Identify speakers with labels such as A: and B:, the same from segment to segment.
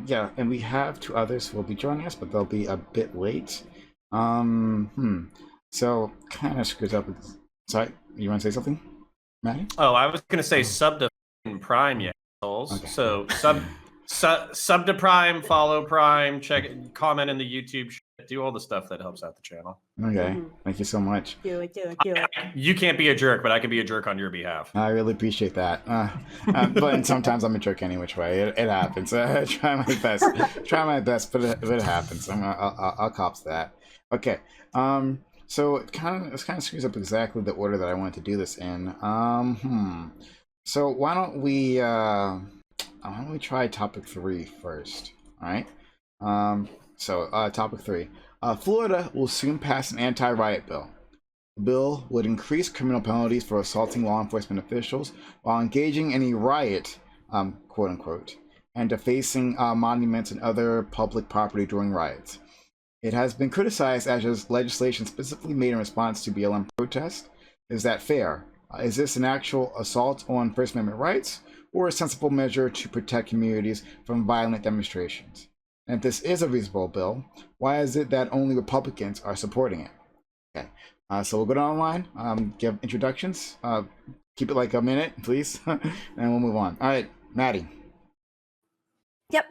A: Yeah, and we have two others who will be joining us, but they'll be a bit late. So kind of screws up. Sorry, you want to say something, Maddie?
B: Oh, I was going to say sub to Prime, you assholes. Okay. So sub to Prime, follow Prime, check it, comment in the YouTube, do all the stuff that helps out the channel.
A: Okay, thank you so much.
C: Do it.
B: You can't be a jerk, but I can be a jerk on your behalf.
A: I really appreciate that. But sometimes I'm a jerk any which way. It happens. I try my best. But it happens. I'll cops that. Okay. So it kind of screws up exactly the order that I wanted to do this in. So why don't we try topic 3 first? All right. So topic 3. Florida will soon pass an anti-riot bill. The bill would increase criminal penalties for assaulting law enforcement officials while engaging in a riot, quote unquote, and defacing monuments and other public property during riots. It has been criticized as legislation specifically made in response to BLM protests. Is that fair? Is this an actual assault on First Amendment rights or a sensible measure to protect communities from violent demonstrations? And if this is a reasonable bill, why is it that only Republicans are supporting it? Okay, so we'll go down the line, give introductions, keep it like a minute, please, and we'll move on. All right, Maddie.
C: Yep.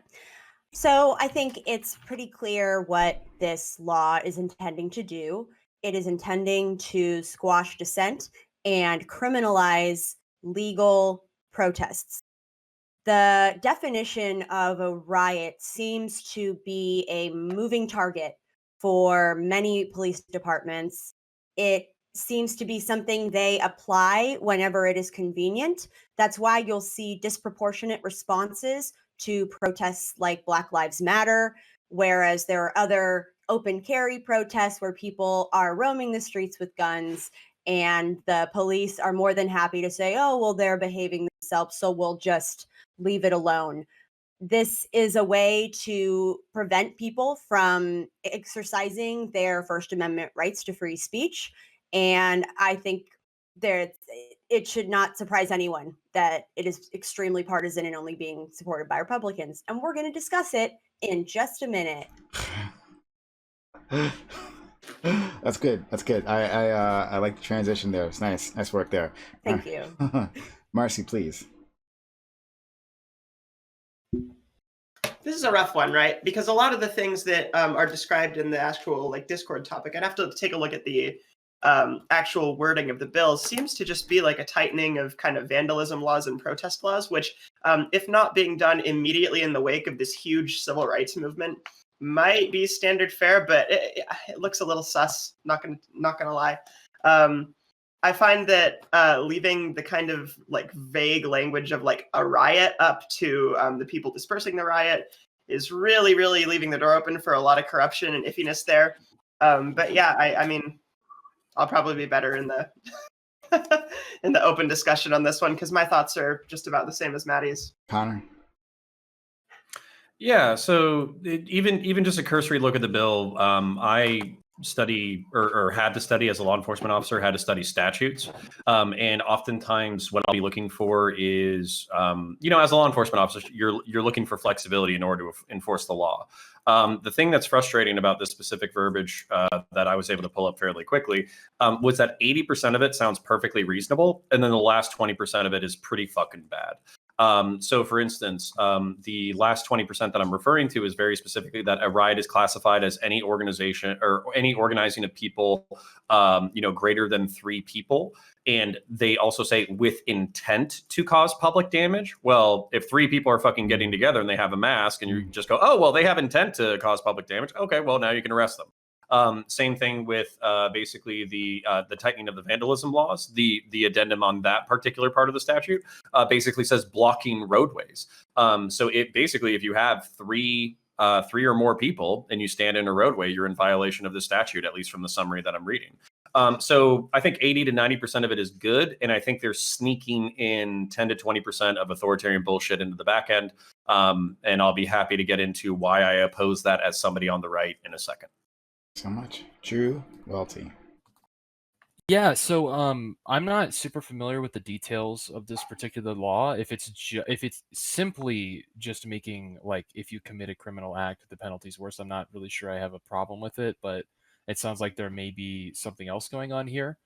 C: So I think it's pretty clear what this law is intending to do. It is intending to squash dissent and criminalize legal protests. The definition of a riot seems to be a moving target for many police departments. It seems to be something they apply whenever it is convenient. That's why you'll see disproportionate responses to protests like Black Lives Matter, whereas there are other open carry protests where people are roaming the streets with guns and the police are more than happy to say, oh, well, they're behaving themselves, so we'll just leave it alone. This is a way to prevent people from exercising their First Amendment rights to free speech. And I think it should not surprise anyone that it is extremely partisan and only being supported by Republicans. And we're going to discuss it in just a minute.
A: That's good. I like the transition there. It's nice work there.
C: Thank you.
A: Marcy, please.
D: This is a rough one, right? Because a lot of the things that are described in the actual Discord topic, I'd have to take a look at the actual wording of the bill. Seems to just be like a tightening of kind of vandalism laws and protest laws, which, if not being done immediately in the wake of this huge civil rights movement, might be standard fare, but it looks a little sus. Not gonna lie. I find that leaving the kind of vague language of a riot up to the people dispersing the riot is really, really leaving the door open for a lot of corruption and iffiness there. But yeah, I mean, I'll probably be better in the in the open discussion on this one because my thoughts are just about the same as Maddie's.
A: Connor.
B: Yeah, so even just a cursory look at the bill, I study or had to study as a law enforcement officer, had to study statutes. And oftentimes what I'll be looking for is, as a law enforcement officer, you're looking for flexibility in order to enforce the law. The thing that's frustrating about this specific verbiage that I was able to pull up fairly quickly was that 80% of it sounds perfectly reasonable. And then the last 20% of it is pretty fucking bad. So for instance, the last 20% that I'm referring to is very specifically that a riot is classified as any organization or any organizing of people, greater than 3 people. And they also say with intent to cause public damage. Well, if 3 people are fucking getting together and they have a mask and you just go, oh, well, they have intent to cause public damage. Okay, well, now you can arrest them. Same thing with basically the tightening of the vandalism laws. The addendum on that particular part of the statute basically says blocking roadways. So it basically, if you have three or more people and you stand in a roadway, you're in violation of the statute, at least from the summary that I'm reading. So I think 80 to 90% of it is good. And I think they're sneaking in 10 to 20% of authoritarian bullshit into the back end. And I'll be happy to get into why I oppose that as somebody on the right in a second.
A: So much. Drew Welty.
E: Yeah, so I'm not super familiar with the details of this particular law. If it's simply just making, like, if you commit a criminal act, the penalty's worse, I'm not really sure I have a problem with it, but it sounds like there may be something else going on here.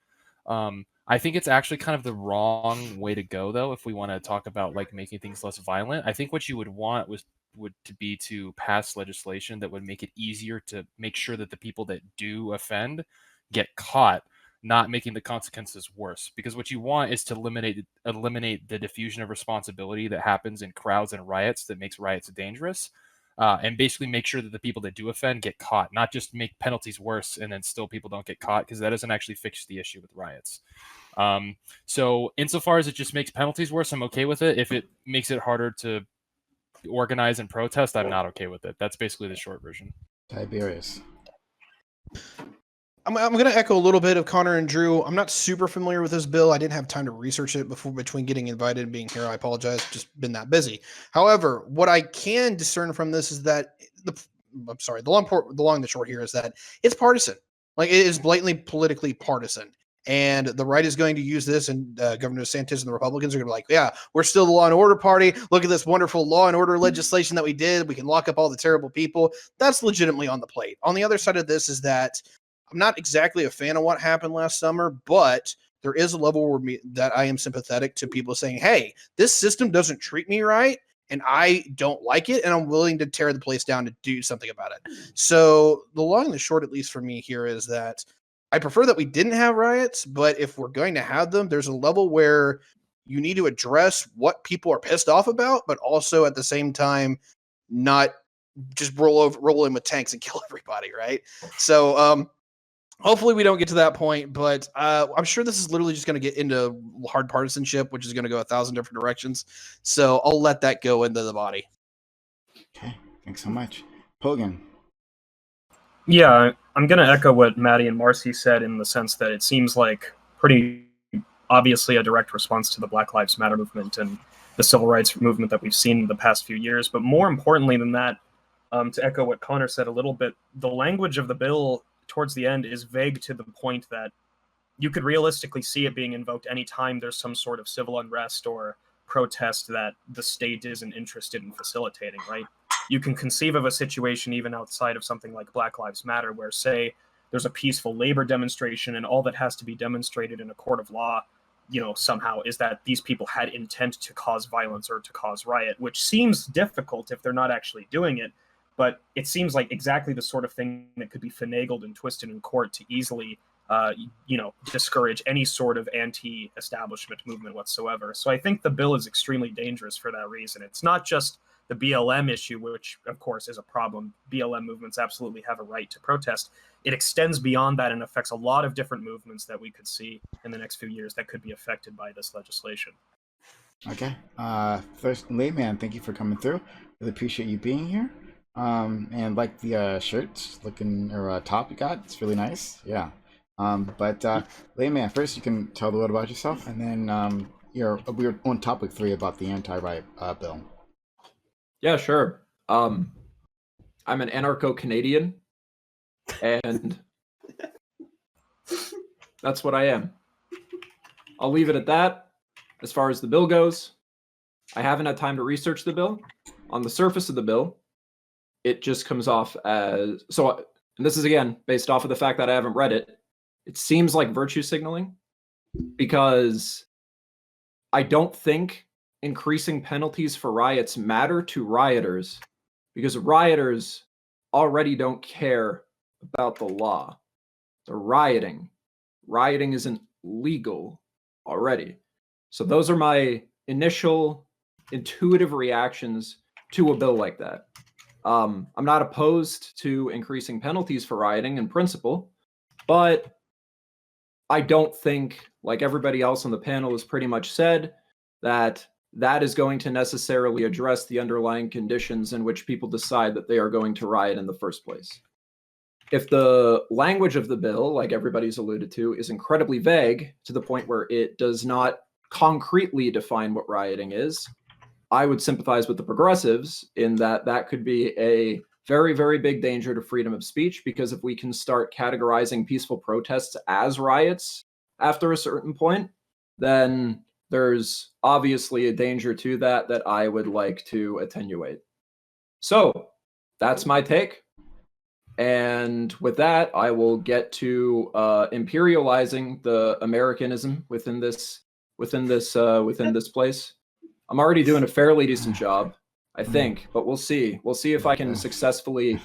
E: I think it's actually kind of the wrong way to go, though, if we want to talk about like making things less violent. I think what you would want would to be to pass legislation that would make it easier to make sure that the people that do offend get caught, not making the consequences worse. Because what you want is to eliminate the diffusion of responsibility that happens in crowds and riots that makes riots dangerous. And basically make sure that the people that do offend get caught, not just make penalties worse and then still people don't get caught, because that doesn't actually fix the issue with riots. So insofar as it just makes penalties worse, I'm okay with it. If it makes it harder to organize and protest, I'm not okay with it. That's basically the short version.
A: Tiberius.
F: I'm going to echo a little bit of Connor and Drew. I'm not super familiar with this bill. I didn't have time to research it between getting invited and being here. I apologize. Just been that busy. However, what I can discern from this is that the long and the short here is that it's partisan. Like, it is blatantly politically partisan. And the right is going to use this, and Governor DeSantis and the Republicans are going to be like, yeah, we're still the law and order party. Look at this wonderful law and order legislation that we did. We can lock up all the terrible people. That's legitimately on the plate. On the other side of this is that I'm not exactly a fan of what happened last summer, but there is a level that I am sympathetic to people saying, hey, this system doesn't treat me right, and I don't like it, and I'm willing to tear the place down to do something about it. So the long and the short, at least for me here, is that I prefer that we didn't have riots, but if we're going to have them, there's a level where you need to address what people are pissed off about, but also at the same time not just roll in with tanks and kill everybody, right? So hopefully we don't get to that point, but I'm sure this is literally just going to get into hard partisanship, which is going to go 1,000 different directions. So I'll let that go into the body.
A: Okay, thanks so much. Pogan.
G: Yeah, I'm going to echo what Maddie and Marcy said in the sense that it seems like pretty obviously a direct response to the Black Lives Matter movement and the civil rights movement that we've seen in the past few years. But more importantly than that, to echo what Connor said a little bit, the language of the bill towards the end is vague to the point that you could realistically see it being invoked anytime there's some sort of civil unrest or protest that the state isn't interested in facilitating, right? You can conceive of a situation even outside of something like Black Lives Matter where, say, there's a peaceful labor demonstration and all that has to be demonstrated in a court of law, somehow is that these people had intent to cause violence or to cause riot, which seems difficult if they're not actually doing it. But it seems like exactly the sort of thing that could be finagled and twisted in court to easily, discourage any sort of anti-establishment movement whatsoever. So I think the bill is extremely dangerous for that reason. It's not just the BLM issue, which of course is a problem. BLM movements absolutely have a right to protest. It extends beyond that and affects a lot of different movements that we could see in the next few years that could be affected by this legislation.
A: Okay. First, Layman, thank you for coming through. Really appreciate you being here. And like the shirt looking or top you got, it's really nice. Yeah. But Layman, first you can tell the world about yourself, and then we're on topic 3 about the anti-riot bill.
H: Yeah, sure. I'm an anarcho-Canadian, and that's what I am. I'll leave it at that. As far as the bill goes, I haven't had time to research the bill. On the surface of the bill, it just comes off as... and this is, again, based off of the fact that I haven't read it. It seems like virtue signaling, because I don't think increasing penalties for riots matter to rioters, because rioters already don't care about the law. They're rioting. Rioting isn't legal already. So those are my initial intuitive reactions to a bill like that. I'm not opposed to increasing penalties for rioting in principle, but I don't think, like everybody else on the panel has pretty much said, that is going to necessarily address the underlying conditions in which people decide that they are going to riot in the first place. If the language of the bill, like everybody's alluded to, is incredibly vague to the point where it does not concretely define what rioting is, I would sympathize with the progressives in that could be a very, very big danger to freedom of speech, because if we can start categorizing peaceful protests as riots, after a certain point, then there's obviously a danger to that I would like to attenuate. So that's my take. And with that, I will get to imperializing the Americanism within this place. I'm already doing a fairly decent job, I think, but we'll see. We'll see if I can successfully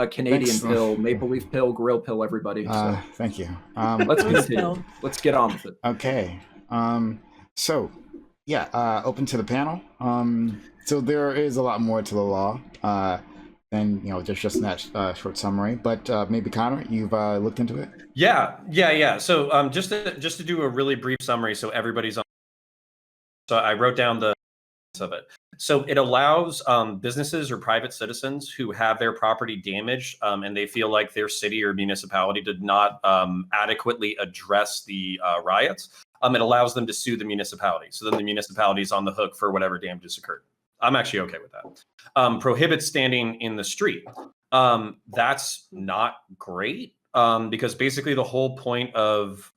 H: Canadian pill, Maple Leaf pill, grill pill everybody. So
A: Thank you.
H: let's continue. Let's get on with it.
A: Okay. So, yeah, open to the panel. So there is a lot more to the law than just in that short summary. But maybe Connor, you've looked into it.
B: Yeah. So just to do a really brief summary, so everybody's on. So I wrote down the of it. So it allows businesses or private citizens who have their property damaged and they feel like their city or municipality did not adequately address the riots. It allows them to sue the municipality. So then the municipality is on the hook for whatever damages occurred. I'm actually okay with that. Prohibits standing in the street. That's not great. Because basically the whole point of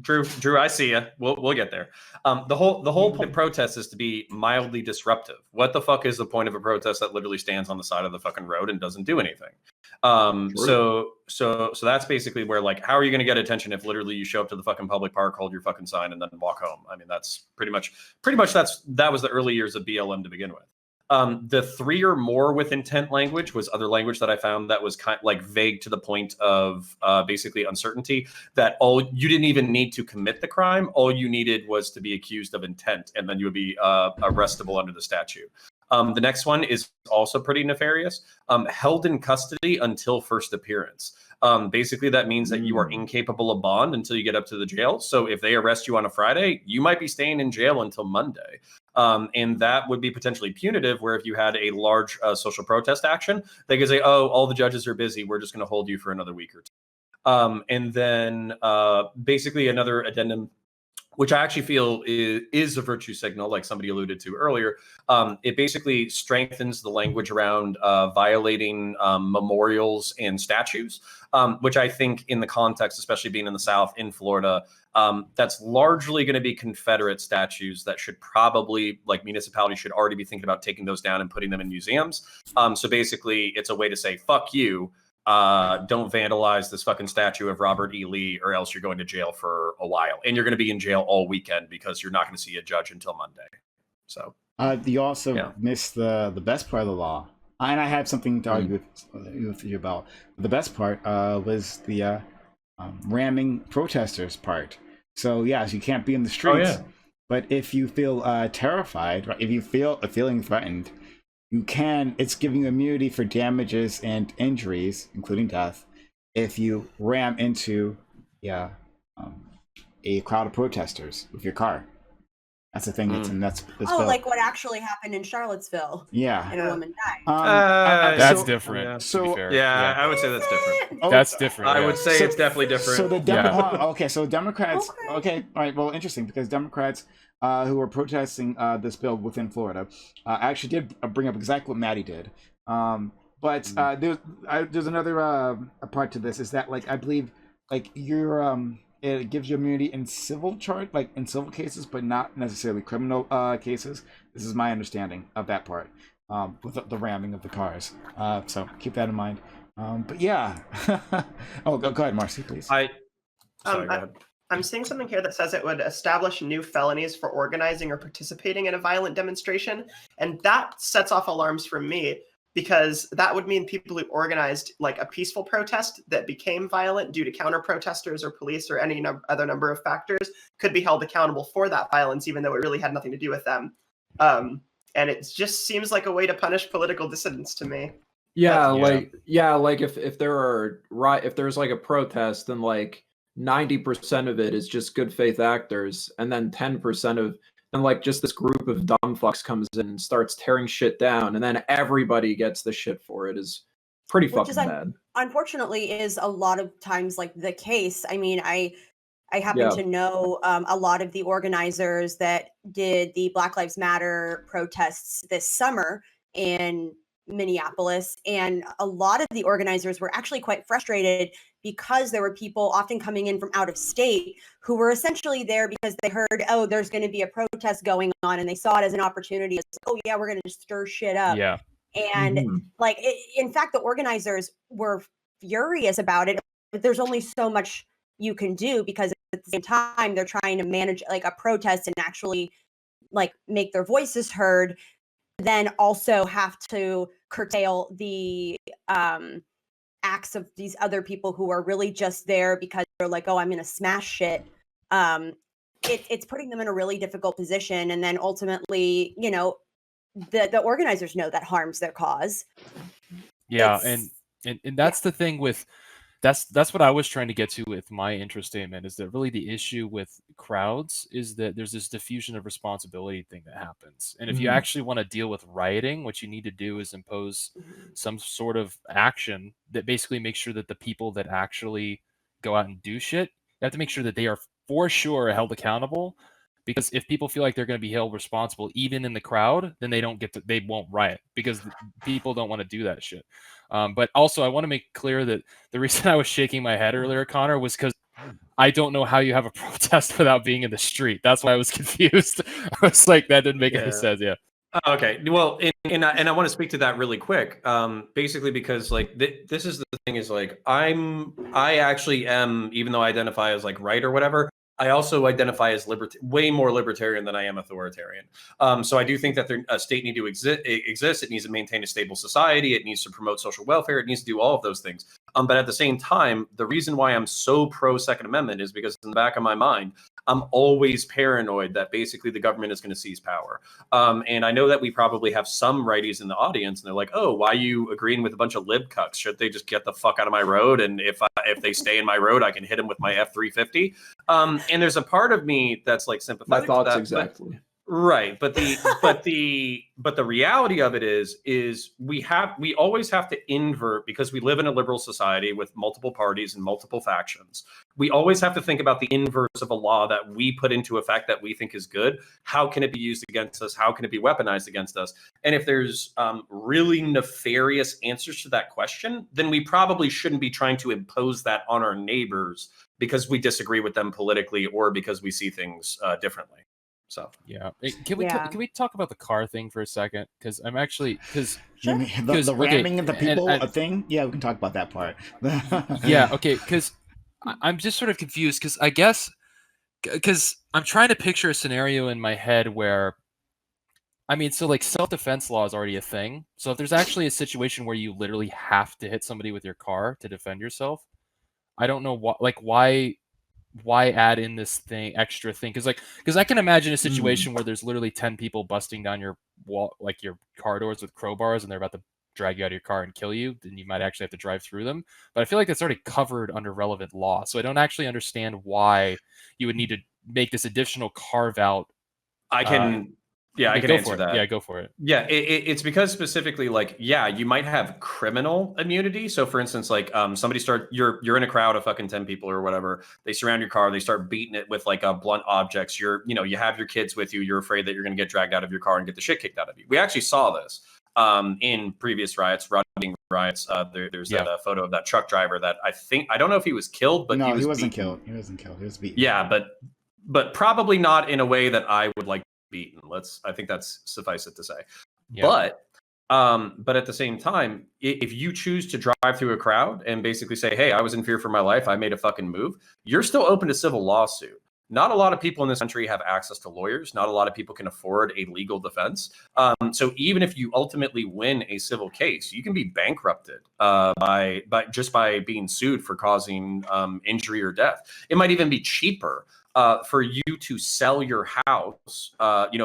B: Drew, I see you. We'll get there. The whole point of protest is to be mildly disruptive. What the fuck is the point of a protest that literally stands on the side of the fucking road and doesn't do anything? So that's basically where, like, how are you going to get attention if literally you show up to the fucking public park, hold your fucking sign, and then walk home? I mean, that's pretty much that was the early years of BLM to begin with. The 3 or more with intent language was other language that I found that was kind of like vague to the point of basically uncertainty, that you didn't even need to commit the crime. All you needed was to be accused of intent, and then you would be arrestable under the statute. The next one is also pretty nefarious. Held in custody until first appearance. Basically, that means that you are incapable of bond until you get up to the jail. So if they arrest you on a Friday, you might be staying in jail until Monday. And that would be potentially punitive, where if you had a large social protest action, they could say, oh, all the judges are busy, we're just going to hold you for another week or two. And then basically another addendum, which I actually feel is a virtue signal, like somebody alluded to earlier. It basically strengthens the language around violating memorials and statues, which I think in the context, especially being in the South, in Florida, that's largely going to be Confederate statues that should probably, like, municipalities should already be thinking about taking those down and putting them in museums. So basically, it's a way to say, fuck you. Don't vandalize this fucking statue of Robert E. Lee, or else you're going to jail for a while, and you're going to be in jail all weekend because you're not going to see a judge until Monday. So
A: you also missed the best part of the law, and I had something to argue with you about. The best part was the ramming protesters part. So yes, you can't be in the streets, but if you feel terrified, right, if you feel feeling threatened, you can. It's giving you immunity for damages and injuries, including death, if you ram into a crowd of protesters with your car. That's the thing. That's
C: like what actually happened in Charlottesville.
A: Yeah,
C: and a woman died.
E: That's different.
A: So
E: to be fair.
B: I would say that's different.
E: That's different.
B: I would say it's definitely different.
A: So the so Democrats. Okay, all right. Well, interesting, because Democrats who were protesting this bill within Florida actually did bring up exactly what Maddie did. But there's another part to this, is that, like, I believe, like, you're it gives you immunity in civil cases, but not necessarily criminal cases. This is my understanding of that part, with the ramming of the cars. So keep that in mind. But yeah. Go ahead, Marcy, please.
B: Sorry, go ahead.
D: I'm seeing something here that says it would establish new felonies for organizing or participating in a violent demonstration. And that sets off alarms for me, because that would mean people who organized, like, a peaceful protest that became violent due to counter-protesters or police or any other number of factors could be held accountable for that violence, even though it really had nothing to do with them. And it just seems like a way to punish political dissidents to me.
H: Like if there's like a protest, then like 90% of it is just good faith actors, and then 10% of and like just this group of dumb fucks comes in and starts tearing shit down, and then everybody gets the shit for it, is pretty fucking bad.
C: Unfortunately, is a lot of times like the case. I mean, I happen to know a lot of the organizers that did the Black Lives Matter protests this summer, and Minneapolis, and a lot of the organizers were actually quite frustrated because there were people often coming in from out of state who were essentially there because they heard, oh, there's going to be a protest going on, and they saw it as an opportunity. As, oh yeah, we're going to just stir shit up.
E: Yeah.
C: And
H: Mhm.
C: like, in fact, the organizers were furious about it, but there's only so much you can do, because at the same time they're trying to manage like a protest and actually like make their voices heard, then also have to curtail the acts of these other people who are really just there because they're like, oh, I'm going to smash shit. It's putting them in a really difficult position. And then ultimately, you know, the organizers know that harms their cause.
E: Yeah,
C: It's-
E: and that's the thing with that's what I was trying to get to with my interest statement, is that really the issue with crowds is that there's this diffusion of responsibility thing that happens. And if you
H: Mhm.
E: actually want to deal with rioting, what you need to do is impose some sort of action that basically makes sure that the people that actually go out and do shit, you have to make sure that they are for sure held accountable. Because if people feel like they're going to be held responsible even in the crowd, then they won't riot, because people don't want to do that shit. But also, I want to make clear that the reason I was shaking my head earlier, Connor, was because I don't know how you have a protest without being in the street. That's why I was confused. I was like, that didn't make any sense. Yeah.
B: Okay. Well, and I want to speak to that really quick. Basically, because like this is the thing is like I actually am, even though I identify as like right or whatever, I also identify as way more libertarian than I am authoritarian. So I do think that a state need to exist. It needs to maintain a stable society. It needs to promote social welfare. It needs to do all of those things. But at the same time, the reason why I'm so pro Second Amendment is because in the back of my mind, I'm always paranoid that basically the government is going to seize power. And I know that we probably have some righties in the audience, and they're like, "Oh, why are you agreeing with a bunch of lib cucks? Should they just get the fuck out of my road? And if they stay in my road, I can hit them with my F-350." And there's a part of me that's like
H: My
B: sympathetic.
H: thoughts
B: to that,
H: exactly.
B: Right, but the reality of it is we always have to invert, because we live in a liberal society with multiple parties and multiple factions. We always have to think about the inverse of a law that we put into effect that we think is good. How can it be used against us? How can it be weaponized against us? And if there's really nefarious answers to that question, then we probably shouldn't be trying to impose that on our neighbors because we disagree with them politically or because we see things differently. So
E: Yeah. Can
C: Yeah.
E: we talk about the car thing for a second? Because I'm actually
A: You mean the
E: okay,
A: ramming of the people
E: and-
A: a thing? Yeah, we can talk about that part.
E: yeah. Okay. Because I'm just sort of confused. Because I guess because I'm trying to picture a scenario in my head where, I mean, so like self-defense law is already a thing. So if there's actually a situation where you literally have to hit somebody with your car to defend yourself, I don't know why add in this extra thing, because I can imagine a situation where there's literally 10 people busting down your wall, like your car doors, with crowbars, and they're about to drag you out of your car and kill you. Then you might actually have to drive through them, but I feel like that's already covered under relevant law, so I don't actually understand why you would need to make this additional carve out.
B: I can answer that.
E: Yeah, go for it.
B: Yeah, it's because specifically, like, yeah, you might have criminal immunity. So, for instance, like, you're in a crowd of fucking 10 people or whatever. They surround your car. They start beating it with like blunt objects. You have your kids with you. You're afraid that you're going to get dragged out of your car and get the shit kicked out of you. We actually saw this in previous riots, riots. There's that photo of that truck driver that I don't know if he was killed, but
A: no,
B: he
A: wasn't
B: beaten.
A: killed. He wasn't killed. He was beaten.
B: Yeah, but probably not in a way that I would like beaten. I think that's suffice it to say.
E: Yeah.
B: But at the same time, if you choose to drive through a crowd and basically say, "Hey, I was in fear for my life, I made a fucking move," you're still open to civil lawsuit. Not a lot of people in this country have access to lawyers. Not a lot of people can afford a legal defense. So even if you ultimately win a civil case, you can be bankrupted by being sued for causing injury or death. It might even be cheaper for you to sell your house,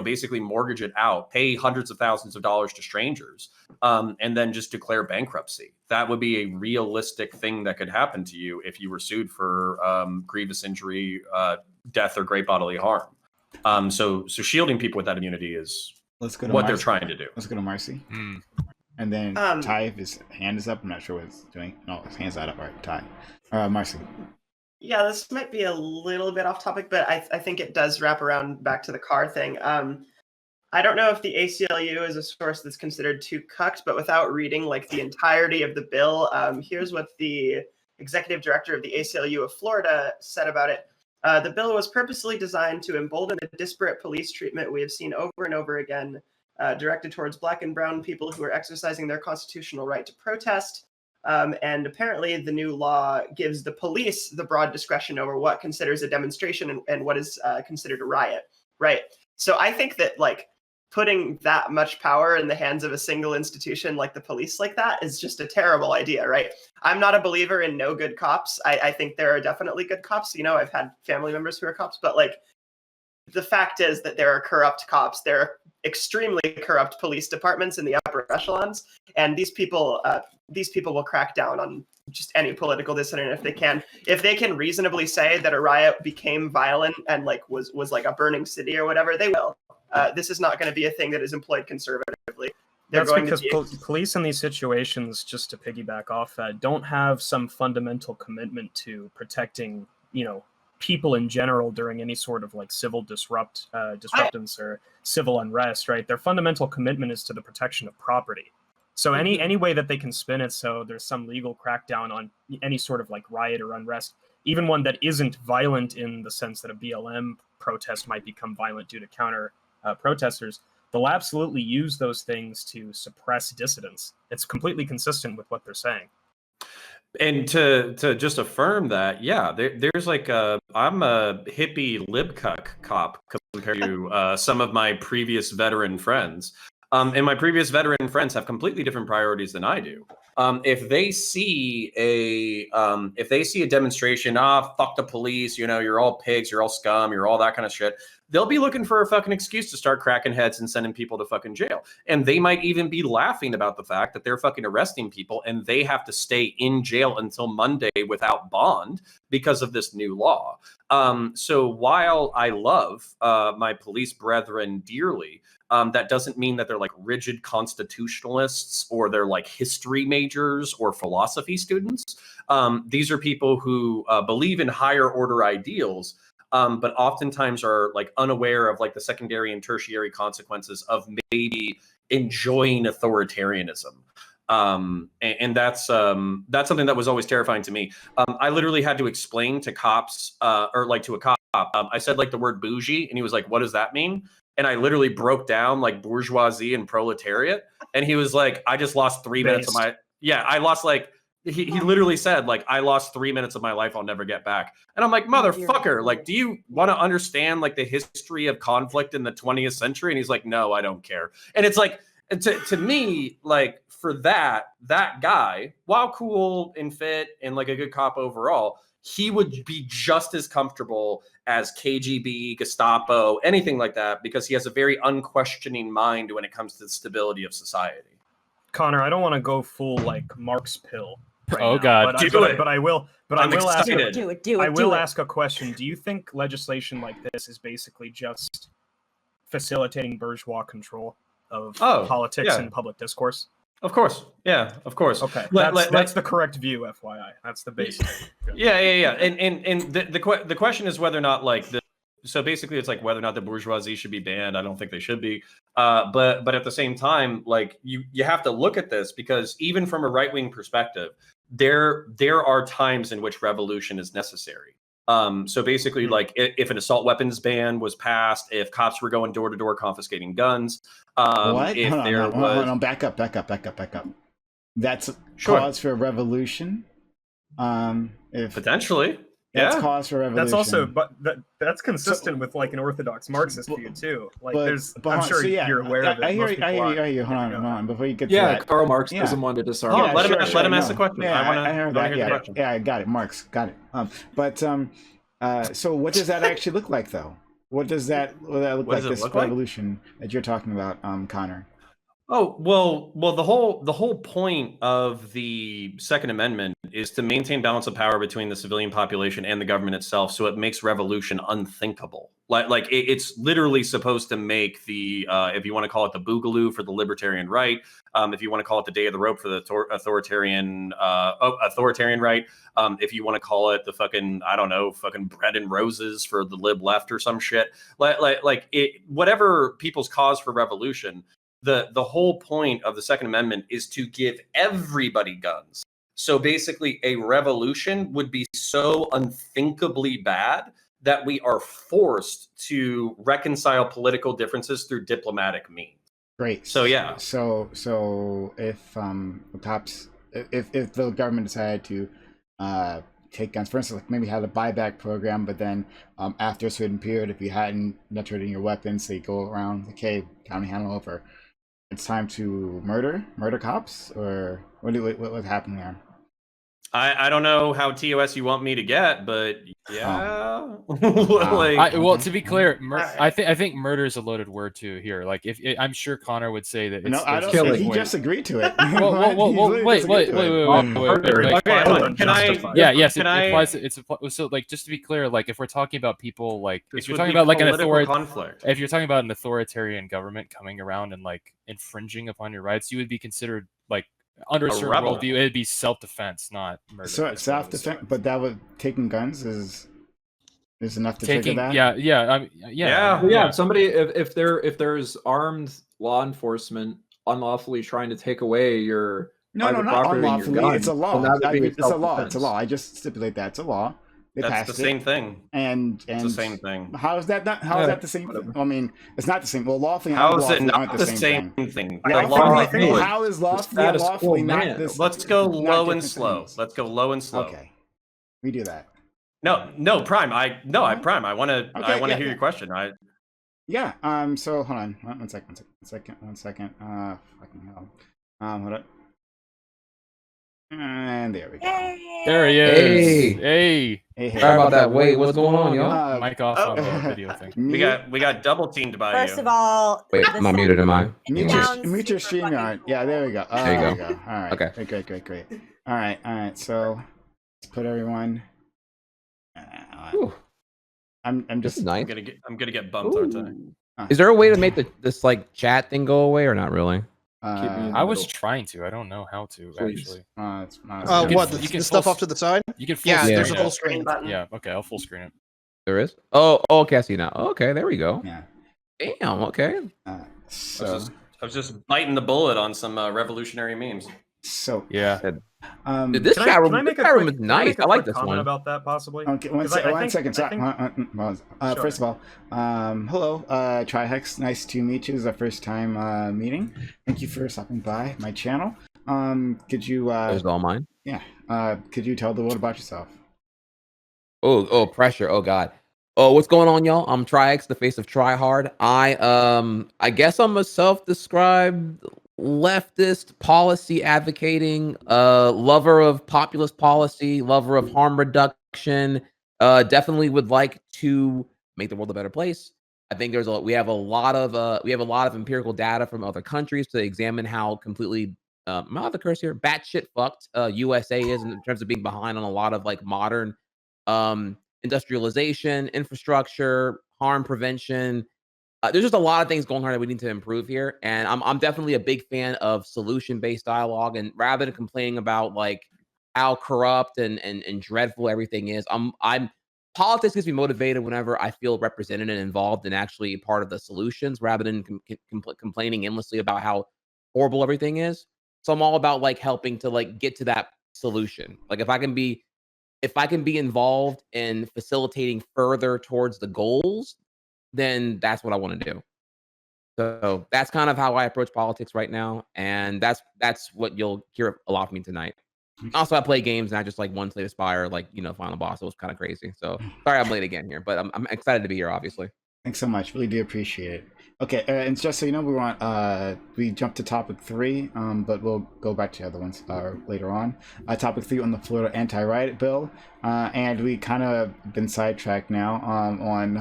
B: basically mortgage it out, pay hundreds of thousands of dollars to strangers, and then just declare bankruptcy. That would be a realistic thing that could happen to you if you were sued for grievous injury, death, or great bodily harm. So shielding people with that immunity is what they're trying to do.
A: Let's go to Marcy. And then Ty, if his hand is up, I'm not sure what he's doing. No, his hand's not up. All right, Ty. Marcy.
D: Yeah, this might be a little bit off topic, but I think it does wrap around back to the car thing. I don't know if the ACLU is a source that's considered too cucked, but without reading like the entirety of the bill, here's what the executive director of the ACLU of Florida said about it. The bill was purposely designed to embolden the disparate police treatment we have seen over and over again, directed towards Black and brown people who are exercising their constitutional right to protest. And apparently the new law gives the police the broad discretion over what considers a demonstration and what is considered a riot, right? So I think that like putting that much power in the hands of a single institution like the police like that is just a terrible idea, right? I'm not a believer in no good cops. I think there are definitely good cops. You know, I've had family members who are cops, but like the fact is that there are corrupt cops. There are extremely corrupt police departments in the upper echelons, and these people will crack down on just any political dissident if they can. If they can reasonably say that a riot became violent and like was like a burning city or whatever, they will. This is not going to be a thing that is employed conservatively.
G: That's because police in these situations, just to piggyback off that, don't have some fundamental commitment to protecting, you know, people in general during any sort of like civil disruptance or civil unrest, right? Their fundamental commitment is to the protection of property. So any way that they can spin it so there's some legal crackdown on any sort of like riot or unrest, even one that isn't violent in the sense that a BLM protest might become violent due to counter protesters, they'll absolutely use those things to suppress dissidents. It's completely consistent with what they're saying.
B: And to just affirm that, yeah, there's like I'm a hippie libcuck cop compared to some of my previous veteran friends. And my previous veteran friends have completely different priorities than I do. If they see a demonstration, fuck the police, you know, you're all pigs, you're all scum, you're all that kind of shit, they'll be looking for a fucking excuse to start cracking heads and sending people to fucking jail. And they might even be laughing about the fact that they're fucking arresting people and they have to stay in jail until Monday without bond because of this new law. So while I love my police brethren dearly, that doesn't mean that they're like rigid constitutionalists or they're like history majors or philosophy students. These are people who believe in higher order ideals, but oftentimes are like unaware of like the secondary and tertiary consequences of maybe enjoying authoritarianism. And that's something that was always terrifying to me. I literally had to explain to cops or like to a cop. I said like the word bougie and he was like, what does that mean? And I literally broke down like bourgeoisie and proletariat. And he was like, I just lost 3 minutes of my, I lost like, he literally said like, I lost 3 minutes of my life I'll never get back. And I'm like, motherfucker, like, do you want to understand like the history of conflict in the 20th century? And he's like, no, I don't care. And it's like, to me, like for that guy, while cool and fit and like a good cop overall, he would be just as comfortable as KGB, Gestapo, anything like that, because he has a very unquestioning mind when it comes to the stability of society.
G: Connor, I don't want to go full like Mark's pill.
E: God,
G: but I will
B: ask
G: a question. Do you think legislation like this is basically just facilitating bourgeois control of politics and public discourse?
B: Of course. Yeah, of course.
G: Okay. That's the correct view, FYI. That's the basic.
B: Yeah. And the question is whether or not like so basically it's like whether or not the bourgeoisie should be banned. I don't think they should be. But at the same time, like you have to look at this because even from a right-wing perspective, there are times in which revolution is necessary. So basically, like if an assault weapons ban was passed, if cops were going door to door confiscating guns,
A: what?
B: If
A: Hold on, back up. That's cause for a revolution. If
B: potentially,
A: that's cause for revolution.
G: That's also, but that's consistent with like an orthodox Marxist view too. Like, I'm sure you're aware of it.
A: I hear you. Hold on. Before you get to
H: that. Karl Marx doesn't want to disarm.
B: Let him ask the question.
A: I heard that. Yeah, I got it. Marx got it. So what does that actually look like, though? What does that look like? This revolution that you're talking about, Connor?
B: Oh, well, the whole point of the Second Amendment is to maintain balance of power between the civilian population and the government itself, so it makes revolution unthinkable. It's literally supposed to make the if you want to call it the boogaloo for the libertarian right, if you want to call it the day of the rope for the authoritarian right, if you want to call it the fucking, I don't know, fucking bread and roses for the lib left or some shit, whatever people's cause for revolution. The whole point of the Second Amendment is to give everybody guns. So basically, a revolution would be so unthinkably bad that we are forced to reconcile political differences through diplomatic means.
A: Great.
B: So yeah.
A: So if the cops, if the government decided to take guns, for instance, like maybe have a buyback program, but then after a certain period, if you hadn't nurtured in your weapons, they go around, okay, county handle over. It's time to murder cops, or what happened there?
B: I don't know how TOS you want me to get, but yeah.
E: Well, to be clear, I think murder is a loaded word too here. Like, I'm sure Connor would say that. It's,
A: no, I don't.
H: killing.
A: He just agreed to it.
E: Wait.
B: Can I?
E: Yeah, yes.
B: Can
E: it applies. So like, just to be clear, like if we're talking about people, like
B: This
E: if you're
B: would
E: talking
B: be
E: about like an
B: political conflict.
E: if you're talking about an authoritarian government coming around and like infringing upon your rights, you would be considered like under a certain
B: rebel.
E: worldview, it'd be self-defense, not murder.
A: So self-defense, but that would taking guns is enough to trigger that.
H: Yeah. Somebody, if there's armed law enforcement unlawfully trying to take away your
A: not unlawfully. It's a law. It's a law. It's a law. I just stipulate that it's a law.
B: That's the same thing.
A: And
B: it's the same thing.
A: How is that not? How is that the same? Thing? I mean, it's not the same. Well, lawfully.
B: How is it not the same thing?
A: How is lawfully not this?
B: Let's go low and slow. Let's go low and slow.
A: Okay, we do that.
B: No, Prime. Prime. I want to hear your question.
A: Yeah. So hold on. One second. Fucking hell. Hold up. And there we go.
C: Yay!
E: There he is. Hey.
I: Sorry about that. Wait, what's going on, y'all?
E: Mic off on the video thing.
B: We got double teamed by
C: First
B: you.
C: of all,
I: Wait, am I muted? Am I?
A: Mute your stream on. Yeah, there we go.
I: There you go.
A: All right.
I: Okay.
A: Great. All right. So let's put everyone. I'm
I: This
A: just
I: is nice.
B: I'm gonna get bumped, aren't I?
I: Is there a way to make this like chat thing go away or not really?
E: I was trying to. I don't know how to actually.
A: it's not.
F: What?
E: You
F: The
E: can
F: stuff
E: full-
F: off to the side?
E: You can full
F: Yeah,
E: screen
F: there's a
E: it.
F: full screen.
E: Yeah. Okay, I'll full screen it.
I: There is? Oh, okay, I see now. Okay, there we go.
A: Yeah.
I: Damn, okay.
A: So
B: I was just biting the bullet on some revolutionary memes.
A: so
E: Yeah.
I: Dude, this chat room is nice. I like this
J: comment
I: one.
J: about that possibly.
A: Okay, one
J: 'Cause I
A: second.
J: think- Sure.
A: First of all, hello, Trihex. Nice to meet you. This is our first time meeting. Thank you for stopping by my channel. Could you
I: There's all mine.
A: could you tell the world about yourself?
I: Oh, pressure. Oh God. Oh, what's going on, y'all? I'm Trihex, the face of Try Hard. I guess I'm a self-described leftist policy advocating, lover of populist policy, lover of harm reduction. Definitely would like to make the world a better place. I think we have a lot of empirical data from other countries to examine how completely am I allowed to curse here? Batshit fucked USA is in terms of being behind on a lot of like modern industrialization, infrastructure, harm prevention. There's just a lot of things going on that we need to improve here, and I'm definitely a big fan of solution-based dialogue. And rather than complaining about like how corrupt and dreadful everything is, politics gets me motivated whenever I feel represented and involved and actually part of the solutions, rather than complaining endlessly about how horrible everything is. So I'm all about like helping to like get to that solution. Like if I can be involved in facilitating further towards the goals, then that's what I want to do. So that's kind of how I approach politics right now, and that's what you'll hear a lot from me tonight. Also, I play games, and I just like one Slay Aspire, like Final Boss. It was kind of crazy. So sorry I'm late again here, but I'm excited to be here, obviously.
A: Thanks so much. Really do appreciate it. Okay, and just so you know, we jumped to topic 3, but we'll go back to the other ones later on. Topic 3 on the Florida anti-riot bill, and we kind of been sidetracked now on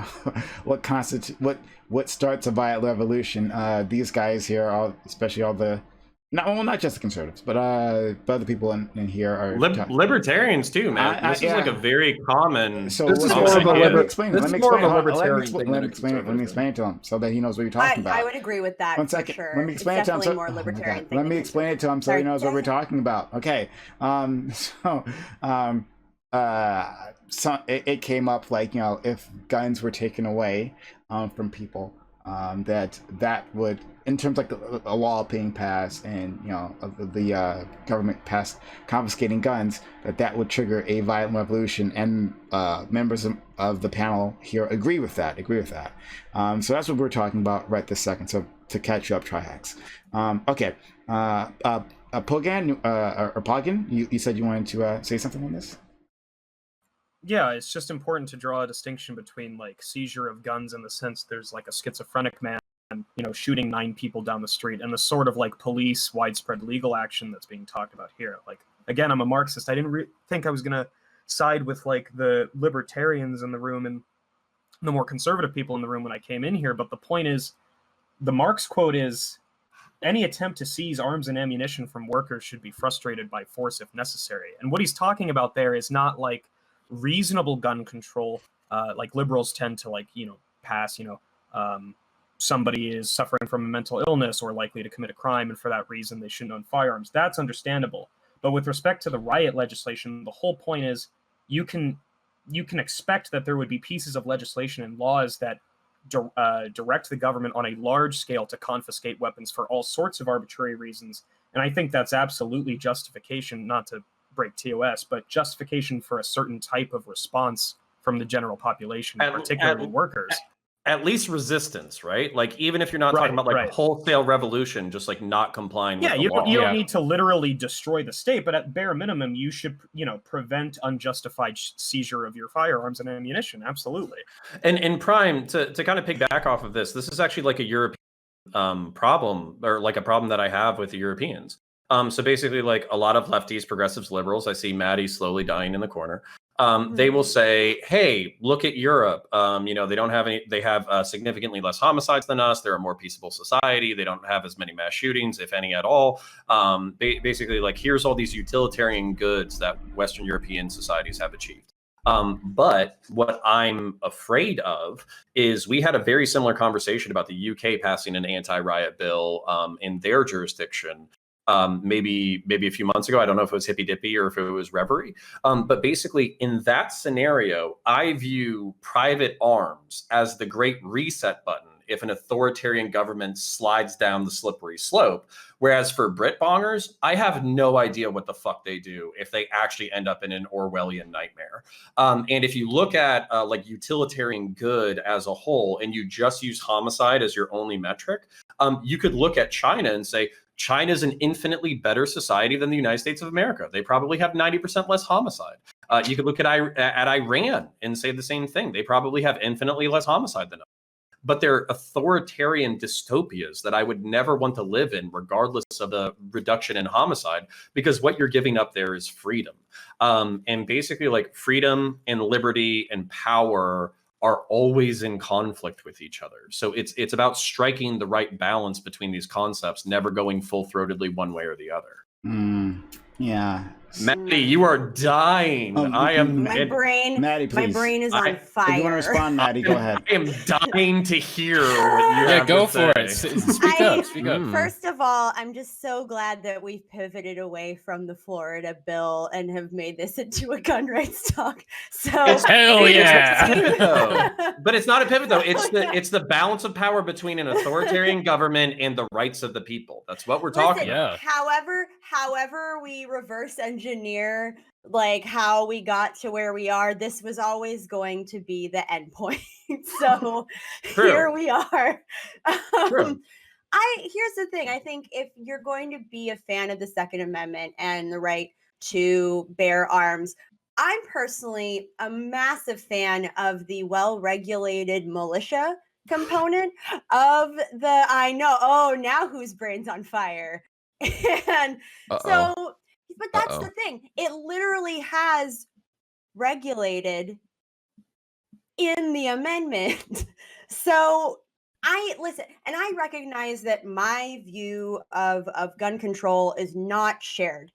A: what starts a violent revolution. These guys here, especially all the not just the conservatives, but other people in here are
B: libertarians too, man. This is like a very common.
A: So
H: This is
A: let
H: more of a
A: me explain.
H: this
A: Let
H: is
A: me
H: more of
A: explain.
H: a libertarian thing
A: Let
H: than
A: me
H: a
A: explain. Let me
H: conservative
A: explain it to him so that he knows what you're talking about.
C: I would agree with that.
A: One second.
C: For sure.
A: Let me explain it to him.
C: It's
A: So,
C: definitely more libertarian.
A: Let me explain it to him so he knows what we're talking about. Okay. So it came up like, you know, if guns were taken away from people, that would, in terms like a law being passed and, you know, the government passed confiscating guns, that would trigger a violent revolution, and members of the panel here agree with that. So that's what we're talking about right this second. So to catch you up, Trihex. Okay. Pogan, you said you wanted to say something on this?
G: Yeah, it's just important to draw a distinction between like seizure of guns in the sense there's like a schizophrenic man, you know, shooting 9 people down the street, and the sort of like police widespread legal action that's being talked about here. Like, again, I'm a Marxist. I didn't think I was going to side with like the libertarians in the room and the more conservative people in the room when I came in here. But the point is, the Marx quote is, any attempt to seize arms and ammunition from workers should be frustrated by force if necessary. And what he's talking about there is not like reasonable gun control, like liberals tend to like, you know, pass, you know, somebody is suffering from a mental illness or likely to commit a crime, and for that reason they shouldn't own firearms. That's understandable. But with respect to the riot legislation, the whole point is you can expect that there would be pieces of legislation and laws that direct the government on a large scale to confiscate weapons for all sorts of arbitrary reasons. And I think that's absolutely justification, not to break TOS, but justification for a certain type of response from the general population, particularly workers.
B: At least resistance, right? Like, even if you're not talking about like wholesale revolution, just like not complying with the law.
G: You don't need to literally destroy the state, but at bare minimum, you should, you know, prevent unjustified seizure of your firearms and ammunition. Absolutely.
B: And Prime, to kind of piggyback off of this is actually like a European problem, or like a problem that I have with the Europeans. So basically, like a lot of lefties, progressives, liberals, I see Maddie slowly dying in the corner. They will say, hey, look at Europe. You know, they have significantly less homicides than us. They're a more peaceable society. They don't have as many mass shootings, if any at all. Basically, like, here's all these utilitarian goods that Western European societies have achieved. But what I'm afraid of is we had a very similar conversation about the UK passing an anti-riot bill in their jurisdiction. Maybe a few months ago. I don't know if it was Hippy Dippy or if it was Reverie. But basically, in that scenario, I view private arms as the great reset button if an authoritarian government slides down the slippery slope. Whereas for Brit-bongers, I have no idea what the fuck they do if they actually end up in an Orwellian nightmare. And if you look at like utilitarian good as a whole, and you just use homicide as your only metric, you could look at China and say, China's an infinitely better society than the United States of America. They probably have 90% less homicide. You could look at Iran and say the same thing. They probably have infinitely less homicide than us. But they're authoritarian dystopias that I would never want to live in, regardless of the reduction in homicide, because what you're giving up there is freedom. And basically, like, freedom and liberty and power are always in conflict with each other. So it's about striking the right balance between these concepts, never going full-throatedly one way or the other.
A: Yeah.
B: Maddie, you are dying. I am.
C: My brain.
A: Maddie, please.
C: My brain is on fire.
A: If you want to respond, Maddie, go ahead.
B: I am dying to hear what you have
E: go
B: to
E: for
B: say.
E: it. Speak up. Speak up.
C: First of all, I'm just so glad that we've pivoted away from the Florida bill and have made this into a gun rights talk. So
E: Hell yeah!
B: But it's not a pivot, though. It's the balance of power between an authoritarian government and the rights of the people. That's what we're talking about.
C: However we reverse engineer like how we got to where we are, this was always going to be the end point. So here we are. Here's the thing. I think if you're going to be a fan of the Second Amendment and the right to bear arms, I'm personally a massive fan of the well-regulated militia component of the I know, oh, now whose brain's on fire. And so, but that's the thing. It literally has regulated in the amendment. So I listen, and I recognize that my view of gun control is not shared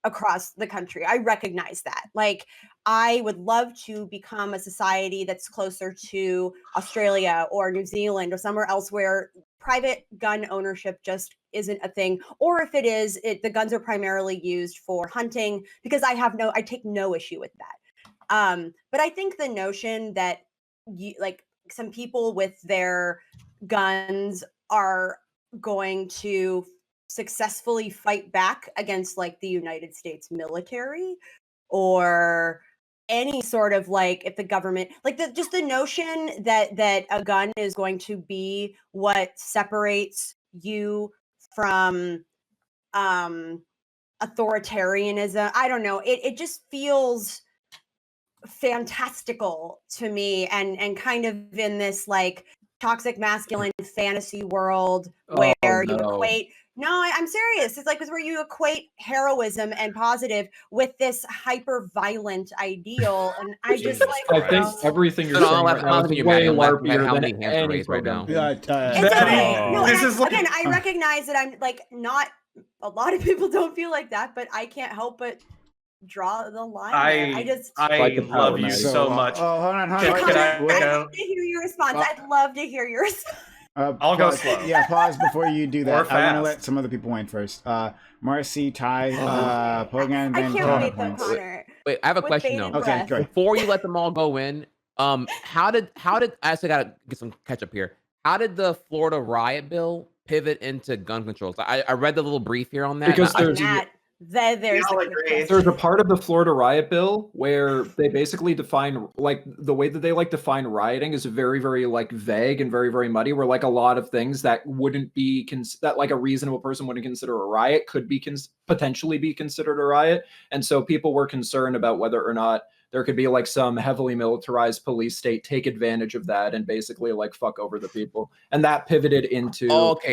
C: across the country. I recognize that. Like, I would love to become a society that's closer to Australia or New Zealand or somewhere else where private gun ownership just isn't a thing. Or if it is, the guns are primarily used for hunting, because I take no issue with that. But I think the notion that some people with their guns are going to successfully fight back against like the United States military or any sort of like, if the government, like just the notion that a gun is going to be what separates you from authoritarianism. I don't know. It just feels fantastical to me, and kind of in this like toxic masculine fantasy world where you equate. No, I'm serious. It's like where you equate heroism and positive with this hyper violent ideal, and I just like.
H: I think everything you're saying right now is way larpier than any program.
C: It's okay. No, again, I recognize that I'm like not. A lot of people don't feel like that, but I can't help but draw the line. I
B: love you so much.
A: Oh, hold on.
C: I'd love to hear your response. I'd love to hear your response.
B: I'll go slow.
A: Yeah, pause before you do that. I want to let some other people in first. Marcy, Ty, Pogan,
C: I can't wait though, Connor.
I: Wait, I have a question though.
A: Okay, go ahead.
I: Before you let them all go in, how did I actually gotta get some catch up here? How did the Florida riot bill pivot into gun control? So I read the little brief here on that.
H: Because there's a part of the Florida riot bill where they basically define, like, the way that they like define rioting is very, very like vague and very, very muddy, where like a lot of things that wouldn't be that like a reasonable person wouldn't consider a riot could be potentially be considered a riot. And so people were concerned about whether or not there could be like some heavily militarized police state take advantage of that and basically like fuck over the people. And that pivoted into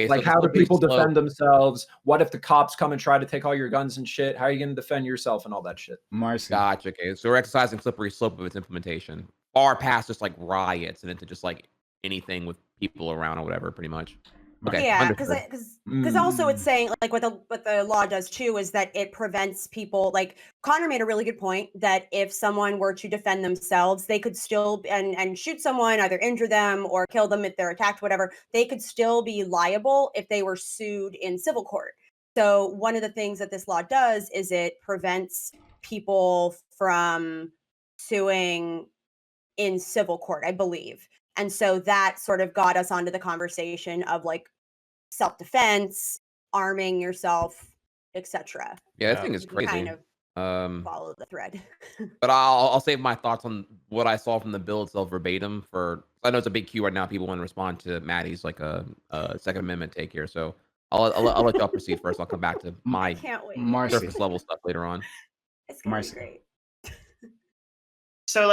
H: like, how do people defend themselves? What if the cops come and try to take all your guns and shit? How are you going to defend yourself and all that shit?
A: Marcy.
I: Gotcha. Okay. So we're exercising slippery slope of its implementation far past just like riots and into just like anything with people around or whatever, pretty much. Okay.
C: Yeah, because also it's saying like what the law does too is that it prevents people, like Connor made a really good point that if someone were to defend themselves, they could still and shoot someone, either injure them or kill them if they're attacked, whatever, they could still be liable if they were sued in civil court. So one of the things that this law does is it prevents people from suing in civil court, I believe. And so that sort of got us onto the conversation of like self-defense, arming yourself, etc.
I: Yeah, that thing is crazy.
C: Kind of follow the thread.
I: But I'll save my thoughts on what I saw from the bill itself verbatim for. I know it's a big queue right now. People want to respond to Maddie's like a Second Amendment take here. So I'll let y'all proceed first. I'll come back to my surface level stuff later on.
C: It's gonna be great.
D: So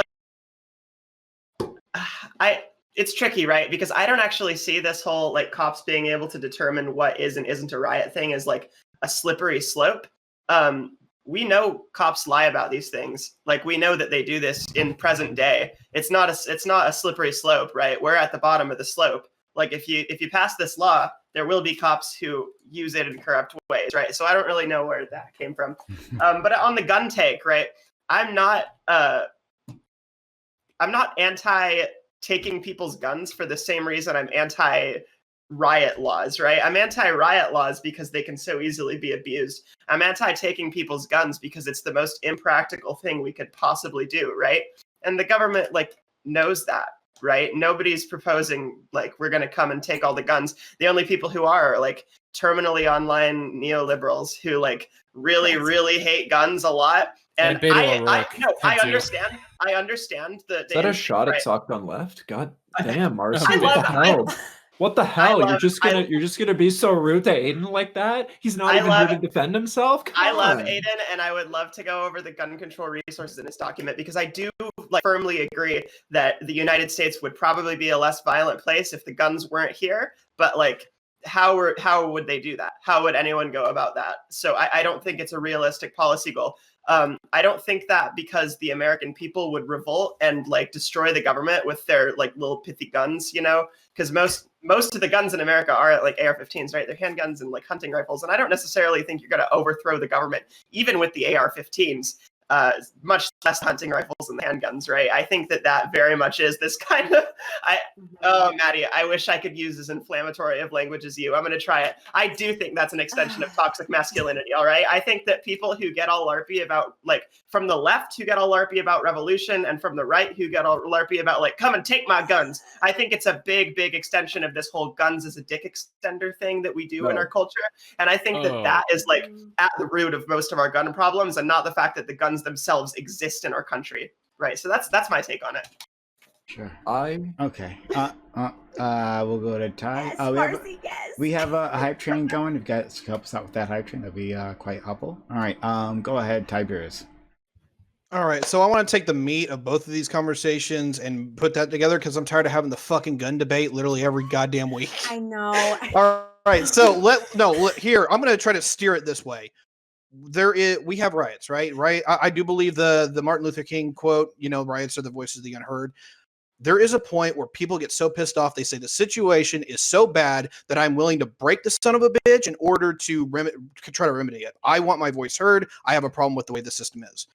D: like, it's tricky, right? Because I don't actually see this whole like cops being able to determine what is and isn't a riot thing as like a slippery slope. We know cops lie about these things. Like, we know that they do this in present day. It's not a slippery slope, right? We're at the bottom of the slope. Like, if you pass this law, there will be cops who use it in corrupt ways, right? So I don't really know where that came from. But on the gun take, right? I'm not anti taking people's guns for the same reason I'm anti-riot laws, right? I'm anti-riot laws because they can so easily be abused. I'm anti-taking people's guns because it's the most impractical thing we could possibly do, right? And the government, like, knows that, right? Nobody's proposing, like, we're going to come and take all the guns. The only people who are like, terminally online neoliberals who, like, really, really hate guns a lot. And I understand that.
H: Is that a shot at Sock on left? God damn, Marcy.
D: I
H: What the hell?
D: love-
H: you're just gonna be so rude to Aiden like that? He's not
D: I
H: even
D: love-
H: here to defend himself. Come
D: I love
H: on.
D: Aiden, and I would love to go over the gun control resources in this document because I do firmly agree that the United States would probably be a less violent place if the guns weren't here. But how would they do that? How would anyone go about that? So I don't think it's a realistic policy goal. I don't think that because the American people would revolt and destroy the government with their little pithy guns, because most of the guns in America are AR-15s, right? They're handguns and hunting rifles, and I don't necessarily think you're going to overthrow the government even with the AR-15s. Much less hunting rifles and handguns, right? I think that very much is this kind of. Maddie, I wish I could use as inflammatory of language as you. I'm going to try it. I do think that's an extension of toxic masculinity. All right, I think that people who get all LARPy about from the left who get all LARPy about revolution, and from the right who get all LARPy about come and take my guns. I think it's a big extension of this whole guns as a dick extender thing that we do in our culture, and I think that is at the root of most of our gun problems, and not the fact that the guns themselves exist in our country, right? So that's my take on it.
A: Sure.
H: I
A: Okay. We'll go to Ty.
C: Yes,
A: We have a hype train going. If you guys can help us out with that hype train, that'd be quite helpful. All right. Go ahead, Tiberius.
F: All right, so I want to take the meat of both of these conversations and put that together because I'm tired of having the fucking gun debate literally every goddamn week.
C: I know.
F: All right, so here I'm going to try to steer it this way. We have riots, right? I do believe the Martin Luther King quote, riots are the voices of the unheard. There is a point where people get so pissed off, they say the situation is so bad that I'm willing to break the son of a bitch in order to try to remedy it. I want my voice heard. I have a problem with the way the system is.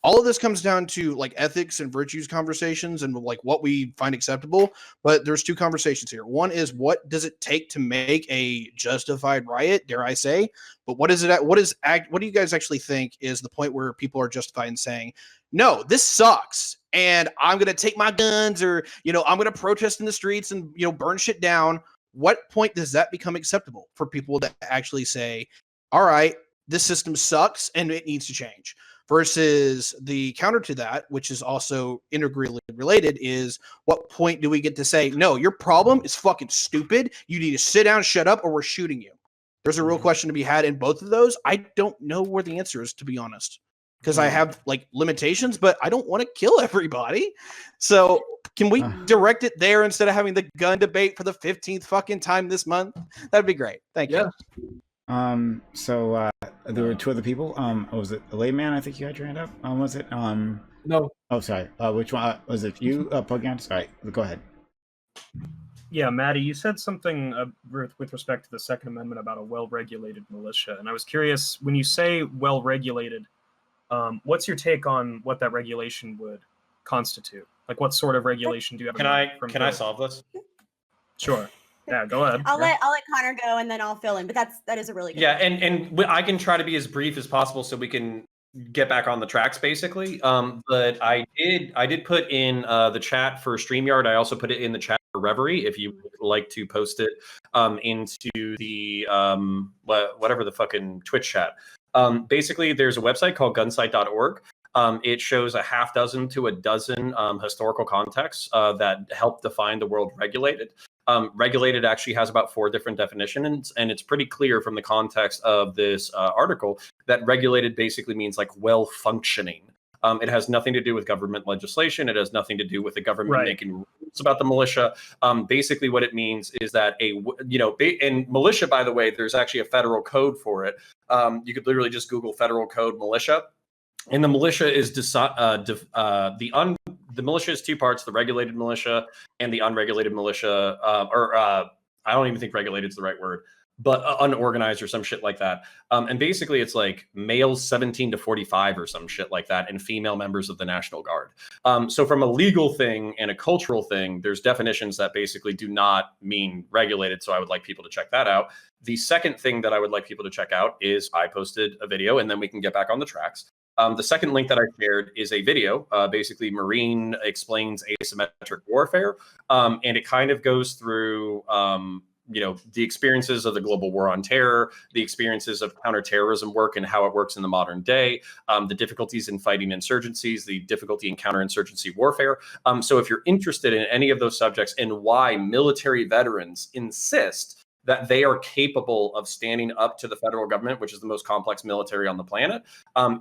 F: All of this comes down to ethics and virtues conversations and what we find acceptable. But there's two conversations here. One is, what does it take to make a justified riot, dare I say? But what do you guys actually think is the point where people are justified in saying, no, this sucks, and I'm going to take my guns, or, I'm going to protest in the streets and, burn shit down? What point does that become acceptable for people to actually say, all right, this system sucks and it needs to change? Versus the counter to that, which is also integrally related, is what point do we get to say, no, your problem is fucking stupid. You need to sit down, shut up, or we're shooting you. There's a real question to be had in both of those. I don't know where the answer is, to be honest, because I have limitations, but I don't want to kill everybody. So can we direct it there instead of having the gun debate for the 15th fucking time this month? That'd be great. Thank you.
A: So there were two other people. Was it the layman? I think you had your hand up. Was it?
H: No.
A: Oh, sorry. Which one was it? You, Pugyan? Sorry. Go ahead.
G: Yeah, Maddie, you said something with respect to the Second Amendment about a well-regulated militia, and I was curious, when you say well-regulated, what's your take on what that regulation would constitute? What sort of regulation do you have?
B: Can I solve this?
G: Sure. Yeah, go ahead.
C: I'll let Connor go and then I'll fill in. But that is a really good
B: point. and I can try to be as brief as possible so we can get back on the tracks, basically. But I did put in the chat for StreamYard. I also put it in the chat for Reverie if you would like to post it into the whatever the fucking Twitch chat. Basically, there's a website called gunsite.org. It shows a half dozen to a dozen historical contexts that help define the word regulated. Regulated actually has about 4 different definitions, and it's pretty clear from the context of this article that regulated basically means well functioning. It has nothing to do with government legislation. It has nothing to do with the government making rules about the militia. Basically, what it means is that and militia, by the way, there's actually a federal code for it. You could literally just Google federal code militia. And the militia is the militia is 2 parts: the regulated militia and the unregulated militia. I don't even think regulated is the right word, but unorganized or some shit like that. And basically, it's males 17 to 45 or some shit like that, and female members of the National Guard. So from a legal thing and a cultural thing, there's definitions that basically do not mean regulated. So I would like people to check that out. The second thing that I would like people to check out is I posted a video, and then we can get back on the tracks. The second link that I shared is a video. Basically, Marine explains asymmetric warfare, and it kind of goes through the experiences of the global war on terror, the experiences of counterterrorism work and how it works in the modern day, the difficulties in fighting insurgencies, the difficulty in counterinsurgency warfare. So if you're interested in any of those subjects and why military veterans insist that they are capable of standing up to the federal government, which is the most complex military on the planet,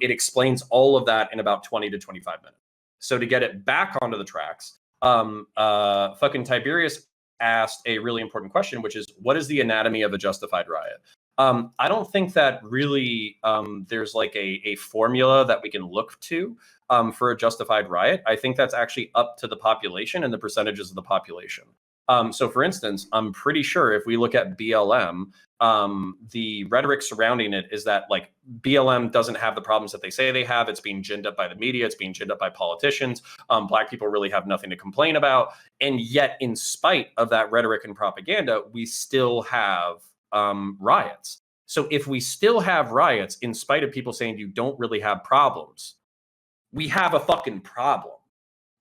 B: it explains all of that in about 20 to 25 minutes. So to get it back onto the tracks, fucking Tiberius asked a really important question, which is, what is the anatomy of a justified riot? I don't think that really there's like a formula that we can look to for a justified riot. I think that's actually up to the population and the percentages of the population. So for instance, I'm pretty sure if we look at BLM, the rhetoric surrounding it is that like BLM doesn't have the problems that they say they have. It's being ginned up by the media. It's being ginned up by politicians. Black people really have nothing to complain about. And yet, in spite of that rhetoric and propaganda, we still have riots. So if we still have riots, in spite of people saying you don't really have problems, we have a fucking problem.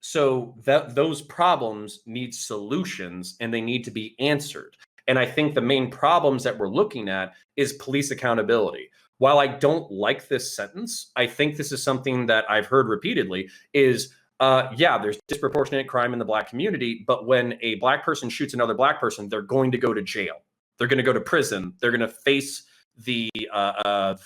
B: So those problems need solutions and they need to be answered. And I think the main problems that we're looking at is police accountability. While I don't like this sentence, I think this is something that I've heard repeatedly is, there's disproportionate crime in the Black community, but when a Black person shoots another Black person, they're going to go to jail. They're going to go to prison. They're going to face the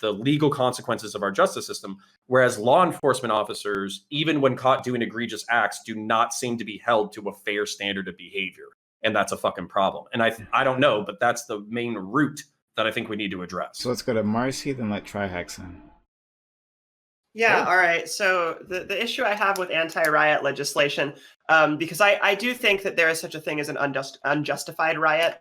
B: legal consequences of our justice system, whereas law enforcement officers, even when caught doing egregious acts, do not seem to be held to a fair standard of behavior. And that's a fucking problem. And I don't know, but that's the main root that I think we need to address.
A: So let's go to Marcy, then let Trihex in.
D: Yeah, all right. So the issue I have with anti-riot legislation, because I do think that there is such a thing as an unjustified riot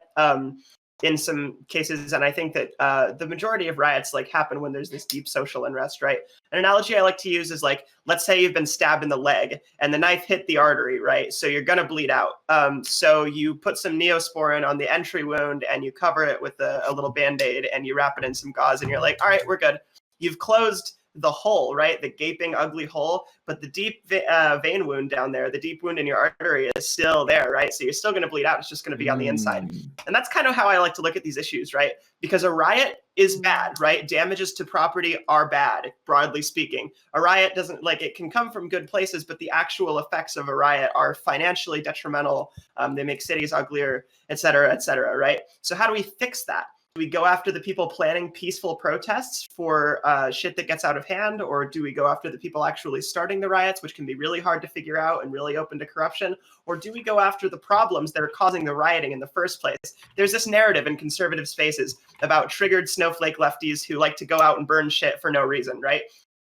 D: in some cases, and I think that the majority of riots like happen when there's this deep social unrest, right? An analogy I like to use is like, let's say you've been stabbed in the leg and the knife hit the artery, right? So you're gonna bleed out. So you put some Neosporin on the entry wound and you cover it with a little Band-Aid and you wrap it in some gauze and you're like, all right, we're good. You've closed the hole, right? The gaping, ugly hole, but the deep vein wound down there, the deep wound in your artery is still there, right? So you're still going to bleed out. It's just going to be on the inside. And that's kind of how I like to look at these issues, right? Because a riot is bad, right? Damages to property are bad, broadly speaking. A riot doesn't, like, it can come from good places, but the actual effects of a riot are financially detrimental. They make cities uglier, et cetera, right? So how do we fix that? Do we go after the people planning peaceful protests for shit that gets out of hand? Or do we go after the people actually starting the riots, which can be really hard to figure out and really open to corruption? Or do we go after the problems that are causing the rioting in the first place? There's this narrative in conservative spaces about triggered snowflake lefties who like to go out and burn shit for no reason, right?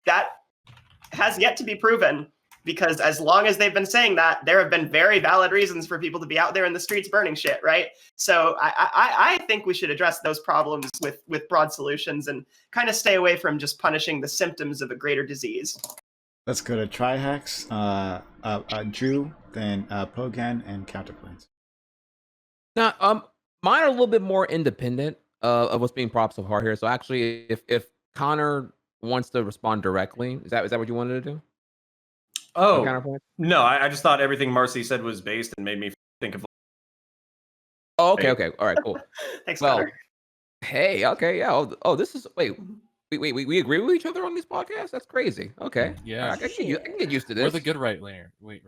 D: That has yet to be proven, because as long as they've been saying that, there have been very valid reasons for people to be out there in the streets burning shit, right? So I think we should address those problems with broad solutions and kind of stay away from just punishing the symptoms of a greater disease.
A: Let's go to Trihex, Drew, then Pogan, and Counterpoints.
I: Now, mine are a little bit more independent of what's being propped so hard here. So actually, if Connor wants to respond directly, is that what you wanted to do?
B: Oh, no, I just thought everything Marcy said was based and made me think of.
I: Oh, okay. All right, cool.
D: Thanks,
I: well,
D: Connor.
I: Hey, okay, yeah. Oh, this is we agree with each other on these podcasts? That's crazy. Okay.
E: Yeah.
I: I can get used to this.
E: We're the good ringers. Right?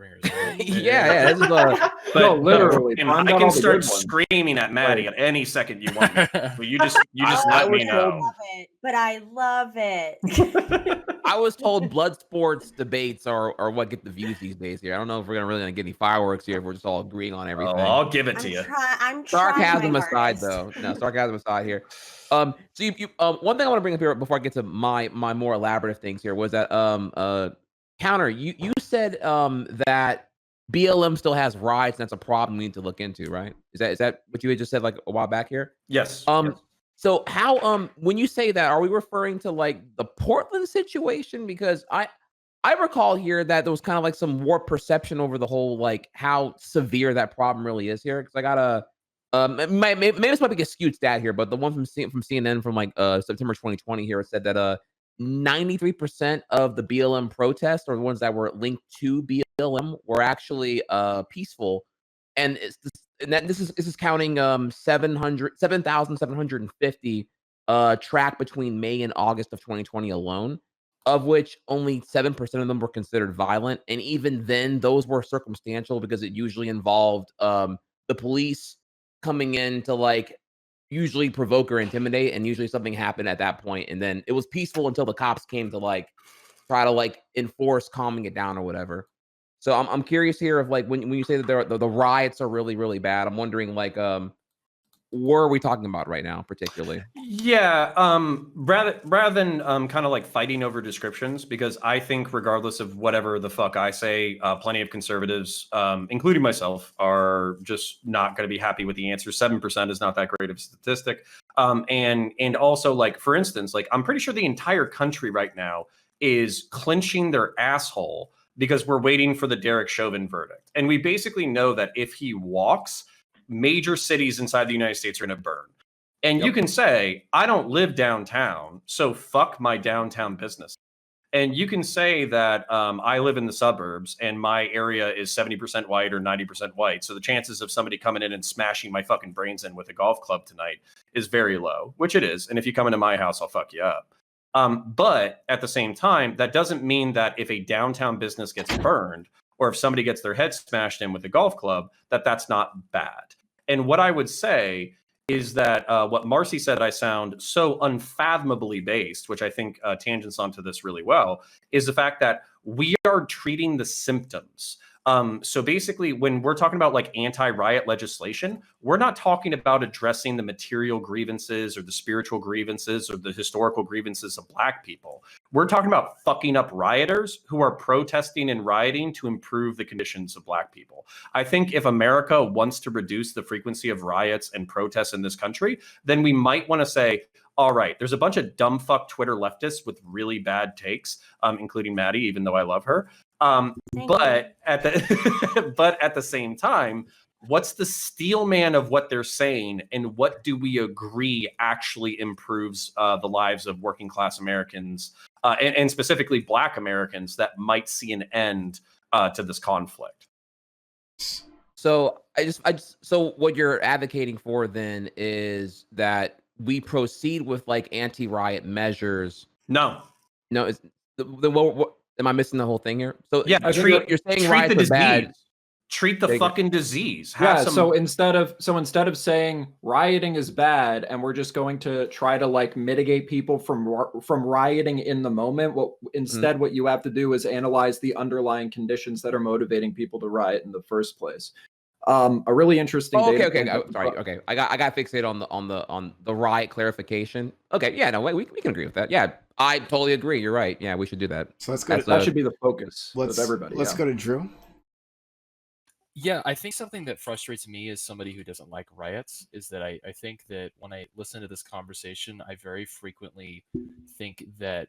I: yeah. This is
B: But
H: no, literally.
B: I can start screaming at Maddie at any second you want me. But you just let me know.
C: But I love it.
I: I was told blood sports debates are what get the views these days here. I don't know if we're gonna get any fireworks here if we're just all agreeing on everything.
B: Oh, I'll give it to you.
C: I'm
I: sarcasm aside, though. No, sarcasm aside here. So you one thing I want to bring up here before I get to my more elaborative things here was that Counter, you said that BLM still has riots and that's a problem we need to look into, right? Is that what you had just said like a while back here?
B: Yes.
I: Yes. So how when you say that, are we referring to like the Portland situation? Because I recall here that there was kind of like some warped perception over the whole like how severe that problem really is here. Because I got a maybe this might be a skewed stat here, but the one from CNN from like September 2020 here, it said that 93% of the BLM protests, or the ones that were linked to BLM, were actually peaceful. and this is counting 7,750 tracked between May and August of 2020 alone, of which only 7% of them were considered violent, and even then, those were circumstantial because it usually involved the police coming in to like usually provoke or intimidate, and usually something happened at that point, and then it was peaceful until the cops came to like try to like enforce calming it down or whatever. So I'm curious here of like when you say that the riots are really, really bad, I'm wondering like what are we talking about right now particularly?
B: Yeah, rather than kind of like fighting over descriptions, because I think regardless of whatever the fuck I say, plenty of conservatives, including myself, are just not going to be happy with the answer. 7% is not that great of a statistic, and also like for instance, like I'm pretty sure the entire country right now is clenching their asshole because we're waiting for the Derek Chauvin verdict, and we basically know that if he walks, major cities inside the United States are going to burn. And you can say, I don't live downtown, so fuck my downtown business. And you can say that I live in the suburbs and my area is 70% white or 90% white. So the chances of somebody coming in and smashing my fucking brains in with a golf club tonight is very low, which it is. And if you come into my house, I'll fuck you up. But at the same time, that doesn't mean that if a downtown business gets burned or if somebody gets their head smashed in with a golf club, that that's not bad. And what I would say is that what Marcy said, I sound so unfathomably based, which I think tangents onto this really well, is the fact that we are treating the symptoms. So basically, when we're talking about like anti-riot legislation, we're not talking about addressing the material grievances or the spiritual grievances or the historical grievances of Black people. We're talking about fucking up rioters who are protesting and rioting to improve the conditions of Black people. I think if America wants to reduce the frequency of riots and protests in this country, then we might want to say, all right, there's a bunch of dumb fuck Twitter leftists with really bad takes, including Maddie, even though I love her. But at the same time, what's the steel man of what they're saying, and what do we agree actually improves the lives of working class Americans, and specifically Black Americans that might see an end to this conflict?
I: So so what you're advocating for then is that we proceed with like anti-riot measures.
B: No,
I: It's what am I missing the whole thing here? So
B: yeah,
I: you're saying riots are bad.
B: Treat the fucking disease.
H: So instead of saying rioting is bad and we're just going to try to like mitigate people from rioting in the moment, what you have to do is analyze the underlying conditions that are motivating people to riot in the first place. A really interesting.
I: I got fixated on the riot clarification. Okay, yeah, no, we can agree with that. Yeah, I totally agree. You're right. Yeah, we should do that.
A: So let's go.
H: That should be the focus of everybody.
A: Let's go to Drew.
E: Yeah, I think something that frustrates me as somebody who doesn't like riots is that I think that when I listen to this conversation, I very frequently think that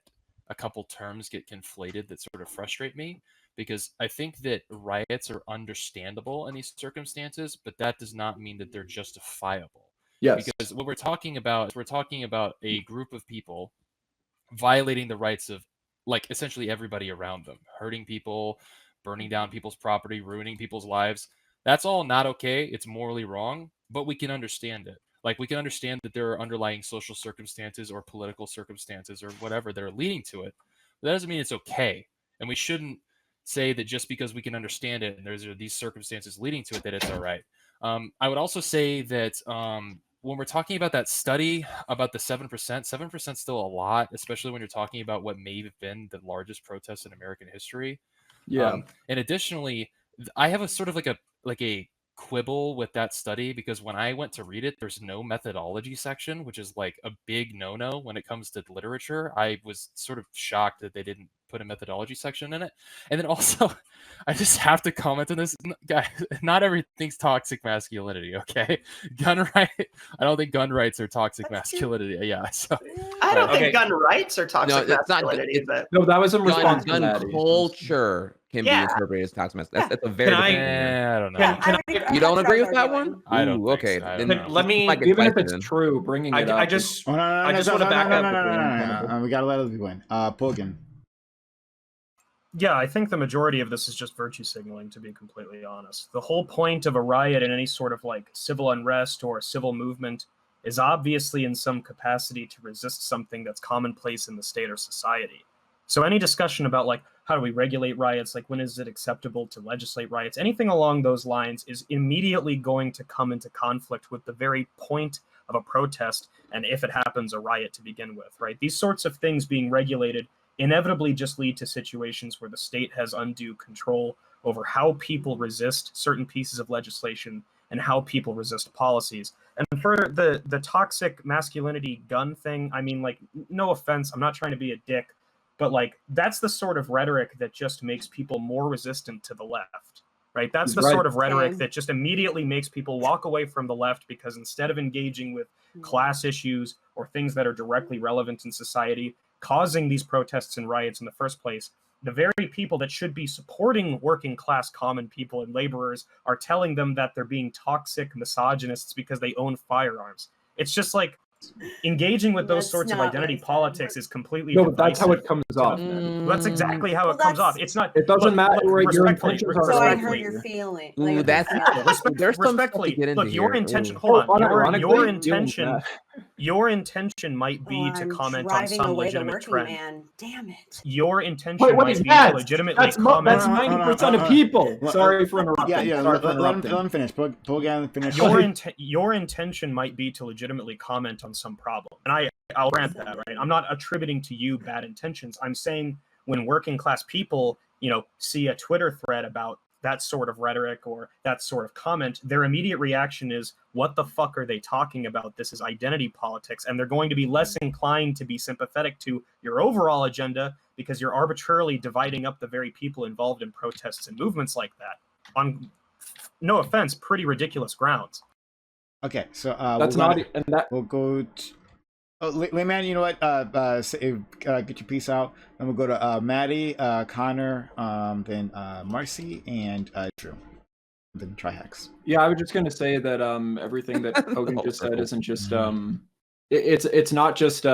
E: a couple terms get conflated that sort of frustrate me, because I think that riots are understandable in these circumstances, but that does not mean that they're justifiable.
H: Yes.
E: Because what we're talking about a group of people violating the rights of like essentially everybody around them, hurting people, burning down people's property, ruining people's lives. That's all not okay. It's morally wrong, but we can understand it. Like we can understand that there are underlying social circumstances or political circumstances or whatever that are leading to it. But that doesn't mean it's okay. And we shouldn't say that just because we can understand it and there's these circumstances leading to it that it's all right. I would also say that when we're talking about that study about the 7% is still a lot, especially when you're talking about what may have been the largest protest in American history.
H: Yeah.
E: And additionally, I have a sort of like a quibble with that study, because when I went to read it, there's no methodology section, which is like a big no-no when it comes to literature. I was sort of shocked that they didn't put a methodology section in it. And then also, I just have to comment on this. Guys, not everything's toxic masculinity, okay? Gun right. I don't think gun rights are toxic masculinity. Yeah. So
D: I don't think gun rights are toxic masculinity.
H: No, that was in response
I: gun
H: to Maddie.
I: culture can be interpreted as toxic masculinity. That's a very
E: I don't know.
I: You don't agree with that one?
E: I don't.
I: Okay.
B: Let me.
H: Even if it's true, bringing it up.
B: I just want to back up.
A: We gotta let other people in. Pulgin.
G: Yeah, I think the majority of this is just virtue signaling, to be completely honest. The whole point of a riot and any sort of like civil unrest or civil movement is obviously in some capacity to resist something that's commonplace in the state or society. So any discussion about like how do we regulate riots, like when is it acceptable to legislate riots, anything along those lines is immediately going to come into conflict with the very point of a protest, and if it happens, a riot to begin with, right? These sorts of things being regulated inevitably just lead to situations where the state has undue control over how people resist certain pieces of legislation and how people resist policies. And for the toxic masculinity gun thing, I mean, like, no offense, I'm not trying to be a dick, but like that's the sort of rhetoric that just makes people more resistant to the left, right? That's the sort of rhetoric that just immediately makes people walk away from the left, because instead of engaging with class issues or things that are directly relevant in society, causing these protests and riots in the first place, the very people that should be supporting working class common people and laborers are telling them that they're being toxic misogynists because they own firearms. It's just like engaging with those sorts of identity politics is completely
H: No, but that's how
G: divisive.
H: it comes off. Man.
G: That's exactly how it comes off. It's not.
H: It doesn't matter where your
G: respectfully.
H: intentions are.
C: So I
G: Respectfully.
C: heard your feeling.
I: Ooh,
C: Like,
I: that's there's some stuff to
G: Respectfully,
I: get into
G: look, your
I: here.
G: intention.
I: Ooh.
G: Hold on.
H: Unironically,
G: Your intention might be to
C: I'm
G: comment on
C: driving
G: some
C: away the
G: legitimate
C: working
G: trend.
C: man. Damn it.
G: Your intention
H: Wait, what
G: might
H: is
G: be
H: that?
G: to legitimately
H: That's
G: comment.
H: 90% of people. Sorry for interrupting.
A: Yeah,
H: Sorry for
A: let
H: interrupting.
A: him finish. Bogan, finish.
G: Your intention might be to legitimately comment on some problem, and I'll grant that, right? I'm not attributing to you bad intentions. I'm saying when working class people, see a Twitter thread about that sort of rhetoric or that sort of comment, their immediate reaction is, what the fuck are they talking about? This is identity politics. And they're going to be less inclined to be sympathetic to your overall agenda because you're arbitrarily dividing up the very people involved in protests and movements like that on, no offense, pretty ridiculous grounds.
A: Okay, so
H: That's
A: we'll go to... Oh, Layman, you know what? Get your piece out. Then we'll go to Maddie, Connor, then Marcy, and Drew. Then Trihex.
H: Yeah, I was just going to say that everything that Hogan just said isn't just it's not just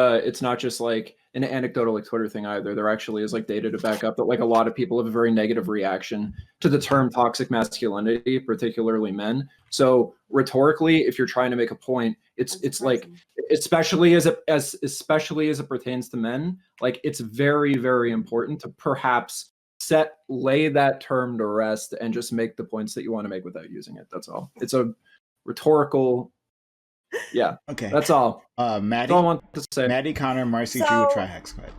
H: like an anecdotal like Twitter thing either. There actually is like data to back up that like a lot of people have a very negative reaction to the term toxic masculinity, particularly men. So rhetorically, if you're trying to make a point, it's like, especially as it pertains to men, like it's very, very important to perhaps lay that term to rest and just make the points that you want to make without using it. That's all. It's a rhetorical. Yeah.
A: Okay.
H: That's all.
A: Maddie.
H: That's all I want to say.
A: Maddie, Connor, Marcy, Drew, Trihex. Go ahead.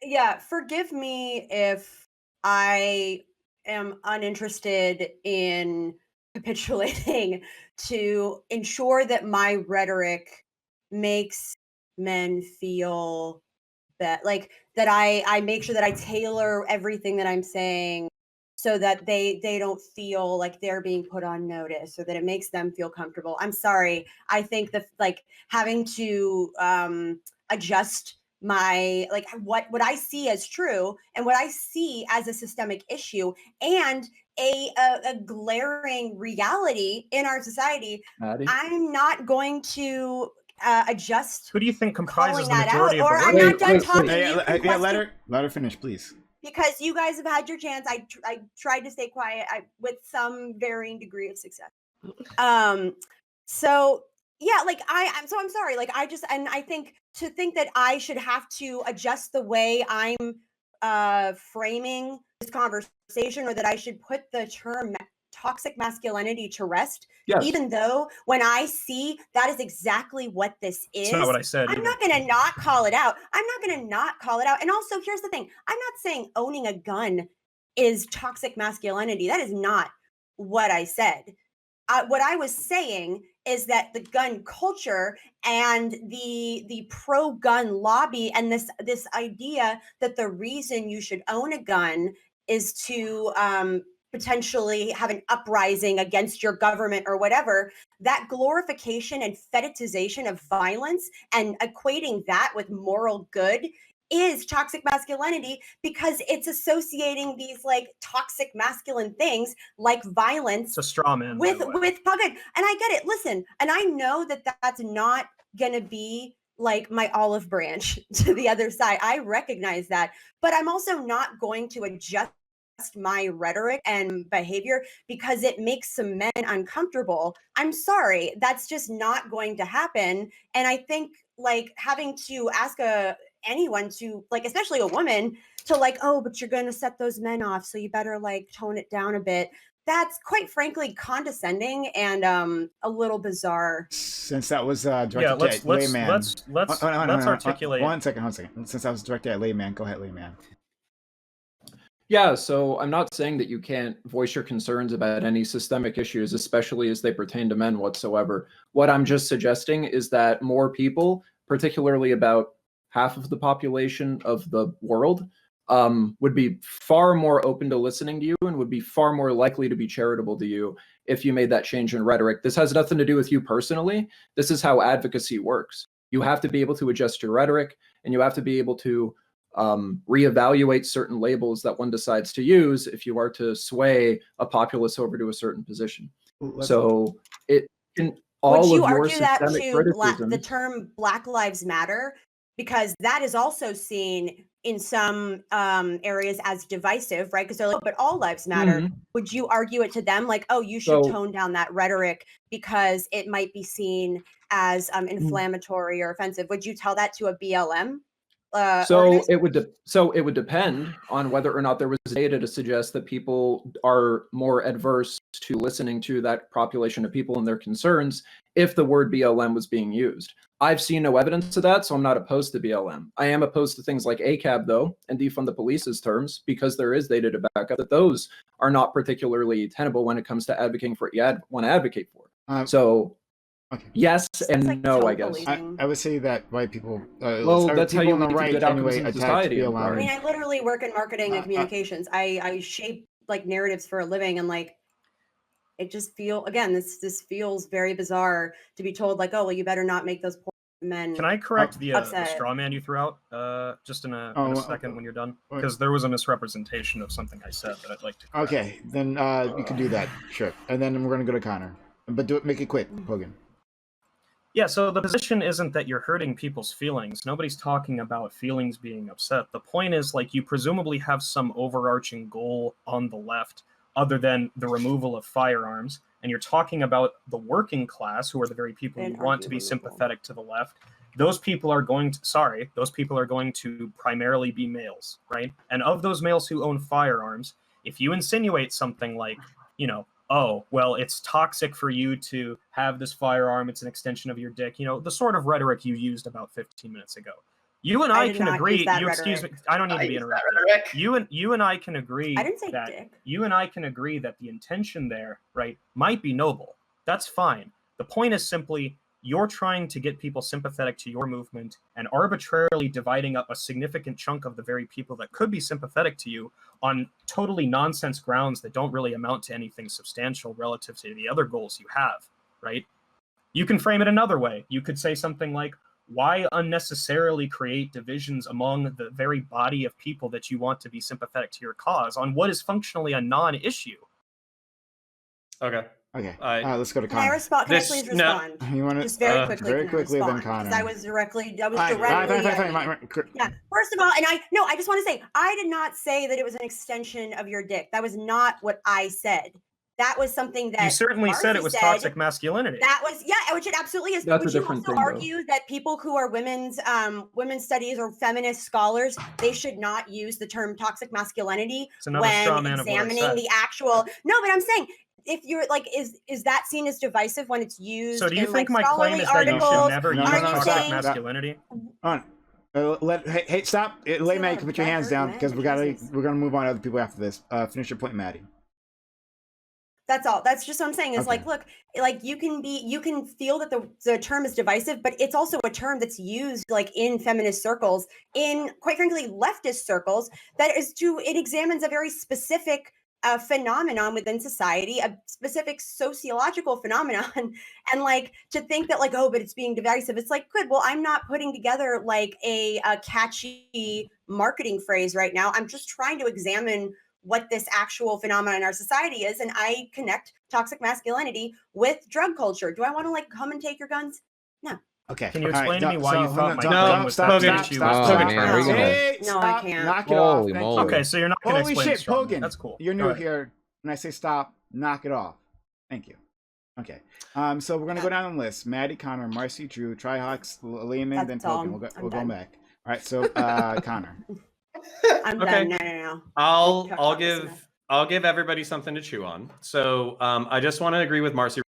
C: Yeah, forgive me if I am uninterested in capitulating to ensure that my rhetoric makes men feel that I make sure that I tailor everything that I'm saying so that they don't feel like they're being put on notice, or that it makes them feel comfortable. I'm sorry. I think that having to adjust my what I see as true and what I see as a systemic issue and a glaring reality in our society,
H: Maddie?
C: I'm not going to adjust.
G: Who do you think comprises the
C: that
G: majority
C: out,
G: of
C: or
G: the
C: I'm
G: world?
C: not done talking.
A: Yeah, let her finish, please.
C: Because you guys have had your chance. I tried to stay quiet with some varying degree of success. So yeah, I'm sorry. I think that I should have to adjust the way I'm framing this conversation, or that I should put the term toxic masculinity to rest,
H: yes.
C: Even though when I see that is exactly what this is.
G: That's not what I said.
C: I'm not going to not call it out. And also, here's the thing. I'm not saying owning a gun is toxic masculinity. That is not what I said. What I was saying is that the gun culture and the pro-gun lobby and this idea that the reason you should own a gun is to potentially have an uprising against your government or whatever, that glorification and fetishization of violence and equating that with moral good is toxic masculinity, because it's associating these toxic masculine things like violence.
G: It's a straw man
C: with pug. And I get it. Listen, and I know that that's not going to be like my olive branch to the other side. I recognize that, but I'm also not going to adjust my rhetoric and behavior because it makes some men uncomfortable. I'm sorry, that's just not going to happen. And I think like having to ask anyone to, like, especially a woman, to like, oh, but you're going to set those men off, so you better like tone it down a bit. That's quite frankly condescending and a little bizarre.
A: Since that was directed at layman.
H: Let's articulate.
A: One second. Since I was directed at layman, go ahead, layman.
H: Yeah, so I'm not saying that you can't voice your concerns about any systemic issues, especially as they pertain to men whatsoever. What I'm just suggesting is that more people, particularly about half of the population of the world, would be far more open to listening to you and would be far more likely to be charitable to you if you made that change in rhetoric. This has nothing to do with you personally. This is how advocacy works. You have to be able to adjust your rhetoric, and you have to be able to reevaluate certain labels that one decides to use if you are to sway a populace over to a certain position. So it can all
C: Would you
H: of your
C: argue that
H: systemic
C: to
H: criticism.
C: the term Black Lives Matter, because that is also seen in some areas as divisive, right? Because they're like, oh, but all lives matter.
H: Mhm.
C: Would you argue it to them like, oh, you should
H: So-
C: tone down that rhetoric because it might be seen as inflammatory or offensive? Would you tell that to a BLM?
H: So
C: organizer?
H: it would depend on whether or not there was data to suggest that people are more adverse to listening to that population of people and their concerns if the word BLM was being used. I've seen no evidence of that, so I'm not opposed to BLM. I am opposed to things like ACAB, though, and defund the police's terms, because there is data to back up that those are not particularly tenable when it comes to advocating for what you want to advocate for.
A: Okay.
H: Yes and
C: like
H: no, I
C: tone
H: guess.
C: policing.
A: I would say that white people,
H: Well, that's how
A: people
H: you
A: on the
H: lead to
A: right
H: good outcomes
A: anyway
H: in
A: attacked
H: society, I'm
A: BLM.
C: I
H: sorry.
C: mean, I literally work in marketing and communications. I shape like narratives for a living, and like it just this feels very bizarre to be told like, oh, well, you better not make those poor men.
G: Can I correct the
C: upset.
G: straw man you threw out just in a second when you're done?
A: Wait.
G: Because there was a misrepresentation of something I said that I'd like to correct.
A: Okay, then you can do that, sure. And then we're gonna go to Connor, but make it quick, Hogan.
G: Yeah, so the position isn't that you're hurting people's feelings. Nobody's talking about feelings being upset. The point is, like, you presumably have some overarching goal on the left other than the removal of firearms, and you're talking about the working class, who are the very people who want to be sympathetic to the left. Those people are going to primarily be males, right? And of those males who own firearms, if you insinuate something like, oh, well, it's toxic for you to have this firearm, it's an extension of your dick, the sort of rhetoric you used about 15 minutes ago. You and I can agree. Excuse me. I don't need to be interrupted. You and I can agree.
C: I didn't say dick.
G: You and I can agree that the intention there, right, might be noble. That's fine. The point is simply you're trying to get people sympathetic to your movement and arbitrarily dividing up a significant chunk of the very people that could be sympathetic to you on totally nonsense grounds that don't really amount to anything substantial relative to the other goals you have, right? You can frame it another way. You could say something like, why unnecessarily create divisions among the very body of people that you want to be sympathetic to your cause on what is functionally a non-issue?
B: Okay.
A: Let's go to
C: Can I
A: Connor.
C: respond? Can I please respond?
A: You want to
C: just very quickly?
A: Very quickly, then Connor.
C: Because I was directly. Yeah. First of all, and I just want to say, I did not say that it was an extension of your dick. That was not what I said. That was something that
G: you certainly said it was toxic masculinity.
C: That was, which it absolutely is.
H: That's
C: Would
H: a
C: you
H: different
C: also
H: thing,
C: argue that people who are women's studies or feminist scholars, they should not use the term toxic masculinity when examining the actual? No, but I'm saying, if you're like, is that seen as divisive when it's used?
G: So do you
C: in,
G: think
C: like,
G: my claim is that you should never use toxic masculinity?
A: Hey, stop! Layman, you can put your hands down because we're gonna move on to other people after this. Finish your point, Maddie.
C: That's all. That's just what I'm saying. Is like, look, like you can feel that the term is divisive, but it's also a term that's used like in feminist circles, in quite frankly leftist circles. It examines a very specific phenomenon within society, a specific sociological phenomenon, and like to think that like, oh, but it's being divisive. It's like, good. Well, I'm not putting together like a catchy marketing phrase right now. I'm just trying to examine what this actual phenomenon in our society is, and I connect toxic masculinity with drug culture. Do I want to like come and take your guns? No.
A: Okay.
G: Can you
A: all right,
G: explain to me
A: don't-
G: why
A: so
G: you
A: hold
G: thought
A: on,
G: my
A: don't-
G: claim
A: don't-
G: was
A: stop,
G: that
A: stop,
G: issue
A: stop,
G: was
I: Oh,
A: stop.
I: man, we're gonna-
A: Hey,
C: No, I
A: stop,
C: can't.
A: knock it
I: Holy
A: off.
I: moly.
G: Okay, so you're not going to
A: Holy
G: explain
A: shit,
G: it strongly.
A: Pogan.
G: That's cool.
A: You're
G: Go
A: new
G: ahead.
A: here. When I say stop, knock it off. Thank you. Okay. So we're gonna go down the list. Maddie, Connor, Marcy, Drew, Trihex, Lehman, then
C: That's all.
A: Pogan. We'll
C: I'm
A: go
C: done.
A: back. All right. So Connor.
C: I'm
B: Okay.
C: done. No.
B: I'll
C: Talk about this
B: give everybody something to chew on. So I just want to agree with Marcy.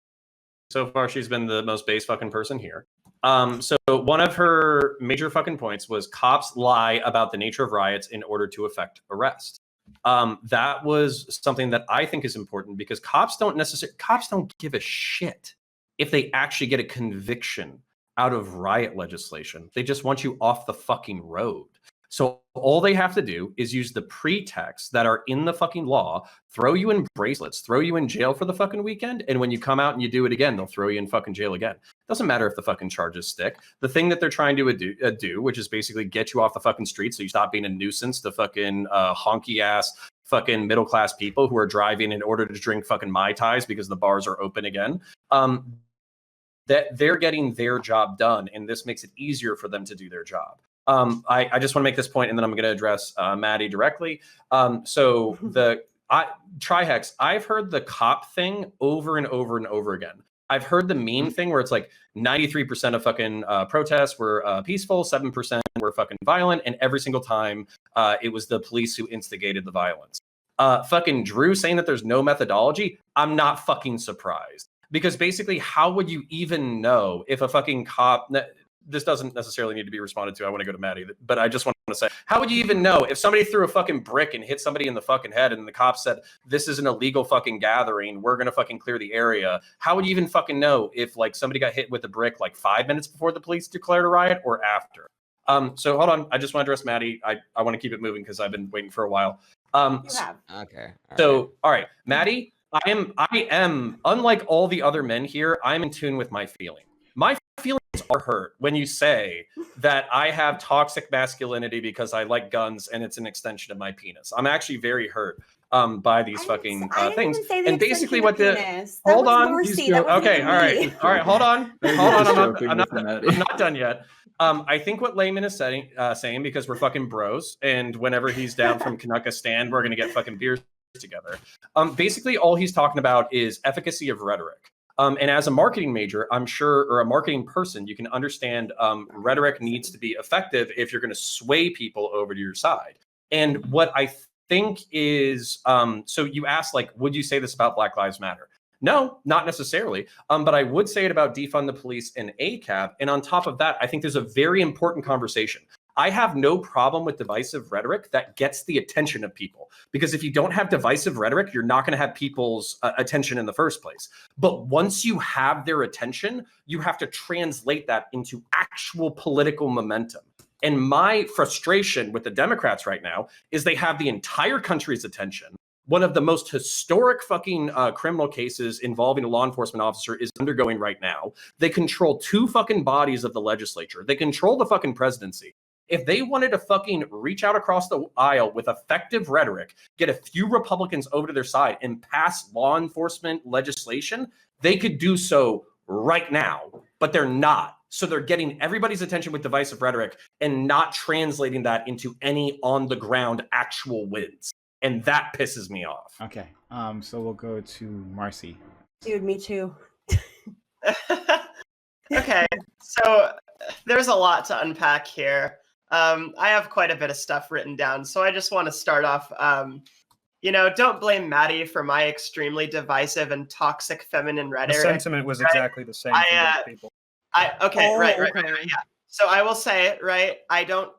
B: So far, she's been the most base fucking person here. So one of her major fucking points was cops lie about the nature of riots in order to effect arrest. That was something that I think is important because cops don't give a shit if they actually get a conviction out of riot legislation. They just want you off the fucking road. So all they have to do is use the pretexts that are in the fucking law, throw you in bracelets, throw you in jail for the fucking weekend, and when you come out and you do it again, they'll throw you in fucking jail again. Doesn't matter if the fucking charges stick. The thing that they're trying to do, which is basically get you off the fucking street so you stop being a nuisance to fucking honky ass fucking middle class people who are driving in order to drink fucking Mai Tais because the bars are open again. That they're getting their job done, and this makes it easier for them to do their job. I just want to make this point, and then I'm going to address Maddie directly. So Trihex, I've heard the cop thing over and over and over again. I've heard the meme thing where it's like 93% of fucking protests were peaceful, 7% were fucking violent, and every single time it was the police who instigated the violence. Fucking Drew saying that there's no methodology, I'm not fucking surprised. Because basically, how would you even know if a fucking cop... This doesn't necessarily need to be responded to. I want to go to Maddie, but I just want to say, how would you even know if somebody threw a fucking brick and hit somebody in the fucking head and the cops said, this is an illegal fucking gathering, we're going to fucking clear the area? How would you even fucking know if like somebody got hit with a brick like 5 minutes before the police declared a riot or after? So hold on. I just want to address Maddie. I want to keep it moving because I've been waiting for a while.
C: You have.
I: Okay.
B: All right, Maddie, I am unlike all the other men here. I'm in tune with my feeling. My feelings are hurt when you say that I have toxic masculinity because I like guns and it's an extension of my penis. I'm actually very hurt by these fucking things.
C: And
B: basically what the hold on.
C: Okay,
B: all right, hold on. I'm
H: Maddie.
B: not done yet. I think what Layman is saying because we're fucking bros, and whenever he's down from Canucka stand, we're gonna get fucking beers together. Basically all he's talking about is efficacy of rhetoric. And as a marketing major, I'm sure, or a marketing person, you can understand rhetoric needs to be effective if you're going to sway people over to your side. And what I think is, so you asked, like, would you say this about Black Lives Matter? No, not necessarily. But I would say it about defund the police and ACAB. And on top of that, I think there's a very important conversation. I have no problem with divisive rhetoric that gets the attention of people, because if you don't have divisive rhetoric, you're not going to have people's attention in the first place. But once you have their attention, you have to translate that into actual political momentum. And my frustration with the Democrats right now is they have the entire country's attention. One of the most historic fucking criminal cases involving a law enforcement officer is undergoing right now. They control 2 fucking bodies of the legislature. They control the fucking presidency. If they wanted to fucking reach out across the aisle with effective rhetoric, get a few Republicans over to their side and pass law enforcement legislation, they could do so right now, but they're not. So they're getting everybody's attention with divisive rhetoric and not translating that into any on the ground actual wins. And that pisses me off.
A: Okay. So we'll go to Marcy.
C: Dude, me too.
D: Okay, so there's a lot to unpack here. I have quite a bit of stuff written down, so I just want to start off. Don't blame Maddie for my extremely divisive and toxic feminine rhetoric.
G: The sentiment was exactly the same for both people.
D: Right. Yeah. So I will say, right, I don't,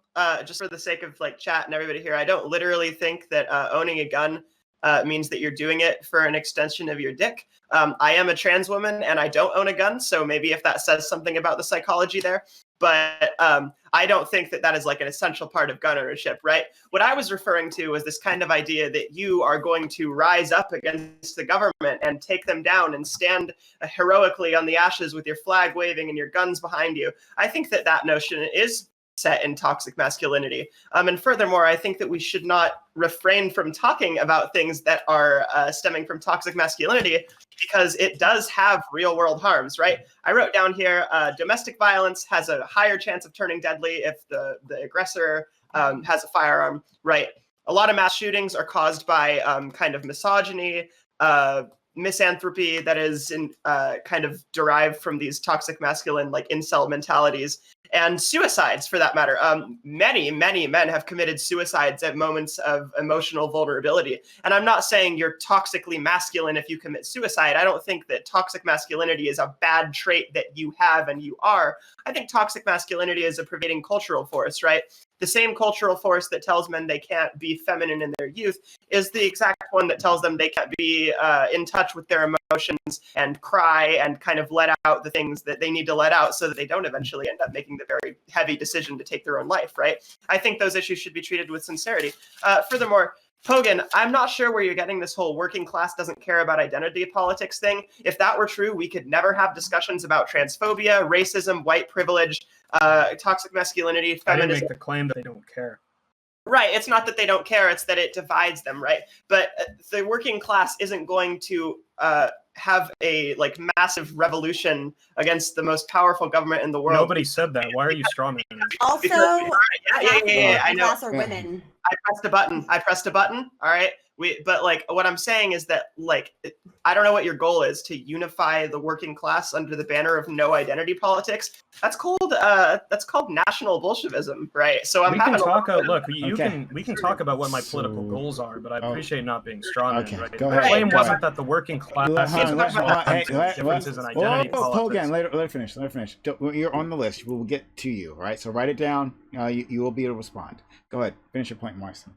D: just for the sake of like chat and everybody here, I don't literally think that owning a gun means that you're doing it for an extension of your dick. I am a trans woman and I don't own a gun, so maybe if that says something about the psychology there. But I don't think that is like an essential part of gun ownership, right? What I was referring to was this kind of idea that you are going to rise up against the government and take them down and stand heroically on the ashes with your flag waving and your guns behind you. I think that notion is set in toxic masculinity. And furthermore, I think that we should not refrain from talking about things that are stemming from toxic masculinity, because it does have real world harms, right? I wrote down here, domestic violence has a higher chance of turning deadly if the aggressor has a firearm, right? A lot of mass shootings are caused by kind of misogyny, misanthropy that is kind of derived from these toxic masculine, like incel mentalities, and suicides for that matter. Many men have committed suicides at moments of emotional vulnerability. And I'm not saying you're toxically masculine if you commit suicide. I don't think that toxic masculinity is a bad trait that you have and you are. I think toxic masculinity is a pervading cultural force, right? The same cultural force that tells men they can't be feminine in their youth is the exact one that tells them they can't be in touch with their emotions and cry and kind of let out the things that they need to let out so that they don't eventually end up making the very heavy decision to take their own life, right? I think those issues should be treated with sincerity. Furthermore, Pogan, I'm not sure where you're getting this whole working class doesn't care about identity politics thing. If that were true, we could never have discussions about transphobia, racism, white privilege, toxic masculinity, feminism.
G: I didn't make the claim that they don't care.
D: Right. It's not that they don't care. It's that it divides them, right? But the working class isn't going to have a like massive revolution against the most powerful government in the world.
G: Nobody said that. Why are you strawmanning?
C: Also,
D: I know.
C: class are women.
D: I pressed a button. All right. But like what I'm saying is that like I don't know what your goal is, to unify the working class under the banner of no identity politics. That's called national Bolshevism, right? So I'm
G: we
D: having
G: can talk. Look,
A: Okay.
G: we can talk about what my political goals are, but I appreciate not being strawman.
A: Okay,
G: Right?
A: go
G: The
A: ahead.
G: claim
A: Go
G: wasn't
A: ahead.
G: that the working class differences in identity politics.
A: Let her finish. You're on the list. We'll get to you, right? So write it down. You will be able to respond. Go ahead. Finish your point, Marston.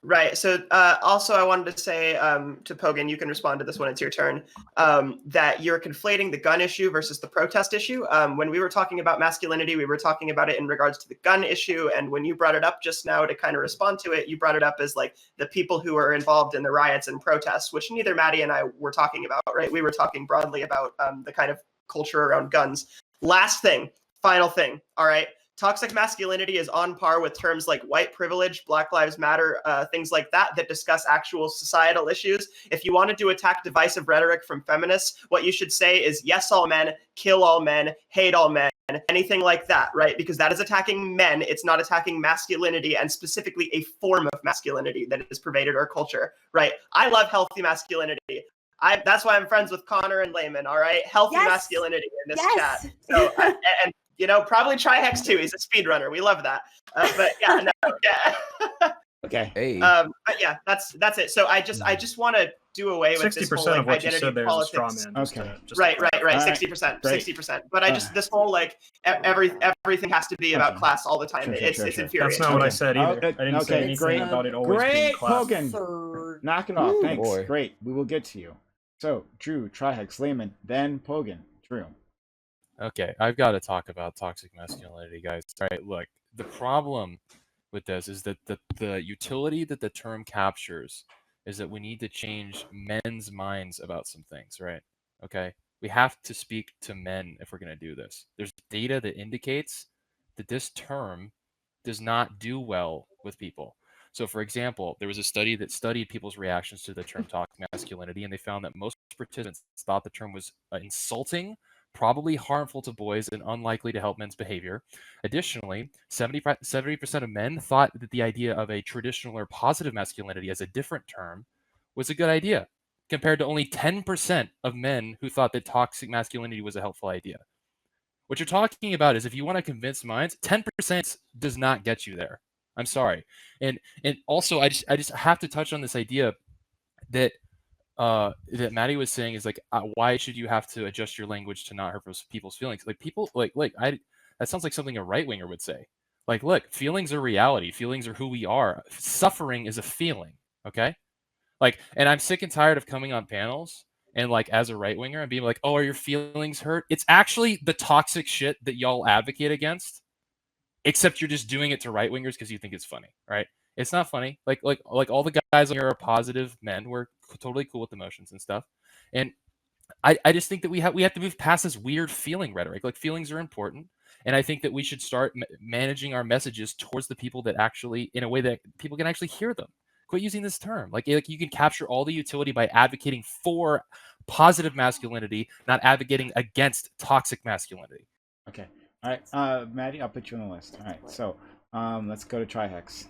D: Right. So also I wanted to say to Pogan, you can respond to this when it's your turn, that you're conflating the gun issue versus the protest issue. When we were talking about masculinity, we were talking about it in regards to the gun issue. And when you brought it up just now to kind of respond to it, you brought it up as like the people who are involved in the riots and protests, which neither Maddie and I were talking about, right? We were talking broadly about the kind of culture around guns. Last thing, final thing. All right. Toxic masculinity is on par with terms like white privilege, Black Lives Matter, things like that discuss actual societal issues. If you wanted to attack divisive rhetoric from feminists, what you should say is yes, all men, kill all men, hate all men, anything like that, right? Because that is attacking men. It's not attacking masculinity, and specifically a form of masculinity that has pervaded our culture, right? I love healthy masculinity. That's why I'm friends with Connor and Layman, all right? Healthy masculinity in this chat. So, and you know, probably Trihex too. He's a speedrunner. We love that. But yeah, no, yeah.
A: Okay.
I: Hey.
D: But yeah, that's it. So I just want to do away with this whole
G: 60%
D: like,
G: of what you
D: identity
G: said there is a
D: politics.
G: straw man.
A: Okay.
D: Right.
A: All
D: 60%,
A: great.
D: 60%. But I just this whole like everything has to be about class all the time.
A: Sure,
D: it's
A: sure.
D: infuriating.
G: That's not what I said either. I didn't say anything
A: great.
G: about it always being
A: Great,
G: class.
A: Pogan. Knock it off.
I: Ooh,
A: Thanks.
I: boy.
A: Great. We will get to you. So, Drew, Trihex, Layman, then Pogan. Drew.
E: Okay, I've got to talk about toxic masculinity, guys. All right, look, the problem with this is that the utility that the term captures is that we need to change men's minds about some things, right? Okay, we have to speak to men if we're going to do this. There's data that indicates that this term does not do well with people. So, for example, there was a study that studied people's reactions to the term toxic masculinity, and they found that most participants thought the term was insulting, probably harmful to boys, and unlikely to help men's behavior. Additionally, 70% of men thought that the idea of a traditional or positive masculinity as a different term was a good idea, compared to only 10% of men who thought that toxic masculinity was a helpful idea. What you're talking about is if you want to convince minds, 10% does not get you there. I'm sorry. And also, I just have to touch on this idea that that Maddie was saying is like, why should you have to adjust your language to not hurt people's feelings? Like people that sounds like something a right winger would say. Like, look, feelings are reality. Feelings are who we are. Suffering is a feeling. Okay. Like, and I'm sick and tired of coming on panels and like as a right winger and being like, oh, are your feelings hurt? It's actually the toxic shit that y'all advocate against, except you're just doing it to right wingers because you think it's funny, right? It's not funny. Like all the guys on here are positive men. We're totally cool with emotions and stuff. And I just think that we have to move past this weird feeling rhetoric. Like feelings are important. And I think that we should start managing our messages towards the people that actually, in a way that people can actually hear them. Quit using this term. Like you can capture all the utility by advocating for positive masculinity, not advocating against toxic masculinity.
A: Okay. All right. Maddie, I'll put you on the list. All right. So let's go to Trihex.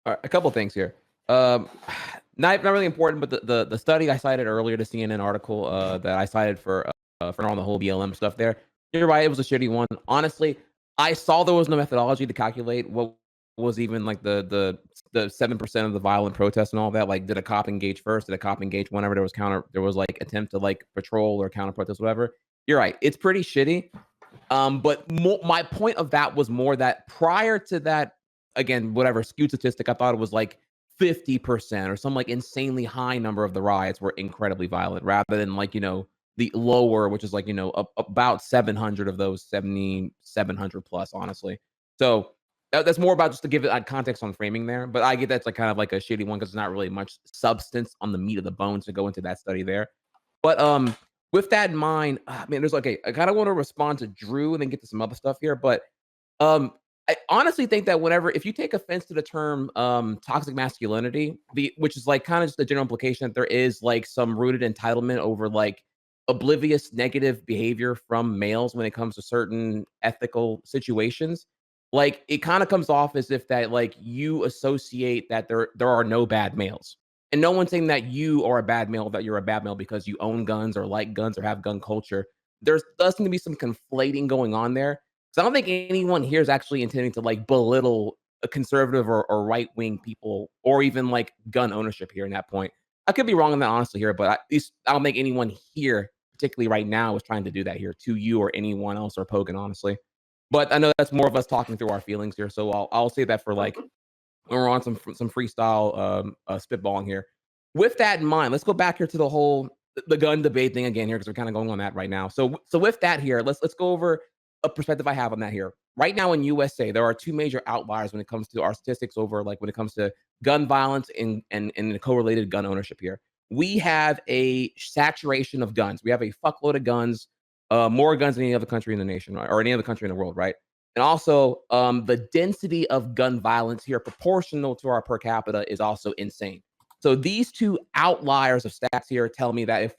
I: All right, a couple things here. Not really important, but the study I cited earlier, the CNN article that I cited for on the whole BLM stuff there. You're right, it was a shitty one. Honestly, I saw there was no methodology to calculate what was even like the 7% of the violent protests and all that. Like, did a cop engage first? Did a cop engage whenever there was like attempt to like patrol or counter protest, whatever? You're right, it's pretty shitty. But my point of that was more that prior to that, again, whatever skewed statistic, I thought it was like 50% or some like insanely high number of the riots were incredibly violent, rather than like, the lower, which is like, about 700 of those 700 plus, honestly. So that's more about just to give it context on framing there. But I get that's like kind of like a shitty one because there's not really much substance on the meat of the bones to go into that study there. But with that in mind, there's I kind of want to respond to Drew and then get to some other stuff here. But I honestly think that if you take offense to the term toxic masculinity, which is like kind of just the general implication that there is like some rooted entitlement over like oblivious negative behavior from males when it comes to certain ethical situations, like it kind of comes off as if that like you associate that there are no bad males. And no one's saying that you are a bad male, that you're a bad male because you own guns or like guns or have gun culture. There does seem to be some conflating going on there. So I don't think anyone here is actually intending to like belittle a conservative or right-wing people or even like gun ownership here in that point. I could be wrong on that honestly here, but I don't think anyone here, particularly right now, is trying to do that here to you or anyone else or Pogan, honestly. But I know that's more of us talking through our feelings here. So I'll say that for like when we're on some freestyle spitballing here. With that in mind, let's go back here to the gun debate thing again here because we're kind of going on that right now. So with that here, let's go over a perspective I have on that here. Right now in USA, there are two major outliers when it comes to our statistics over like when it comes to gun violence and the correlated gun ownership here. We have a saturation of guns. We have a fuckload of guns, more guns than any other country in the nation, right? Or any other country in the world, right? And also, the density of gun violence here, proportional to our per capita, is also insane. So these two outliers of stats here tell me that if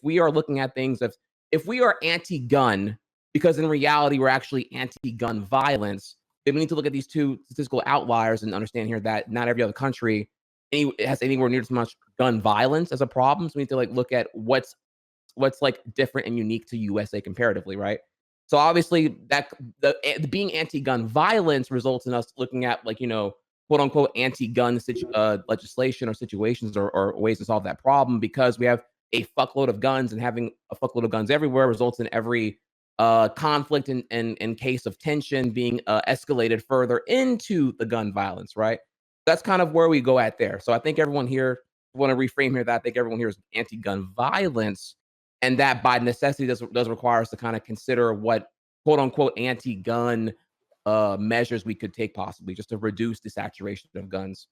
I: we are looking at things, if we are anti-gun, because in reality we're actually anti-gun violence, then we need to look at these two statistical outliers and understand here that not every other country has anywhere near as much gun violence as a problem. So we need to like look at what's like different and unique to USA comparatively, right? So obviously that the being anti-gun violence results in us looking at like, quote unquote anti-gun legislation or situations or ways to solve that problem, because we have a fuckload of guns, and having a fuckload of guns everywhere results in every conflict and case of tension being escalated further into the gun violence, right? That's kind of where we go at there. So I think everyone here, want to reframe here that I think everyone here is anti-gun violence, and that by necessity does require us to kind of consider what quote unquote anti-gun measures we could take possibly just to reduce the saturation of guns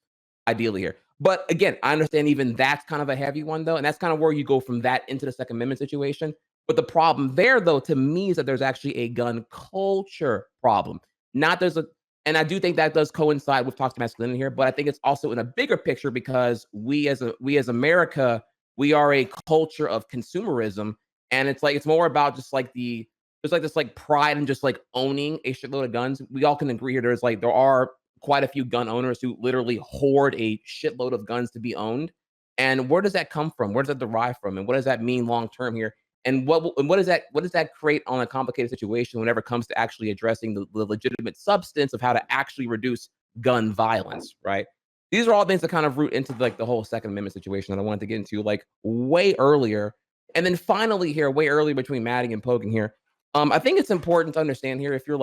I: ideally here. But again, I understand even that's kind of a heavy one though, and that's kind of where you go from that into the Second Amendment situation. But the problem there though, to me, is that there's actually a gun culture problem. And I do think that does coincide with toxic masculinity here, but I think it's also in a bigger picture because we as America, we are a culture of consumerism, and it's more about just like there's like this like pride in just like owning a shitload of guns. We all can agree here. There are quite a few gun owners who literally hoard a shitload of guns to be owned. And where does that come from? Where does that derive from? And what does that mean long term here? And what does that create on a complicated situation whenever it comes to actually addressing the legitimate substance of how to actually reduce gun violence, right? These are all things that kind of root into like the whole Second Amendment situation that I wanted to get into like way earlier. And then finally here, way earlier between Maddie and Poking here, I think it's important to understand here, if you're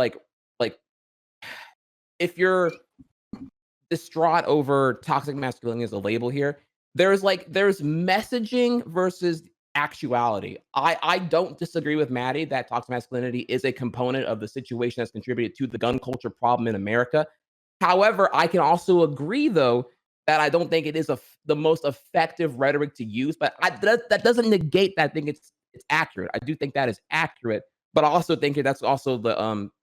I: if you're distraught over toxic masculinity as a label here, there's messaging versus actuality. I don't disagree with Maddie that toxic masculinity is a component of the situation that's contributed to the gun culture problem in America. However, I can also agree though that I don't think it is the most effective rhetoric to use, but that doesn't negate that I think it's accurate. I do think that is accurate, But I also think that's also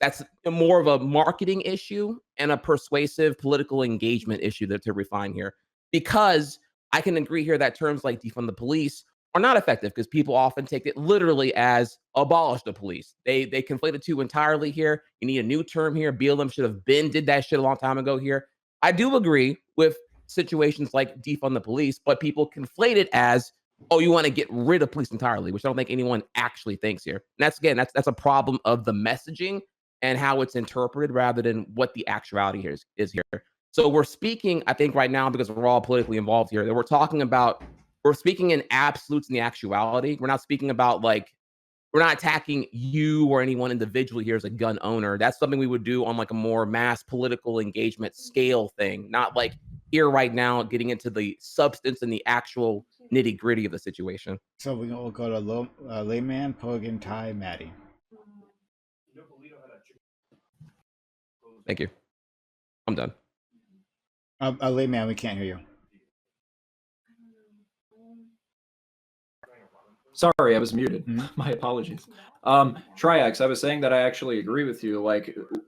I: that's more of a marketing issue and a persuasive political engagement issue to refine here. Because I can agree here that terms like defund the police are not effective because people often take it literally as abolish the police. They conflate the two entirely here. You need a new term here. BLM should have did that shit a long time ago here. I do agree with situations like defund the police, but people conflate it as, oh, you want to get rid of police entirely, which I don't think anyone actually thinks here. And that's a problem of the messaging and how it's interpreted rather than what the actuality here is here. So we're speaking, I think right now, because we're all politically involved here, that we're speaking in absolutes and the actuality. We're not speaking about we're not attacking you or anyone individually here as a gun owner. That's something we would do on a more mass political engagement scale thing, not here right now getting into the substance and the actual nitty gritty of the situation.
A: So we'll go to layman, Pogan, Ty, Maddie.
I: Thank you. I'm done.
A: Layman, we can't hear you.
H: Sorry, I was muted. My apologies. Trihex, I was saying that I actually agree with you.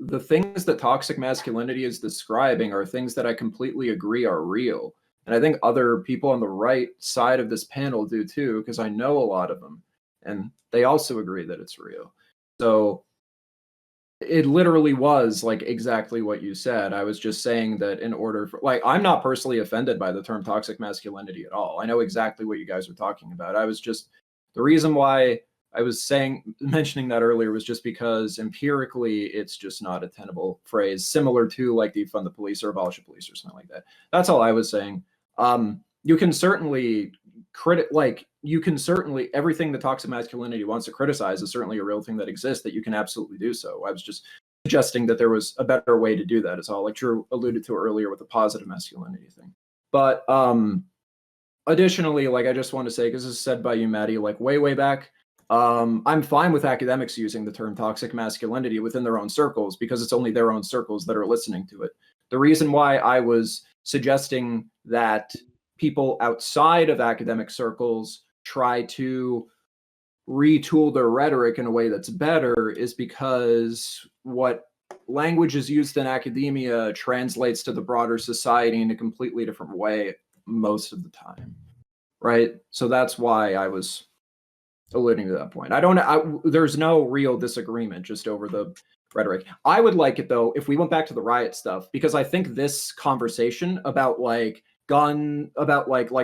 H: The things that toxic masculinity is describing are things that I completely agree are real. And I think other people on the right side of this panel do too, because I know a lot of them. And they also agree that it's real. So it literally was exactly what you said. I was just saying that in order for I'm not personally offended by the term toxic masculinity at all. I know exactly what you guys are talking about. I was just, the reason why I was mentioning that earlier was just because empirically it's just not a tenable phrase, similar to defund the police or abolish the police or something like that. That's all I was saying. You can certainly everything that toxic masculinity wants to criticize is certainly a real thing that exists, that you can absolutely do so. I was just suggesting that there was a better way to do that is all, like Drew alluded to earlier with the positive masculinity thing. But additionally, I just want to say, because this is said by you, Maddie, way back, I'm fine with academics using the term toxic masculinity within their own circles, because it's only their own circles that are listening to it. The reason why I was suggesting that people outside of academic circles try to retool their rhetoric in a way that's better is because what language is used in academia translates to the broader society in a completely different way most of the time, right? So that's why I was alluding to that point. There's no real disagreement just over the rhetoric. I would like it though if we went back to the riot stuff, because I think this conversation about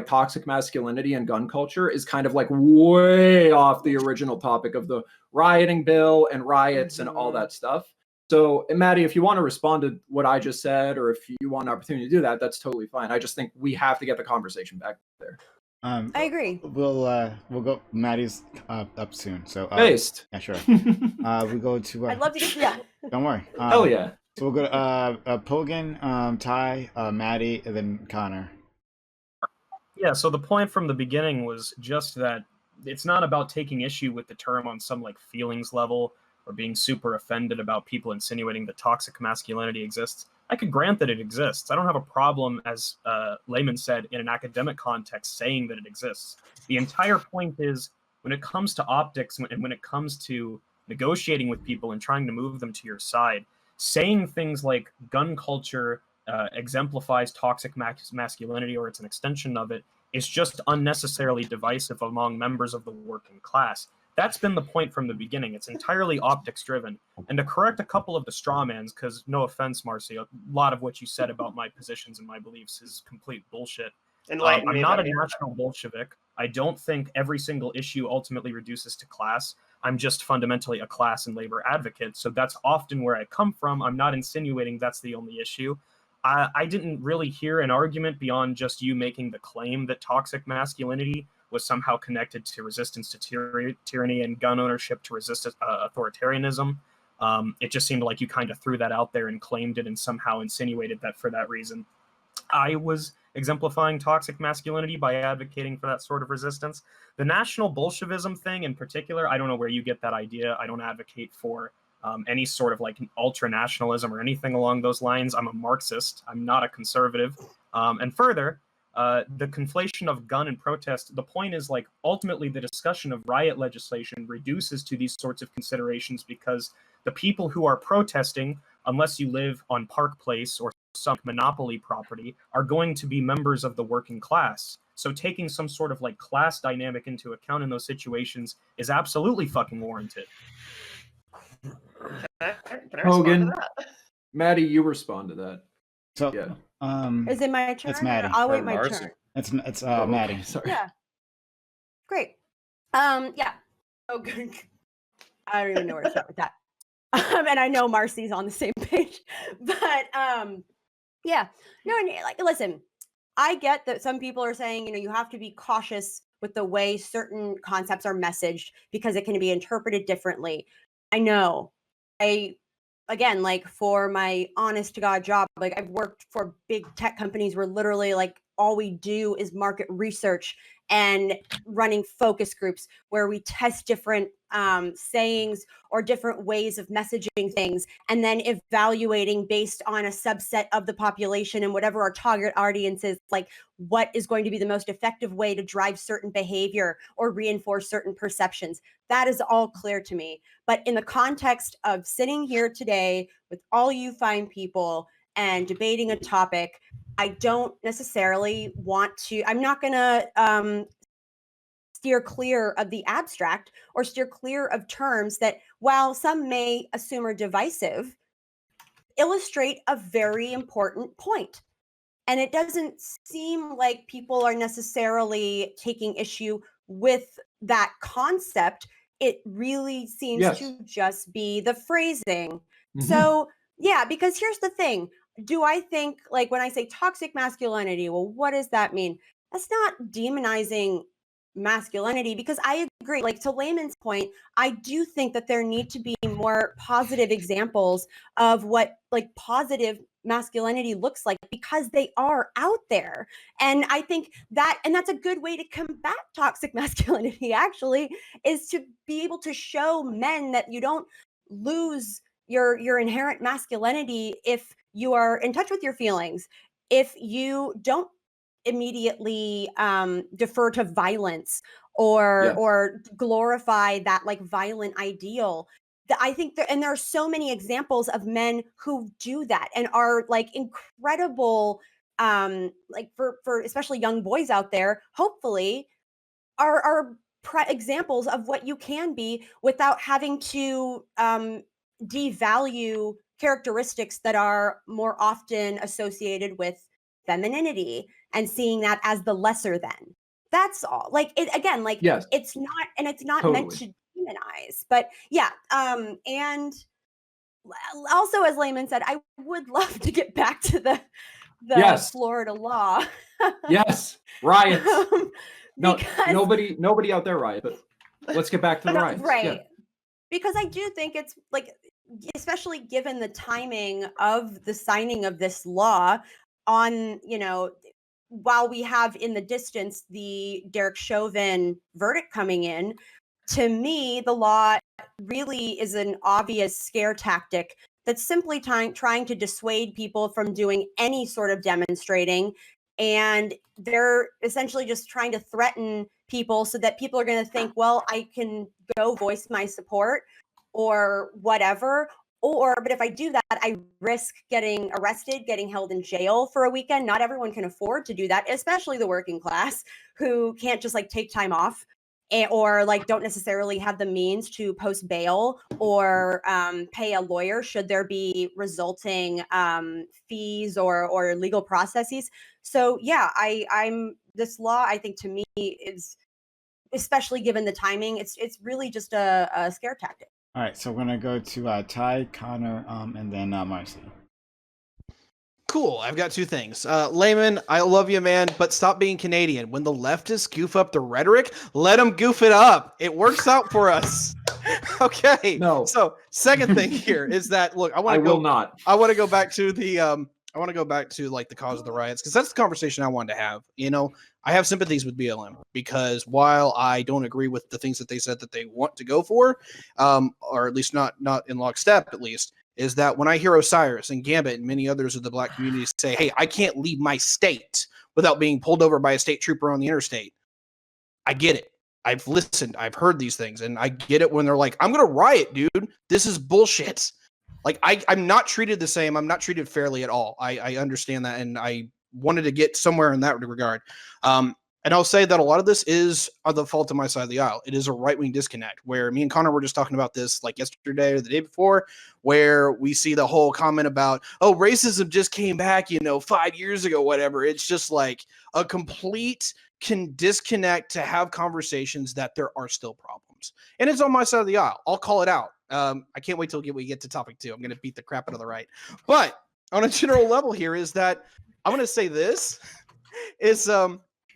H: toxic masculinity and gun culture is kind of way off the original topic of the rioting bill and riots and all that stuff. So, Maddie, if you want to respond to what I just said, or if you want an opportunity to do that, that's totally fine. I just think we have to get the conversation back there.
C: I agree.
A: We'll go. Maddie's up soon, so
H: based.
A: Yeah, sure. We go to.
C: I'd love to get
A: Don't worry.
H: Hell yeah.
A: So we'll go to Pogan, Ty, Maddie, and then Connor.
G: Yeah. So the point from the beginning was just that it's not about taking issue with the term on some feelings level or being super offended about people insinuating that toxic masculinity exists. I could grant that it exists. I don't have a problem, as Layman said, in an academic context, saying that it exists. The entire point is, when it comes to optics and when it comes to negotiating with people and trying to move them to your side, saying things like gun culture exemplifies toxic masculinity, or it's an extension of it, is just unnecessarily divisive among members of the working class. That's been the point from the beginning. It's entirely optics driven. And to correct a couple of the straw mans, because no offense, Marcy, a lot of what you said about my positions and my beliefs is complete bullshit. I'm not a national Bolshevik. I don't think every single issue ultimately reduces to class. I'm just fundamentally a class and labor advocate. So that's often where I come from. I'm not insinuating that's the only issue. I didn't really hear an argument beyond just you making the claim that toxic masculinity was somehow connected to resistance to tyranny and gun ownership to resist authoritarianism. It just seemed like you kind of threw that out there and claimed it and somehow insinuated that for that reason I was exemplifying toxic masculinity by advocating for that sort of resistance. The National Bolshevism thing in particular, I don't know where you get that idea. I don't advocate for any sort of ultra-nationalism or anything along those lines. I'm a Marxist. I'm not a conservative. And further, the conflation of gun and protest, the point is like ultimately the discussion of riot legislation reduces to these sorts of considerations because the people who are protesting, unless you live on Park Place or some monopoly property, are going to be members of the working class. So taking some sort of like class dynamic into account in those situations is absolutely fucking warranted.
D: Can I respond
H: Hogan,
D: to that?
H: Maddie, you respond to that.
A: So,
H: Yeah.
C: Is it my turn?
A: It's Maddie.
C: I'll
B: Or
C: wait my
B: Marcy.
C: turn.
A: it's
H: Oh,
A: Maddie.
H: sorry.
C: Yeah. Great. Yeah. Oh, good. I don't even know where to start with that. And I know Marcy's on the same page, but yeah. No, like, listen, I get that some people are saying, you know, you have to be cautious with the way certain concepts are messaged because it can be interpreted differently. I know. Again, like for my honest to God job, like I've worked for big tech companies where literally like all we do is market research and running focus groups where we test different sayings or different ways of messaging things and then evaluating based on a subset of the population and whatever our target audience is, like what is going to be the most effective way to drive certain behavior or reinforce certain perceptions. That is all clear to me. But in the context of sitting here today with all you fine people and debating a topic, I don't necessarily want to, I'm not going to steer clear of the abstract or steer clear of terms that, while some may assume are divisive, illustrate a very important point. And it doesn't seem like people are necessarily taking issue with that concept. It really seems
H: Yes.
C: to just be the phrasing.
H: Mhm.
C: So, yeah, because here's the thing. Do I think, like, when I say toxic masculinity, well, what does that mean? That's not demonizing masculinity, because I agree, like, to Layman's point, I do think that there need to be more positive examples of what, like, positive masculinity looks like, because they are out there. And I think that, and that's a good way to combat toxic masculinity, actually, is to be able to show men that you don't lose your inherent masculinity if you are in touch with your feelings, if you don't immediately defer to violence or glorify that like violent ideal. I think and there are so many examples of men who do that and are like incredible, like for especially young boys out there, hopefully are examples of what you can be without having to devalue characteristics that are more often associated with femininity and seeing that as the lesser than. That's all. Like, it again, like,
H: Yes.
C: it's not, and it's not meant
H: Totally.
C: to demonize, but yeah. And also, as Layman said, I would love to get back to the
H: Yes.
C: Florida law.
H: Yes. Riots. No,
C: because
H: nobody out there riot, but let's get back to the
C: no,
H: riots.
C: right.
H: Yeah.
C: Because I do think it's like, especially given the timing of the signing of this law on, you know, while we have in the distance the Derek Chauvin verdict coming in, to me, the law really is an obvious scare tactic that's simply trying to dissuade people from doing any sort of demonstrating. And they're essentially just trying to threaten people so that people are going to think, well, I can go voice my support or whatever. But if I do that, I risk getting arrested, getting held in jail for a weekend. Not everyone can afford to do that, especially the working class who can't just like take time off or like don't necessarily have the means to post bail or pay a lawyer should there be resulting fees or legal processes. So yeah, I'm this law, I think, to me is, especially given the timing, it's really just a scare tactic.
A: All right, so we're gonna go to Ty, Connor, and then Marcy.
F: Cool. I've got two things. Layman, I love you, man, but stop being Canadian. When the leftists goof up the rhetoric, let them goof it up. It works out for us. Okay.
H: No.
F: So second thing here is that, look, I want to go back to the I want to go back to like the cause of the riots, because that's the conversation I wanted to have. You know, I have sympathies with BLM because while I don't agree with the things that they said that they want to go for, or at least not in lockstep, at least, is that when I hear Osiris and Gambit and many others of the Black communities say, hey, I can't leave my state without being pulled over by a state trooper on the interstate. I get it. I've listened. I've heard these things, and I get it when they're like, I'm going to riot, dude. This is bullshit. Like, I'm not treated the same. I'm not treated fairly at all. I understand that, and I wanted to get somewhere in that regard. And I'll say that a lot of this is the fault of my side of the aisle. It is a right-wing disconnect, where me and Connor were just talking about this like yesterday or the day before, where we see the whole comment about, oh, racism just came back, 5 years ago, whatever. It's just like a complete disconnect to have conversations that there are still problems. And it's on my side of the aisle. I'll call it out. I can't wait till we get to topic 2. I'm going to beat the crap out of the right. But on a general level here is that I'm going to say this is,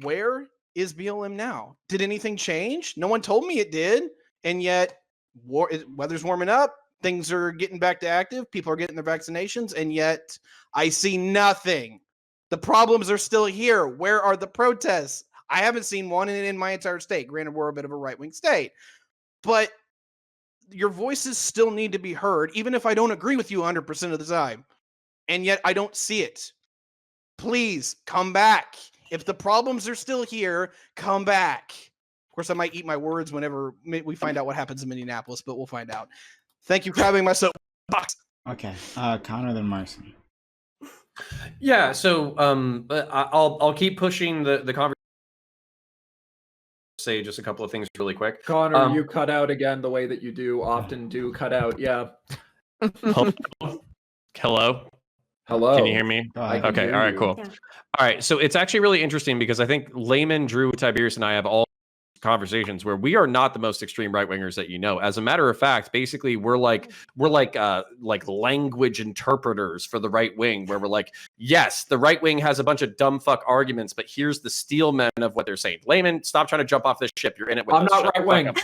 F: where is BLM now? Did anything change? No one told me it did. And yet weather's warming up. Things are getting back to active. People are getting their vaccinations. And yet I see nothing. The problems are still here. Where are the protests? I haven't seen one in my entire state. Granted, we're a bit of a right-wing state. But your voices still need to be heard, even if I don't agree with you 100% of the time. And yet I don't see it. Please come back. If the problems are still here, come back. Of course, I might eat my words whenever we find out what happens in Minneapolis, but we'll find out. Thank you for having my soapbox.
A: Okay, Connor, then Marcy.
B: Yeah, so I'll keep pushing the conversation. Say just a couple of things really quick.
H: Connor, you cut out again the way that you often do cut out. Yeah.
B: Hello?
H: Hello.
B: Can you hear me? Okay, all right, cool. Yeah. All right, so it's actually really interesting because I think Layman, Drew, Tiberius, and I have all conversations where we are not the most extreme right-wingers that you know. As a matter of fact, basically we're like language interpreters for the right wing, where we're like, yes, the right wing has a bunch of dumb fuck arguments, but here's the steel men of what they're saying. Layman, stop trying to jump off this ship. You're in it with
H: I'm
B: us.
H: not right wing.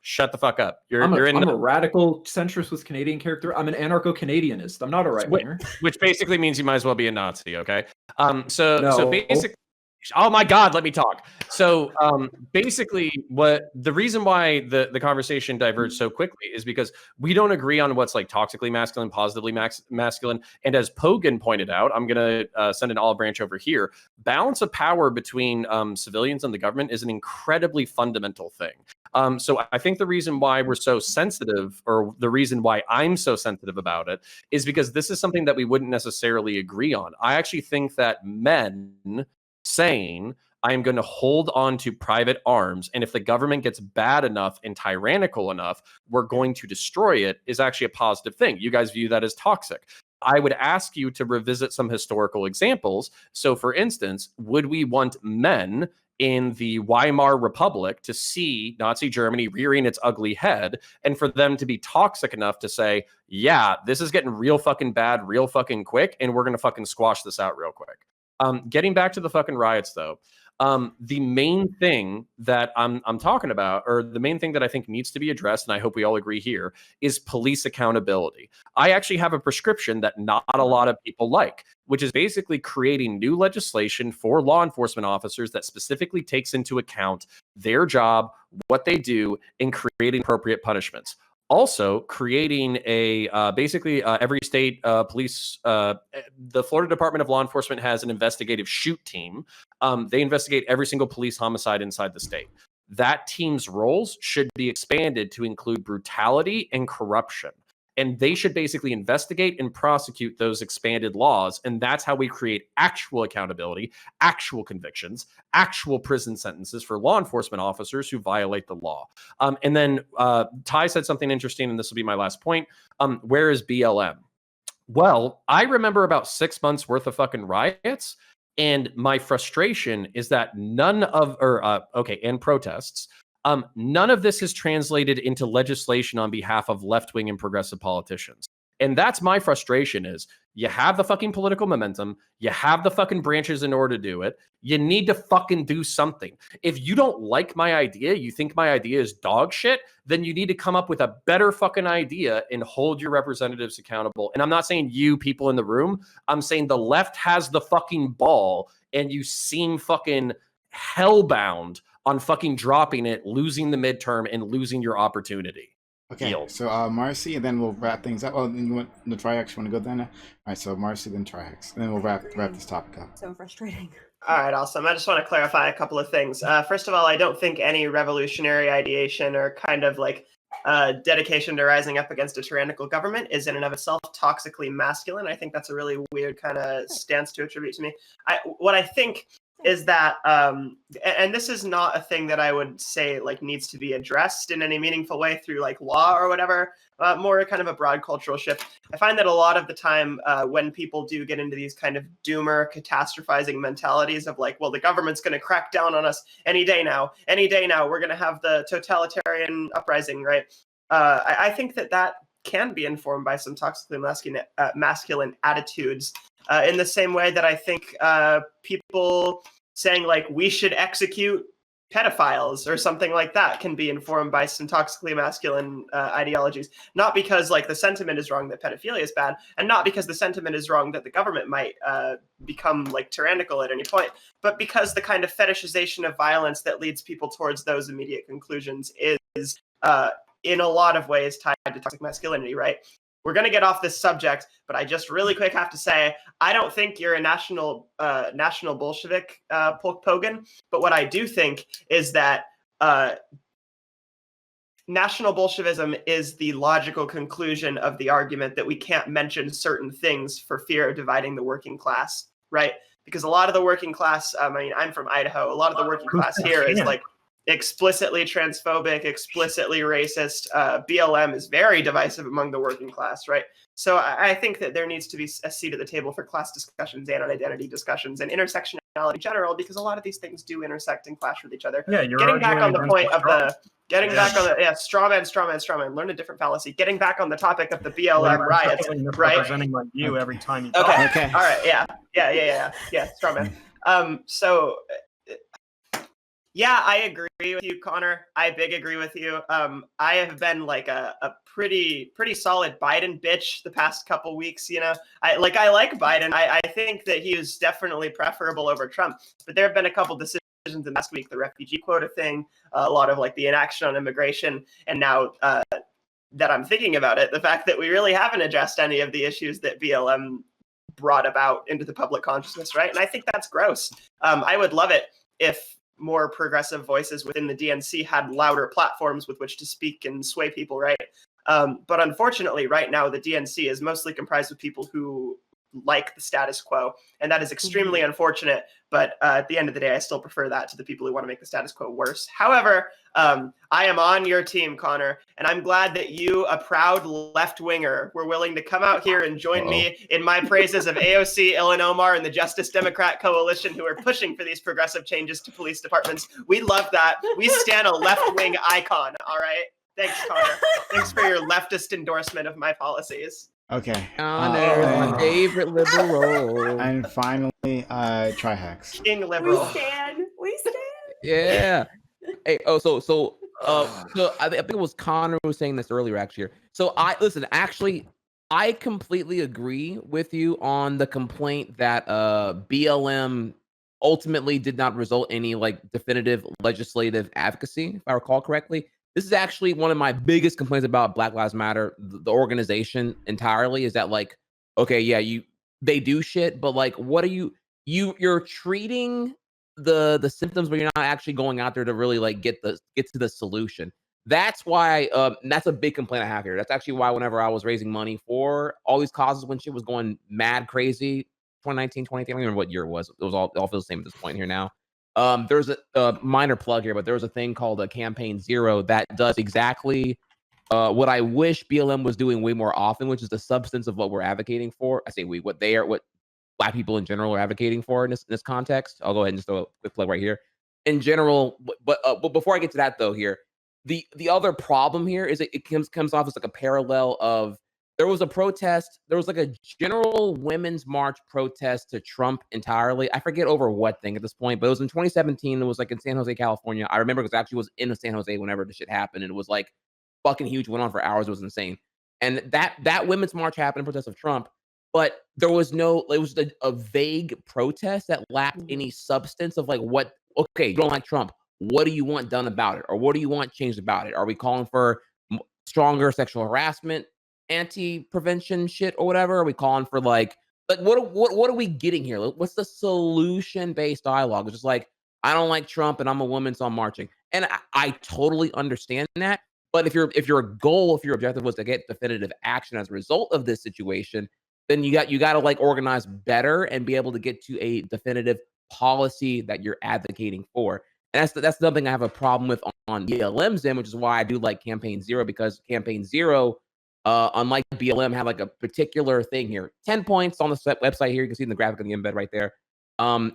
B: Shut the fuck up.
H: I'm a radical centrist with Canadian character. I'm an anarcho-Canadianist. I'm not a right winger.
B: Which basically means you might as well be a Nazi, okay? So basically, oh my God, let me talk. So basically, what the reason why the conversation diverged so quickly is because we don't agree on what's like toxically masculine, positively masculine. And as Pogan pointed out, I'm going to send an olive branch over here. Balance of power between civilians and the government is an incredibly fundamental thing. So I think the reason why we're so sensitive, or the reason why I'm so sensitive about it, is because this is something that we wouldn't necessarily agree on. I actually think that men saying, I am going to hold on to private arms, and if the government gets bad enough and tyrannical enough, we're going to destroy it, is actually a positive thing. You guys view that as toxic. I would ask you to revisit some historical examples. So for instance, would we want men in the Weimar Republic to see Nazi Germany rearing its ugly head and for them to be toxic enough to say, yeah, this is getting real fucking bad, real fucking quick, and we're going to fucking squash this out real quick. Getting back to the fucking riots, though, the main thing that I'm talking about, or the main thing that I think needs to be addressed, and I hope we all agree here, is police accountability. I actually have a prescription that not a lot of people like, which is basically creating new legislation for law enforcement officers that specifically takes into account their job, what they do, and creating appropriate punishments. Also, creating a every state police, the Florida Department of Law Enforcement has an investigative shoot team. They investigate every single police homicide inside the state. That team's roles should be expanded to include brutality and corruption. And they should basically investigate and prosecute those expanded laws. And that's how we create actual accountability, actual convictions, actual prison sentences for law enforcement officers who violate the law. And then Ty said something interesting, and this will be my last point. Where is BLM? Well, I remember about 6 months worth of fucking riots. And my frustration is that and protests. None of this is translated into legislation on behalf of left-wing and progressive politicians. And that's my frustration is you have the fucking political momentum, you have the fucking branches in order to do it, you need to fucking do something. If you don't like my idea, you think my idea is dog shit, then you need to come up with a better fucking idea and hold your representatives accountable. And I'm not saying you people in the room, I'm saying the left has the fucking ball and you seem fucking hellbound on fucking dropping it, losing the midterm, and losing your opportunity.
A: Okay, so Marcy, and then we'll wrap things up. Oh, and you want the Trihex? You want to go then? All right, so Marcy, then Trihex, and then we'll wrap this topic up.
C: So frustrating.
D: All right, awesome. I just want to clarify a couple of things. First of all, I don't think any revolutionary ideation or kind of like dedication to rising up against a tyrannical government is in and of itself toxically masculine. I think that's a really weird kind of stance to attribute to me. What I think is that, and this is not a thing that I would say like needs to be addressed in any meaningful way through like law or whatever, more kind of a broad cultural shift. I find that a lot of the time when people do get into these kind of doomer, catastrophizing mentalities of like, well, the government's going to crack down on us any day now, we're going to have the totalitarian uprising, right? I think that can be informed by some toxically masculine attitudes. In the same way that I think people saying like we should execute pedophiles or something like that can be informed by some toxically masculine ideologies. Not because like the sentiment is wrong that pedophilia is bad, and not because the sentiment is wrong that the government might become like tyrannical at any point, but because the kind of fetishization of violence that leads people towards those immediate conclusions is in a lot of ways tied to toxic masculinity, right? We're going to get off this subject, but I just really quick have to say, I don't think you're a national Bolshevik, Pogan, but what I do think is that National Bolshevism is the logical conclusion of the argument that we can't mention certain things for fear of dividing the working class, right? Because a lot of the working class, I mean, I'm from Idaho, a lot of the working class here is like explicitly transphobic, explicitly racist. BLM is very divisive among the working class, right? So I think that there needs to be a seat at the table for class discussions and identity discussions and intersectionality in general, because a lot of these things do intersect and clash with each other.
G: Yeah, you're
D: getting back on the point of the straw man, learn a different fallacy. Getting back on the topic of the BLM riots, right?
G: Representing like you every time you
D: talk.
A: Okay.
D: All right. Yeah. Straw man. So. Yeah, I agree with you, Connor. I big agree with you. I have been like a pretty solid Biden bitch the past couple weeks. You know, I like Biden. I think that he is definitely preferable over Trump. But there have been a couple decisions in the last week, the refugee quota thing, a lot of like the inaction on immigration, and now that I'm thinking about it, the fact that we really haven't addressed any of the issues that BLM brought about into the public consciousness, right? And I think that's gross. I would love it if more progressive voices within the DNC had louder platforms with which to speak and sway people, right? But unfortunately, right now, the DNC is mostly comprised of people who like the status quo, and that is extremely unfortunate. But at the end of the day, I still prefer that to the people who want to make the status quo worse. However, I am on your team, Connor, and I'm glad that you, a proud left-winger, were willing to come out here and join me in my praises of AOC, Ilhan Omar, and the Justice Democrat Coalition, who are pushing for these progressive changes to police departments. We love that. We stand a left-wing icon, all right? Thanks, Connor. Thanks for your leftist endorsement of my policies.
A: Okay.
I: Connor, my favorite liberal.
A: And finally, Trihex.
D: King liberal.
C: We stand.
I: Yeah. Hey, so I think it was Connor who was saying this earlier, actually. So I completely agree with you on the complaint that BLM ultimately did not result in any like definitive legislative advocacy, if I recall correctly. This is actually one of my biggest complaints about Black Lives Matter, the organization entirely, is that like, okay, yeah, they do shit, but like, what are you're treating the symptoms, but you're not actually going out there to really like get to the solution. That's why that's a big complaint I have here. That's actually why whenever I was raising money for all these causes when shit was going mad crazy, 2019, 2018, I don't remember what year it was. It was all feels the same at this point here now. There's a minor plug here, but there was a thing called a Campaign Zero that does exactly what I wish BLM was doing way more often, which is the substance of what we're advocating for. I say what Black people in general are advocating for in this context. I'll go ahead and just throw a quick plug right here. In general, but before I get to that though, here the other problem here is it comes off as like a parallel of there was a protest. There was like a general women's march protest to Trump entirely. I forget over what thing at this point, but it was in 2017. It was like in San Jose, California. I remember because I actually was in San Jose whenever this shit happened. And it was like fucking huge, went on for hours. It was insane. And that women's march happened in protest of Trump, but it was a vague protest that lacked any substance of like what, okay, you don't like Trump. What do you want done about it? Or what do you want changed about it? Are we calling for stronger sexual harassment, anti-prevention shit or whatever? Are we calling for like like what are we getting here? What's the solution-based dialogue? It's just like, I don't like Trump and I'm a woman, so I'm marching. And I totally understand that. But if your goal, if your objective was to get definitive action as a result of this situation, then you got to like organize better and be able to get to a definitive policy that you're advocating for. And that's something I have a problem with on BLM's end, which is why I do like Campaign Zero, because Campaign Zero, unlike BLM, have like a particular thing here. 10 points on the website here. You can see in the graphic in the embed right there.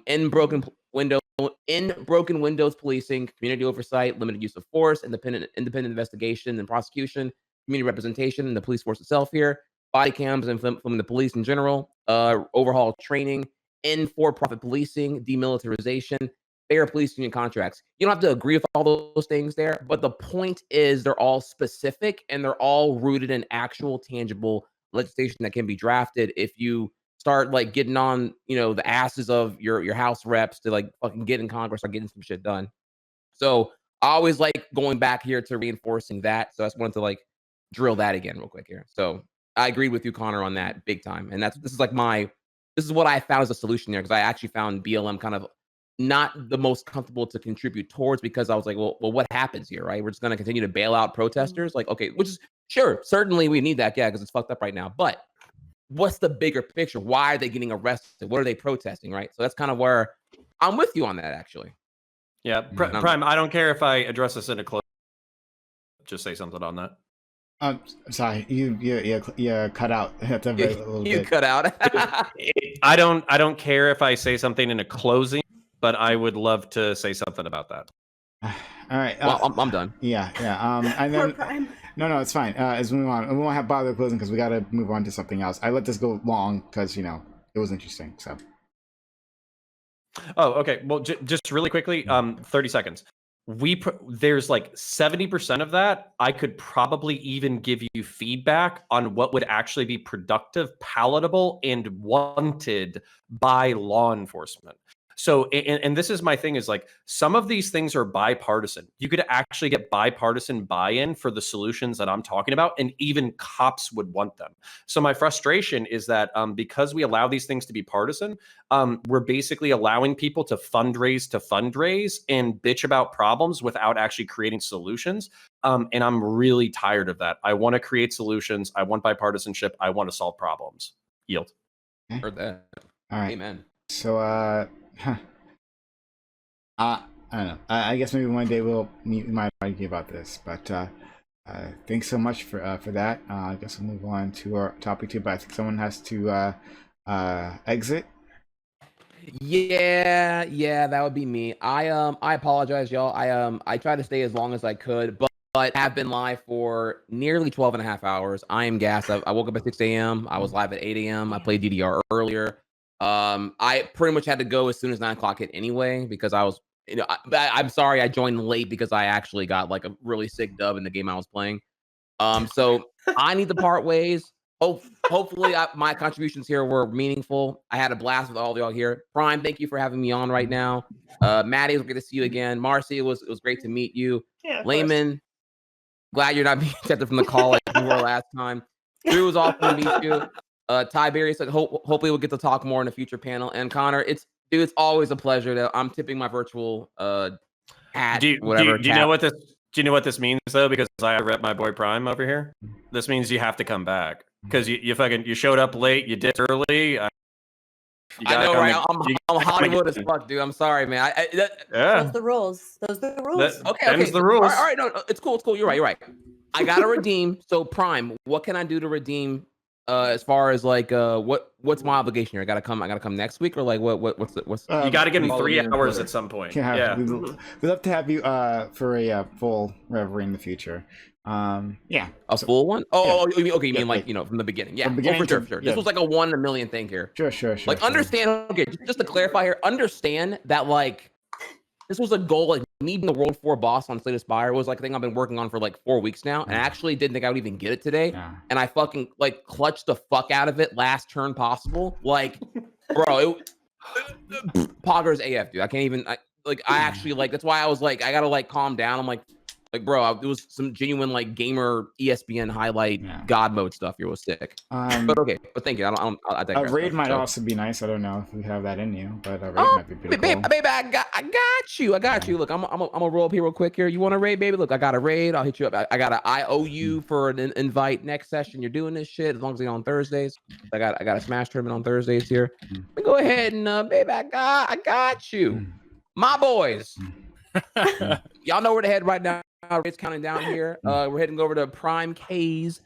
I: In broken windows policing, community oversight, limited use of force, independent investigation and prosecution, community representation in the police force itself here, body cams and from the police in general, overhaul training, in for-profit policing, demilitarization, fair police union contracts. You don't have to agree with all those things there, but the point is they're all specific and they're all rooted in actual tangible legislation that can be drafted if you start like getting on, the asses of your House reps to like fucking get in Congress or getting some shit done. So I always like going back here to reinforcing that. So I just wanted to like drill that again real quick here. So I agreed with you, Connor, on that big time. And this is what I found as a solution there, because I actually found BLM kind of not the most comfortable to contribute towards, because I was like, well, what happens here, right? We're just going to continue to bail out protesters? Like, okay, which is sure, certainly we need that, yeah, because it's fucked up right now. But what's the bigger picture? Why are they getting arrested? What are they protesting, right? So that's kind of where I'm with you on that, actually.
B: Yeah, Prime, I don't care if I address this in a close. Just say something on that.
A: Sorry, you cut out.
I: You cut out.
B: I don't care if I say something in a closing, but I would love to say something about that.
A: All right.
I: Well, I'm done.
A: Yeah. And then no, it's fine. As we move on, we won't have bother closing because we got to move on to something else. I let this go long because it was interesting. So.
B: Oh, okay. Well, just really quickly, 30 seconds. There's like 70% of that. I could probably even give you feedback on what would actually be productive, palatable, and wanted by law enforcement. So, and this is my thing, is like some of these things are bipartisan. You could actually get bipartisan buy-in for the solutions that I'm talking about, and even cops would want them. So my frustration is that because we allow these things to be partisan, we're basically allowing people to fundraise and bitch about problems without actually creating solutions. And I'm really tired of that. I want to create solutions. I want bipartisanship. I want to solve problems. Yield.
I: Heard that.
A: All right.
I: Amen.
A: So, I don't know. I guess maybe one day we might argue about this, but thanks so much for that. I guess we'll move on to our topic 2, but I think someone has to exit.
I: Yeah, that would be me. I apologize, y'all. I tried to stay as long as I could, but have been live for nearly 12 and a half hours. I am gassed. I woke up at 6 a.m. I was live at 8 a.m. I played DDR earlier. I pretty much had to go as soon as 9 o'clock hit anyway, because I was, I'm sorry I joined late because I actually got like a really sick dub in the game I was playing. So I need to part ways. Hopefully my contributions here were meaningful. I had a blast with all of y'all here. Prime, thank you for having me on right now. Maddie, it was good to see you again. Marcy, it was great to meet you.
D: Yeah,
I: Layman, glad you're not being accepted from the call like you were last time. Drew, was awesome to meet you. Tiberius said, hopefully we'll get to talk more in a future panel. And Connor, it's always a pleasure. I'm tipping my virtual hat.
B: Do you know what this? Do you know what this means though? Because I rep my boy Prime over here. This means you have to come back because you showed up late. You did early.
I: I know, right? I'm Hollywood as fuck, dude. I'm sorry, man.
C: Those are the rules.
I: Okay.
B: Them's the rules.
I: All right, no, it's cool. You're right. I gotta redeem. So Prime, what can I do to redeem? As far as like what's my obligation here? I gotta come next week, or like what's
B: you gotta give me 3 hours at some point. Yeah.
A: We'd love to have you for a full Reverie in the future. Yeah.
I: Full one? Oh, yeah. You mean like from the beginning. Yeah. For sure.
A: Yeah.
I: This was like a 1 in a million thing here.
A: Sure.
I: Like understand, okay, just to clarify here, understand that like this was a goal, like me being the World 4 boss on Slay the Spire was like a thing I've been working on for like 4 weeks now. And I actually didn't think I would even get it today. Yeah. And I fucking like clutched the fuck out of it last turn possible. Like, bro, poggers AF, dude. I can't even, I actually like, that's why I was like, I gotta like calm down. I'm like, Like, bro, it was some genuine like gamer ESPN highlight God mode stuff. It was sick. But okay, but thank you. I digress.
A: A raid might
I: So-
A: also be nice. I don't know if you have that in you, but a raid might be pretty cool.
I: Baby, I got you. Look, I'm gonna roll up here real quick here. You want a raid, baby? Look, I got a raid. I'll hit you up. I owe you for an invite next session. You're doing this shit as long as it's on Thursdays. I got a Smash tournament on Thursdays here. Go ahead and baby, I got you, my boys. Y'all know where to head right now. It's counting down here. We're heading over to PrimeCayes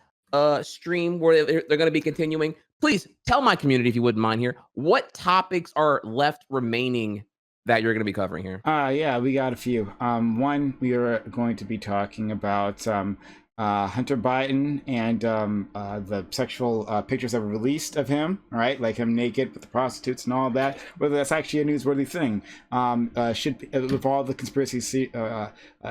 I: stream where they're going to be continuing. Please tell my community, if you wouldn't mind here, what topics are left remaining that you're going to be covering here?
A: Yeah, we got a few. One, we are going to be talking about Hunter Biden and the sexual pictures that were released of him, right? Like him naked with the prostitutes and all of that, whether that's actually a newsworthy thing. With all the conspiracy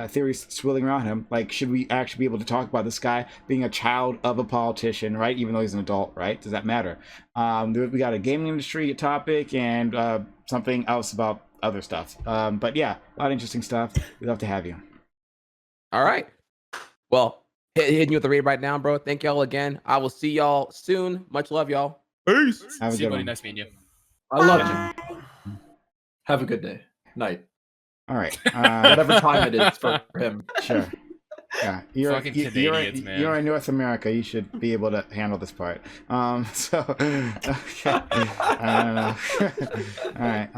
A: theories swirling around him, like, should we actually be able to talk about this guy being a child of a politician, right? Even though he's an adult, right? Does that matter? We got a gaming industry topic and something else about other stuff. But yeah, a lot of interesting stuff. We'd love to have you.
I: All right. Well, hitting you with the raid right now, bro. Thank y'all again. I will see y'all soon. Much love, y'all. Peace.
A: Have a
E: See you,
A: good
E: buddy.
A: one.
E: Nice meeting you.
H: I love you. Have a good day. Night.
A: All right.
H: Whatever time it is for him.
A: Sure. Yeah, you're
E: Fucking Canadians, man.
A: You're in North America. You should be able to handle this part. So okay. I don't know. All right.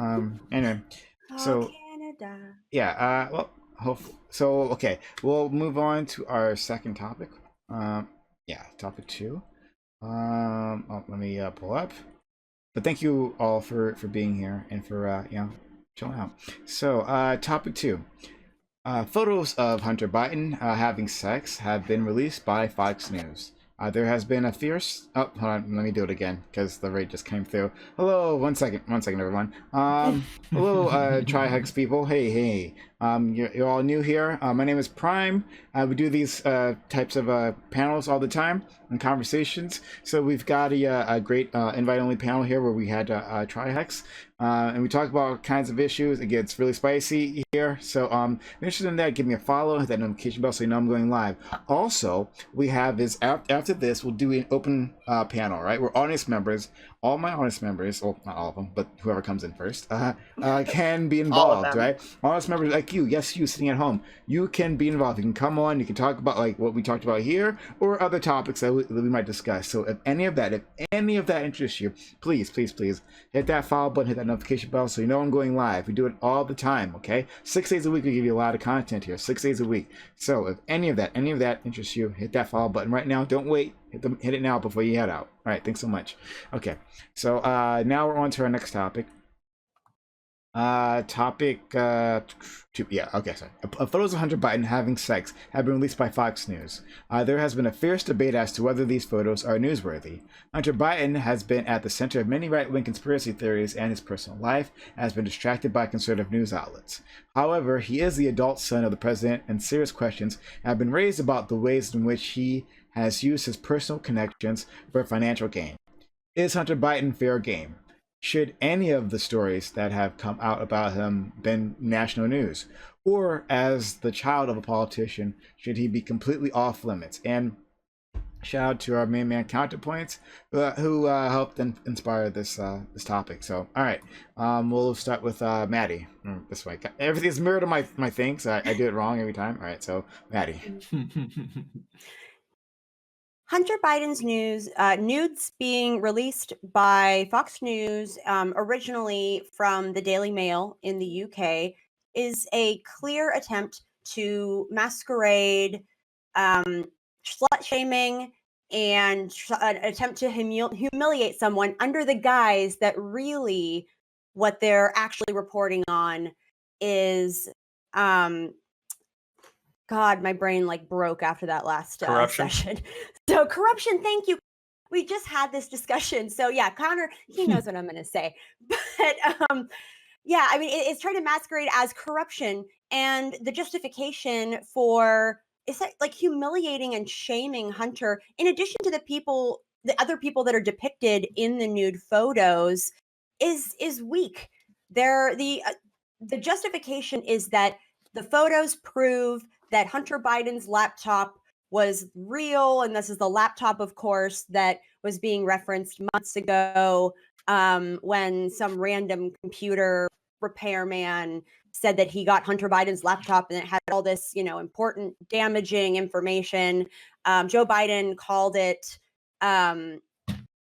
A: Anyway, so
C: Canada.
A: yeah. Well, so okay. We'll move on to our second topic. Yeah, topic 2. Let me pull up. But thank you all for being here and for chilling out. So topic 2. Photos of Hunter Biden having sex have been released by Fox News. There has been a fierce... Oh, hold on. Let me do it again because the raid just came through. Hello. One second, everyone. Hello, Trihex people. Hey. You're all new here. My name is Prime. We do these types of panels all the time and conversations. So we've got a great invite-only panel here where we had Trihex. And we talk about all kinds of issues. It gets really spicy here. So if you're interested in that, give me a follow, hit that notification bell so you know I'm going live. Also, we have is after this, we'll do an open panel, right? Where audience members, all my audience members, well, not all of them, but whoever comes in first, can be involved, right? Audience members like you, yes, you sitting at home, you can be involved. You can come on, you can talk about like what we talked about here or other topics that we might discuss. So if any of that interests you, please hit that follow button, hit that notification bell so you know I'm going live. We do it all the time, okay? 6 days a week, we give you a lot of content here, 6 days a week. So if any of that interests you, hit that follow button right now. Don't wait. Hit it now before you head out. All right, thanks so much. Okay, so now we're on to our next topic. Topic 2. Yeah, okay, sorry. Photos of Hunter Biden having sex have been released by Fox News. There has been a fierce debate as to whether these photos are newsworthy. Hunter Biden has been at the center of many right-wing conspiracy theories, and his personal life has been distracted by conservative news outlets. However, he is the adult son of the president, and serious questions have been raised about the ways in which he has used his personal connections for financial gain. Is Hunter Biden fair game? Should any of the stories that have come out about him been national news? Or as the child of a politician, should he be completely off limits? And shout out to our main man Counterpoints, who helped inspire this topic. So, all right, we'll start with Maddie. This way, everything's mirrored on my thing, so I do it wrong every time. All right, so Maddie.
C: Hunter Biden's nudes being released by Fox News, originally from the Daily Mail in the UK, is a clear attempt to masquerade slut shaming and an attempt to humiliate someone under the guise that really what they're actually reporting on is God, my brain like broke after that last session. So corruption, thank you. We just had this discussion. So yeah, Connor, he knows what I'm going to say. But yeah, I mean, it's trying to masquerade as corruption, and the justification for is that like humiliating and shaming Hunter, in addition to the other people that are depicted in the nude photos, is weak. The justification is that the photos prove that Hunter Biden's laptop was real, and this is the laptop, of course, that was being referenced months ago when some random computer repairman said that he got Hunter Biden's laptop and it had all this, important damaging information. Joe Biden called it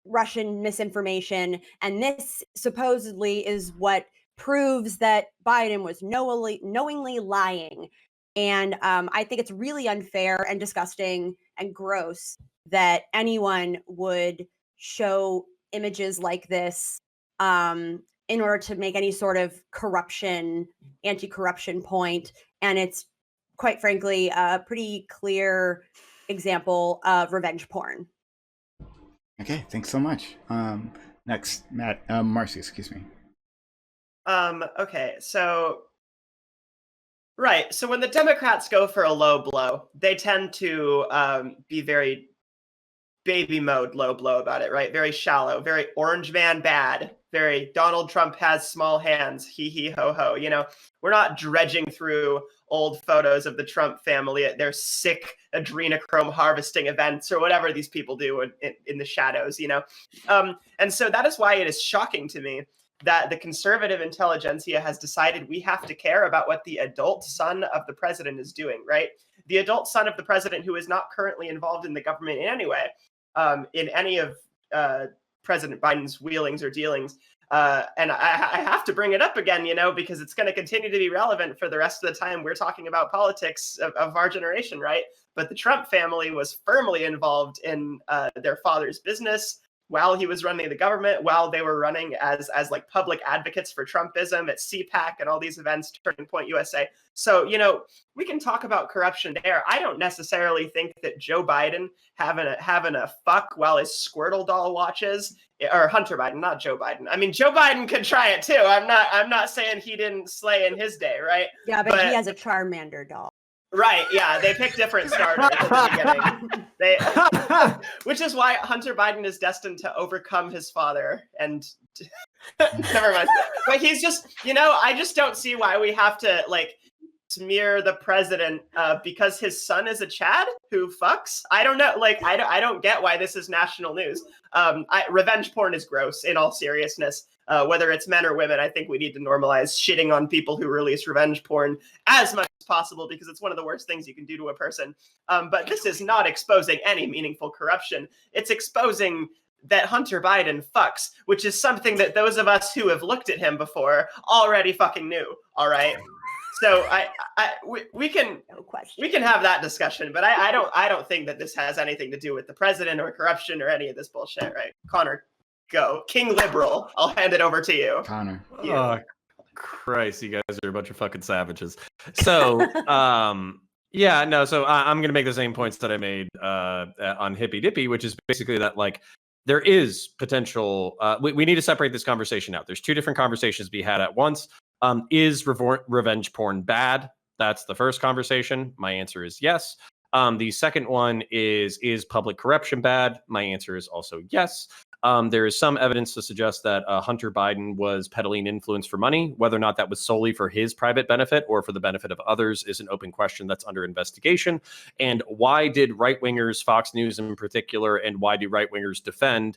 C: Russian misinformation, and this supposedly is what proves that Biden was knowingly lying. And I think it's really unfair and disgusting and gross that anyone would show images like this in order to make any sort of anti-corruption point. And it's, quite frankly, a pretty clear example of revenge porn.
A: Okay, thanks so much. Next, Marcy, excuse me.
D: Okay, so right. So when the Democrats go for a low blow, they tend to be very baby mode low blow about it, right? Very shallow, very orange man bad, very Donald Trump has small hands, hee hee ho ho. We're not dredging through old photos of the Trump family at their sick adrenochrome harvesting events or whatever these people do in the shadows, And so that is why it is shocking to me that the conservative intelligentsia has decided we have to care about what the adult son of the president is doing, right? The adult son of the president who is not currently involved in the government in any way, in any of President Biden's wheelings or dealings. And I have to bring it up again, because it's going to continue to be relevant for the rest of the time we're talking about politics of our generation, right? But the Trump family was firmly involved in their father's business while he was running the government, while they were running as like public advocates for Trumpism at CPAC and all these events, Turning Point USA. So, we can talk about corruption there. I don't necessarily think that Joe Biden having a fuck while his Squirtle doll watches, or Hunter Biden, not Joe Biden. I mean, Joe Biden could try it too. I'm not saying he didn't slay in his day, right?
C: Yeah, but he has a Charmander doll.
D: Right, yeah, they picked different starters at the beginning. Which is why Hunter Biden is destined to overcome his father. And never mind. But he's just, I just don't see why we have to smear the president because his son is a Chad who fucks. I don't know. I don't get why this is national news. Revenge porn is gross in all seriousness. Whether it's men or women, I think we need to normalize shitting on people who release revenge porn as much as possible because it's one of the worst things you can do to a person. But this is not exposing any meaningful corruption. It's exposing that Hunter Biden fucks, which is something that those of us who have looked at him before already fucking knew. All right. So we can have that discussion, but I don't think that this has anything to do with the president or corruption or any of this bullshit, right? Connor, go. King Liberal. I'll hand it over to you.
A: Connor.
B: Oh, Christ, you guys are a bunch of fucking savages. So, yeah, no, so I'm going to make the same points that I made on Hippy Dippy, which is basically that, there is potential. We need to separate this conversation out. There's two different conversations to be had at once. Is revenge porn bad? That's the first conversation. My answer is yes. The second one is public corruption bad? My answer is also yes. There is some evidence to suggest that Hunter Biden was peddling influence for money. Whether or not that was solely for his private benefit or for the benefit of others is an open question that's under investigation. And why did right-wingers, Fox News in particular, and why do right-wingers defend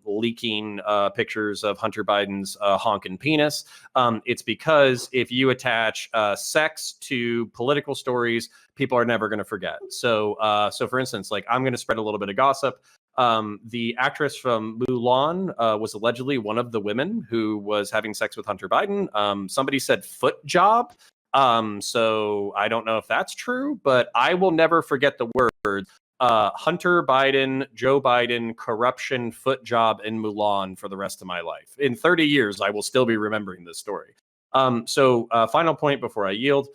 B: leaking pictures of Hunter Biden's honking penis? It's because if you attach sex to political stories, people are never going to forget. So for instance, I'm going to spread a little bit of gossip. The actress from Mulan was allegedly one of the women who was having sex with Hunter Biden. Somebody said foot job. So I don't know if that's true, but I will never forget the word Hunter Biden, Joe Biden, corruption, foot job in Mulan for the rest of my life. In 30 years, I will still be remembering this story. So final point before I yield.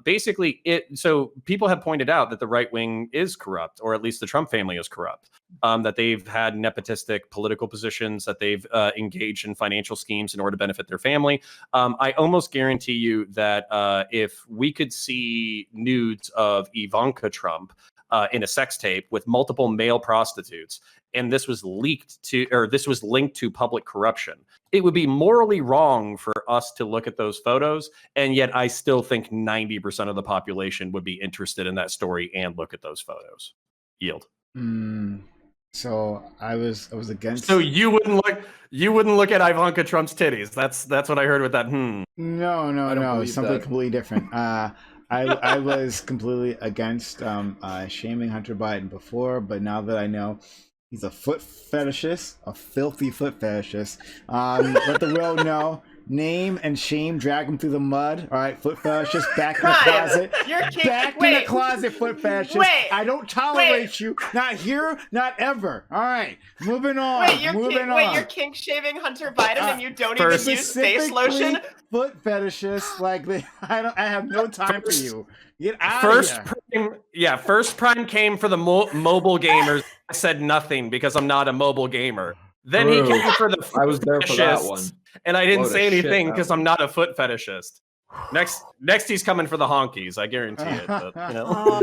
B: Basically, so people have pointed out that the right wing is corrupt, or at least the Trump family is corrupt, that they've had nepotistic political positions, that they've engaged in financial schemes in order to benefit their family. I almost guarantee you that if we could see nudes of Ivanka Trump in a sex tape with multiple male prostitutes, and this was linked to public corruption. It would be morally wrong for us to look at those photos, and yet I still think 90% of the population would be interested in that story and look at those photos. Yield.
A: So I was against.
B: So you wouldn't look at Ivanka Trump's titties. That's what I heard with that.
A: No. Something completely different. I was completely against shaming Hunter Biden before, but now that I know he's a foot fetishist, a filthy foot fetishist, let the world know. Name and shame, drag him through the mud. All right, foot fetishist, back in the closet. In the closet, foot fetishist. I don't tolerate you. Not here, not ever. All right, moving on.
D: You're kink shaving Hunter Biden and you don't even use face lotion?
A: Foot fetishist, I have no time for you. Get out of here.
B: First Prime came for the mobile gamers. I said nothing because I'm not a mobile gamer. Then he came for the
H: I was there for that one.
B: And I didn't say anything because I'm not a foot fetishist. Next he's coming for the honkies. I guarantee it. But,
H: no.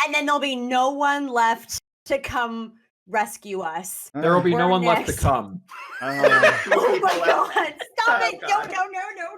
C: And then there'll be no one left to come rescue us.
H: There will be no one left
C: next.
H: to come.
C: Oh my God! Stop it!
D: God.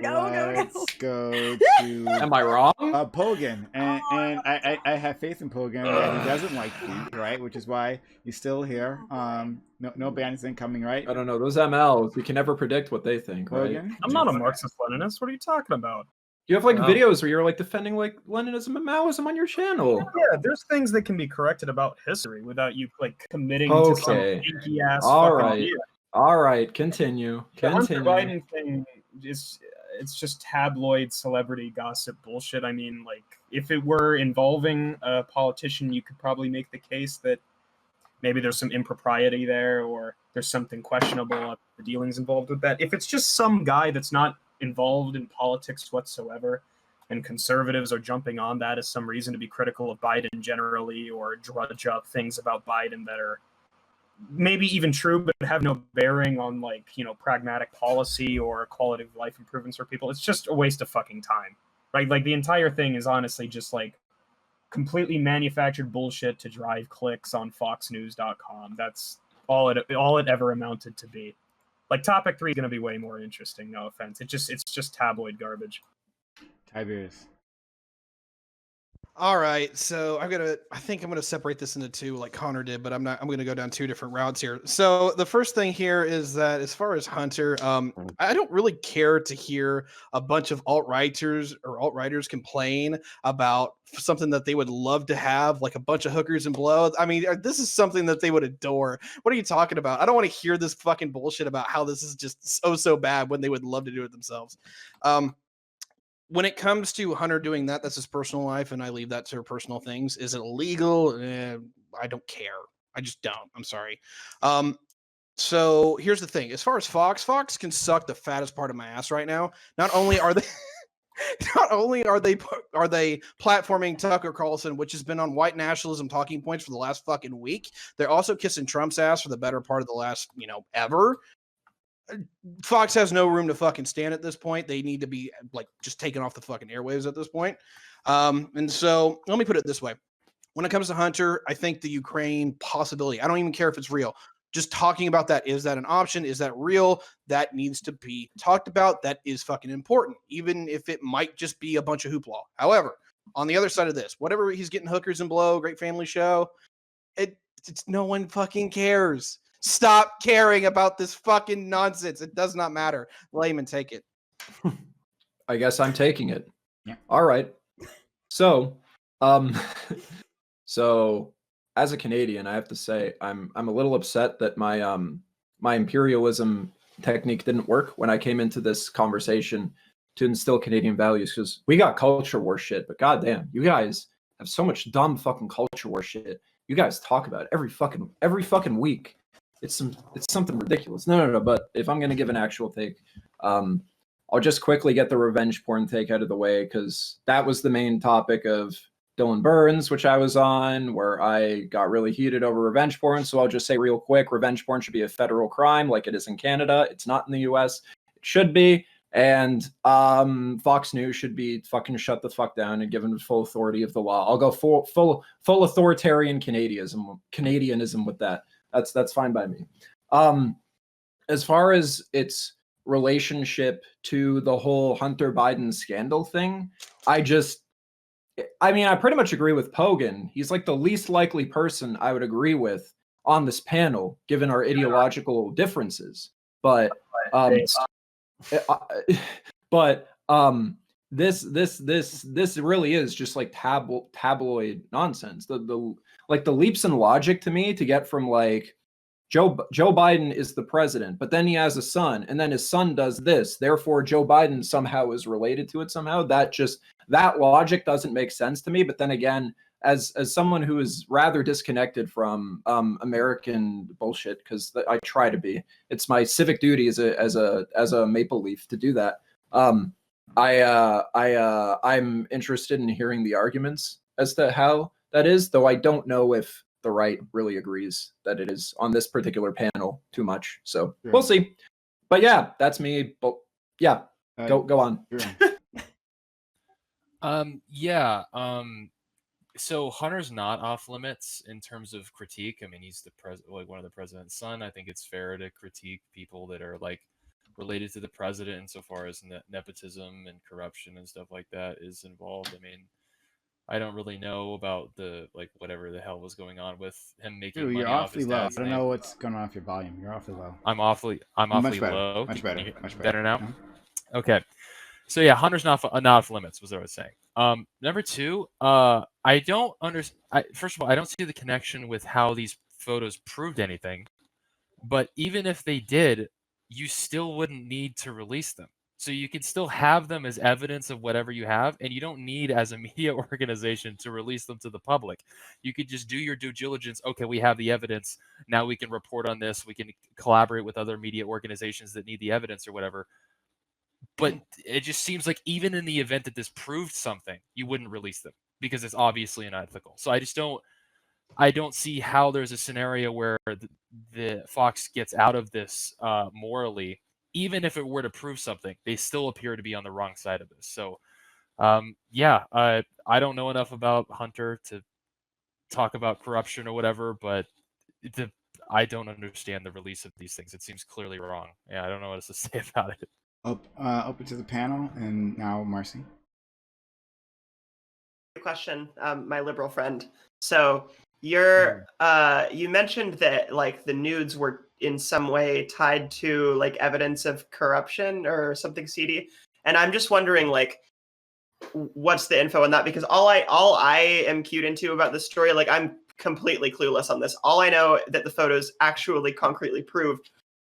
C: No.
A: Let's go to.
H: Am I wrong?
A: Pogan, and I have faith in Pogan. He doesn't like me, right? Which is why he's still here. No bans incoming, right?
H: I don't know. Those MLs, you can never predict what they think, right?
A: Pogan?
G: I'm not a Marxist-Leninist. What are you talking about?
H: You have videos where you're defending Leninism and Maoism on your channel.
G: Yeah, there's things that can be corrected about history without you committing to some inky ass.
H: All right, continue.
G: The Hunter Biden thing it's just tabloid celebrity gossip bullshit. I mean, if it were involving a politician, you could probably make the case that maybe there's some impropriety there or there's something questionable about the dealings involved with that. If it's just some guy that's not involved in politics whatsoever, and conservatives are jumping on that as some reason to be critical of Biden generally or drudge up things about Biden that are maybe even true but have no bearing on pragmatic policy or quality of life improvements for people, it's just a waste of fucking time, right? The entire thing is honestly just completely manufactured bullshit to drive clicks on foxnews.com. That's all it ever amounted to be. Topic 3 is going to be way more interesting, no offense. It's just tabloid garbage.
A: Tiberius.
F: All right, so I think I'm gonna separate this into two, like Connor did, but I'm gonna go down two different routes here. So the first thing here is that as far as Hunter, I don't really care to hear a bunch of alt-writers complain about something that they would love to have, like a bunch of hookers and blow. I mean, this is something that they would adore. What are you talking about? I don't want to hear this fucking bullshit about how this is just so bad when they would love to do it themselves. When it comes to Hunter doing that, that's his personal life, and I leave that to her personal things. Is it illegal? I don't care. I just don't. I'm sorry. So here's the thing. As far as Fox can suck the fattest part of my ass right now. Not only are they platforming Tucker Carlson, which has been on white nationalism talking points for the last fucking week, they're also kissing Trump's ass for the better part of the last, ever. Fox has no room to fucking stand at this point. They need to be just taken off the fucking airwaves at this point. And so let me put it this way. When it comes to Hunter, I think the Ukraine possibility, I don't even care if it's real. Just talking about that. Is that an option? Is that real? That needs to be talked about. That is fucking important, even if it might just be a bunch of hoopla. However, on the other side of this, whatever he's getting hookers and blow, great family show, it's no one fucking cares. Stop caring about this fucking nonsense. It does not matter. Layman, take it.
H: I guess I'm taking it.
A: Yeah.
H: All right. So, so as a Canadian, I have to say I'm a little upset that my my imperialism technique didn't work when I came into this conversation to instill Canadian values, because we got culture war shit, but goddamn, you guys have so much dumb fucking culture war shit. You guys talk about it every fucking week. It's something ridiculous. No. But if I'm gonna give an actual take, I'll just quickly get the revenge porn take out of the way, because that was the main topic of Dylan Burns, which I was on, where I got really heated over revenge porn. So I'll just say real quick, revenge porn should be a federal crime like it is in Canada. It's not in the US. It should be. And Fox News should be fucking shut the fuck down and given full authority of the law. I'll go full authoritarian Canadianism with that. That's fine by me. As far as its relationship to the whole Hunter Biden scandal thing, I pretty much agree with Pogan. He's like the least likely person I would agree with on this panel, given our ideological differences. But this really is just like tabloid nonsense. The leaps in logic to me to get from like Joe Biden is the president, but then he has a son, and then his son does this. Therefore, Joe Biden somehow is related to it somehow. That logic doesn't make sense to me. But then again, as someone who is rather disconnected from American bullshit, because I try to be, it's my civic duty as a Maple Leaf to do that. I'm interested in hearing the arguments as to how that is, though I don't know if the right really agrees that it is on this particular panel too much. So we'll see. But yeah, that's me. But yeah, go on.
E: So Hunter's not off limits in terms of critique. I mean, he's one of the president's son. I think it's fair to critique people that are like related to the president insofar as nepotism and corruption and stuff like that is involved. I mean, I don't really know about the whatever the hell was going on with him making money
A: you're
E: off
A: awfully
E: his
A: low. I
E: dad's
A: don't
E: name.
A: know what's going on with your volume. You're awfully low.
E: I'm awfully
A: Much better.
E: low.
A: Much better. Much
E: Better now.
A: Mm-hmm.
E: Okay. So yeah, Hunter's not off limits was what I was saying. Number two, I don't understand. First of all, I don't see the connection with how these photos proved anything. But even if they did, you still wouldn't need to release them. So you can still have them as evidence of whatever you have, and you don't need, as a media organization, to release them to the public. You could just do your due diligence. Okay, we have the evidence. Now we can report on this. We can collaborate with other media organizations that need the evidence or whatever. But it just seems like even in the event that this proved something, you wouldn't release them because it's obviously unethical. So I don't see how there's a scenario where the Fox gets out of this morally. Even if it were to prove something, they still appear to be on the wrong side of this. So, I don't know enough about Hunter to talk about corruption or whatever, but I don't understand the release of these things. It seems clearly wrong. Yeah, I don't know what else to say about it.
A: Open to the panel, and now Marcy.
D: Question, my liberal friend. So you mentioned that like the nudes were in some way tied to like evidence of corruption or something seedy, and I'm just wondering like what's the info on that, because all I am cued into about this story, like I'm completely clueless on this. All I know that the photos actually concretely prove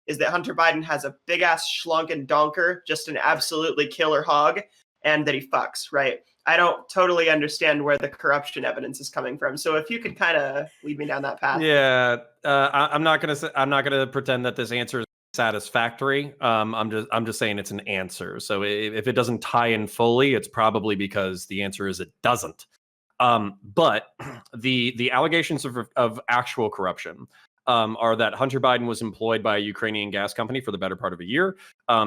D: is that Hunter Biden has a big ass schlunken donker, just an absolutely killer hog, and that he fucks, right? I don't totally understand where the corruption evidence is coming from. So if you could kind of lead me down that path.
B: Yeah, I'm not gonna pretend that this answer is satisfactory. I'm just saying it's an answer. So if it doesn't tie in fully, it's probably because the answer is it doesn't. But the allegations of actual corruption are that Hunter Biden was employed by a Ukrainian gas company for the better part of a year.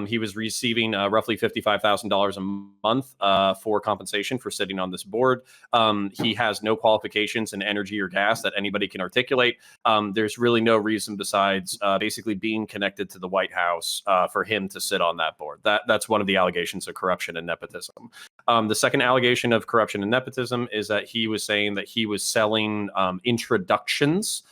B: He was receiving roughly $55,000 a month for compensation for sitting on this board. He has no qualifications in energy or gas that anybody can articulate. There's really no reason besides basically being connected to the White House for him to sit on that board. That's one of the allegations of corruption and nepotism. The second allegation of corruption and nepotism is that he was saying that he was selling introductions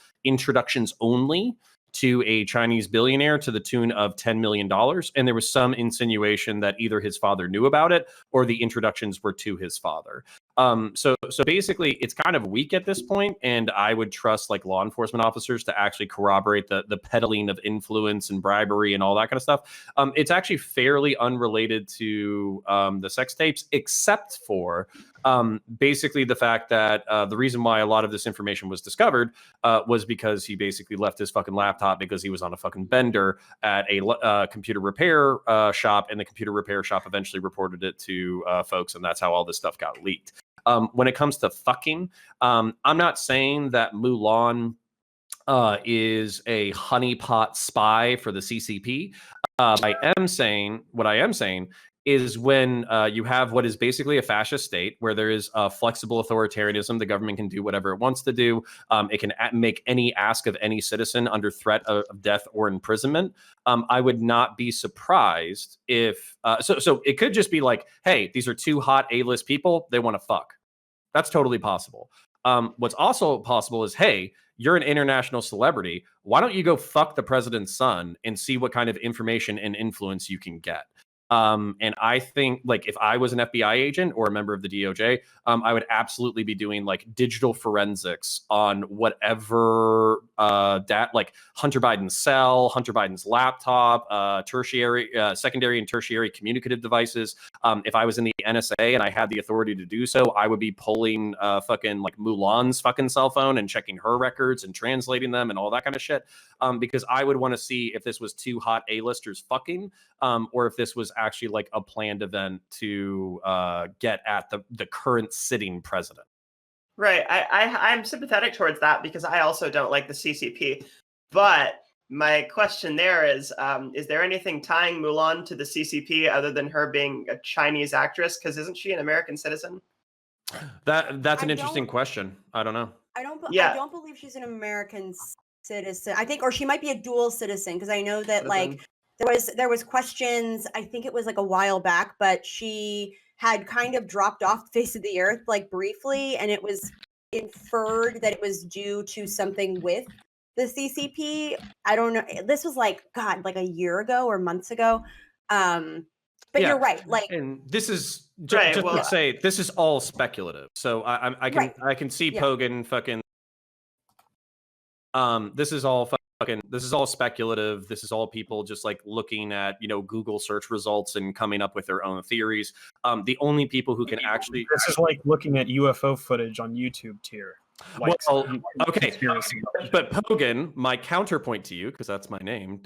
B: only to a Chinese billionaire to the tune of $10 million. And there was some insinuation that either his father knew about it or the introductions were to his father. So basically it's kind of weak at this point, and I would trust like law enforcement officers to actually corroborate the peddling of influence and bribery and all that kind of stuff. It's actually fairly unrelated to the sex tapes, except for basically the fact that the reason why a lot of this information was discovered was because he basically left his fucking laptop because he was on a fucking bender at a computer repair shop, and the computer repair shop eventually reported it to folks, and that's how all this stuff got leaked. When it comes to fucking, I'm not saying that Mulan is a honeypot spy for the CCP. What I am saying is when you have what is basically a fascist state where there is flexible authoritarianism, the government can do whatever it wants to do. It can make any ask of any citizen under threat of death or imprisonment. I would not be surprised if so it could just be like, hey, these are two hot A-list people, they want to fuck. That's totally possible. What's also possible is, hey, you're an international celebrity. Why don't you go fuck the president's son and see what kind of information and influence you can get? And I think, like, if I was an FBI agent or a member of the DOJ, I would absolutely be doing like digital forensics on whatever like Hunter Biden's cell, Hunter Biden's laptop, secondary and tertiary communicative devices. If I was in the NSA and I had the authority to do so, I would be pulling fucking like Mulan's fucking cell phone and checking her records and translating them and all that kind of shit. Because I would want to see if this was two hot A-listers fucking, or if this was actually like a planned event to get at the current sitting president.
D: Right. I'm sympathetic towards that because I also don't like the CCP. But my question there is there anything tying Mulan to the CCP other than her being a Chinese actress? Because isn't she an American citizen?
B: That's an interesting question. I don't know.
C: I don't believe she's an American citizen. I think, or she might be a dual citizen, because I know that like there was questions, I think it was like a while back, but she had kind of dropped off the face of the earth like briefly, and it was inferred that it was due to something with the CCP. I don't know. This was like a year ago or months ago. But yeah, you're right. Like,
B: and this is just to say, this is all speculative. So I can see Pogan fucking. This is all speculative. This is all people just like looking at, Google search results and coming up with their own theories. The only people who can actually,
G: this is like looking at UFO footage on YouTube tier. Like,
B: well, okay, but Pogan, my counterpoint to you, because that's my name,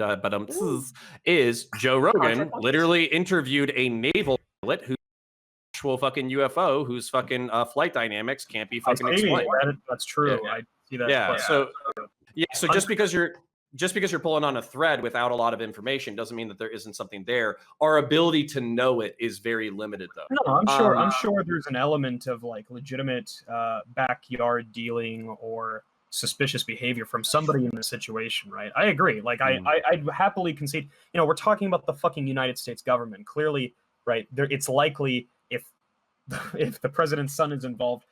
B: is Joe Rogan literally interviewed a naval pilot who's actual fucking UFO whose fucking flight dynamics can't be fucking explained.
G: That's true.
B: Yeah.
G: I see that.
B: Yeah. So just because you're pulling on a thread without a lot of information doesn't mean that there isn't something there. Our ability to know it is very limited, though.
G: No, I'm sure there's an element of like legitimate backyard dealing or suspicious behavior from somebody in the situation, right? I agree. Like I'd happily concede. We're talking about the fucking United States government. Clearly, right? It's likely if the president's son is involved,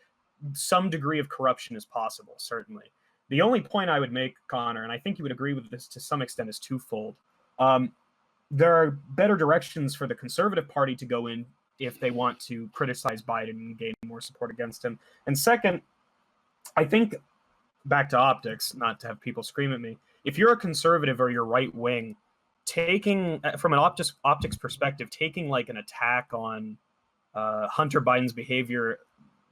G: some degree of corruption is possible. Certainly. The only point I would make, Connor, and I think you would agree with this to some extent, is twofold. There are better directions for the Conservative Party to go in if they want to criticize Biden and gain more support against him. And second, I think, back to optics, not to have people scream at me, if you're a conservative or you're right wing, taking, from an optics perspective, taking like an attack on Hunter Biden's behavior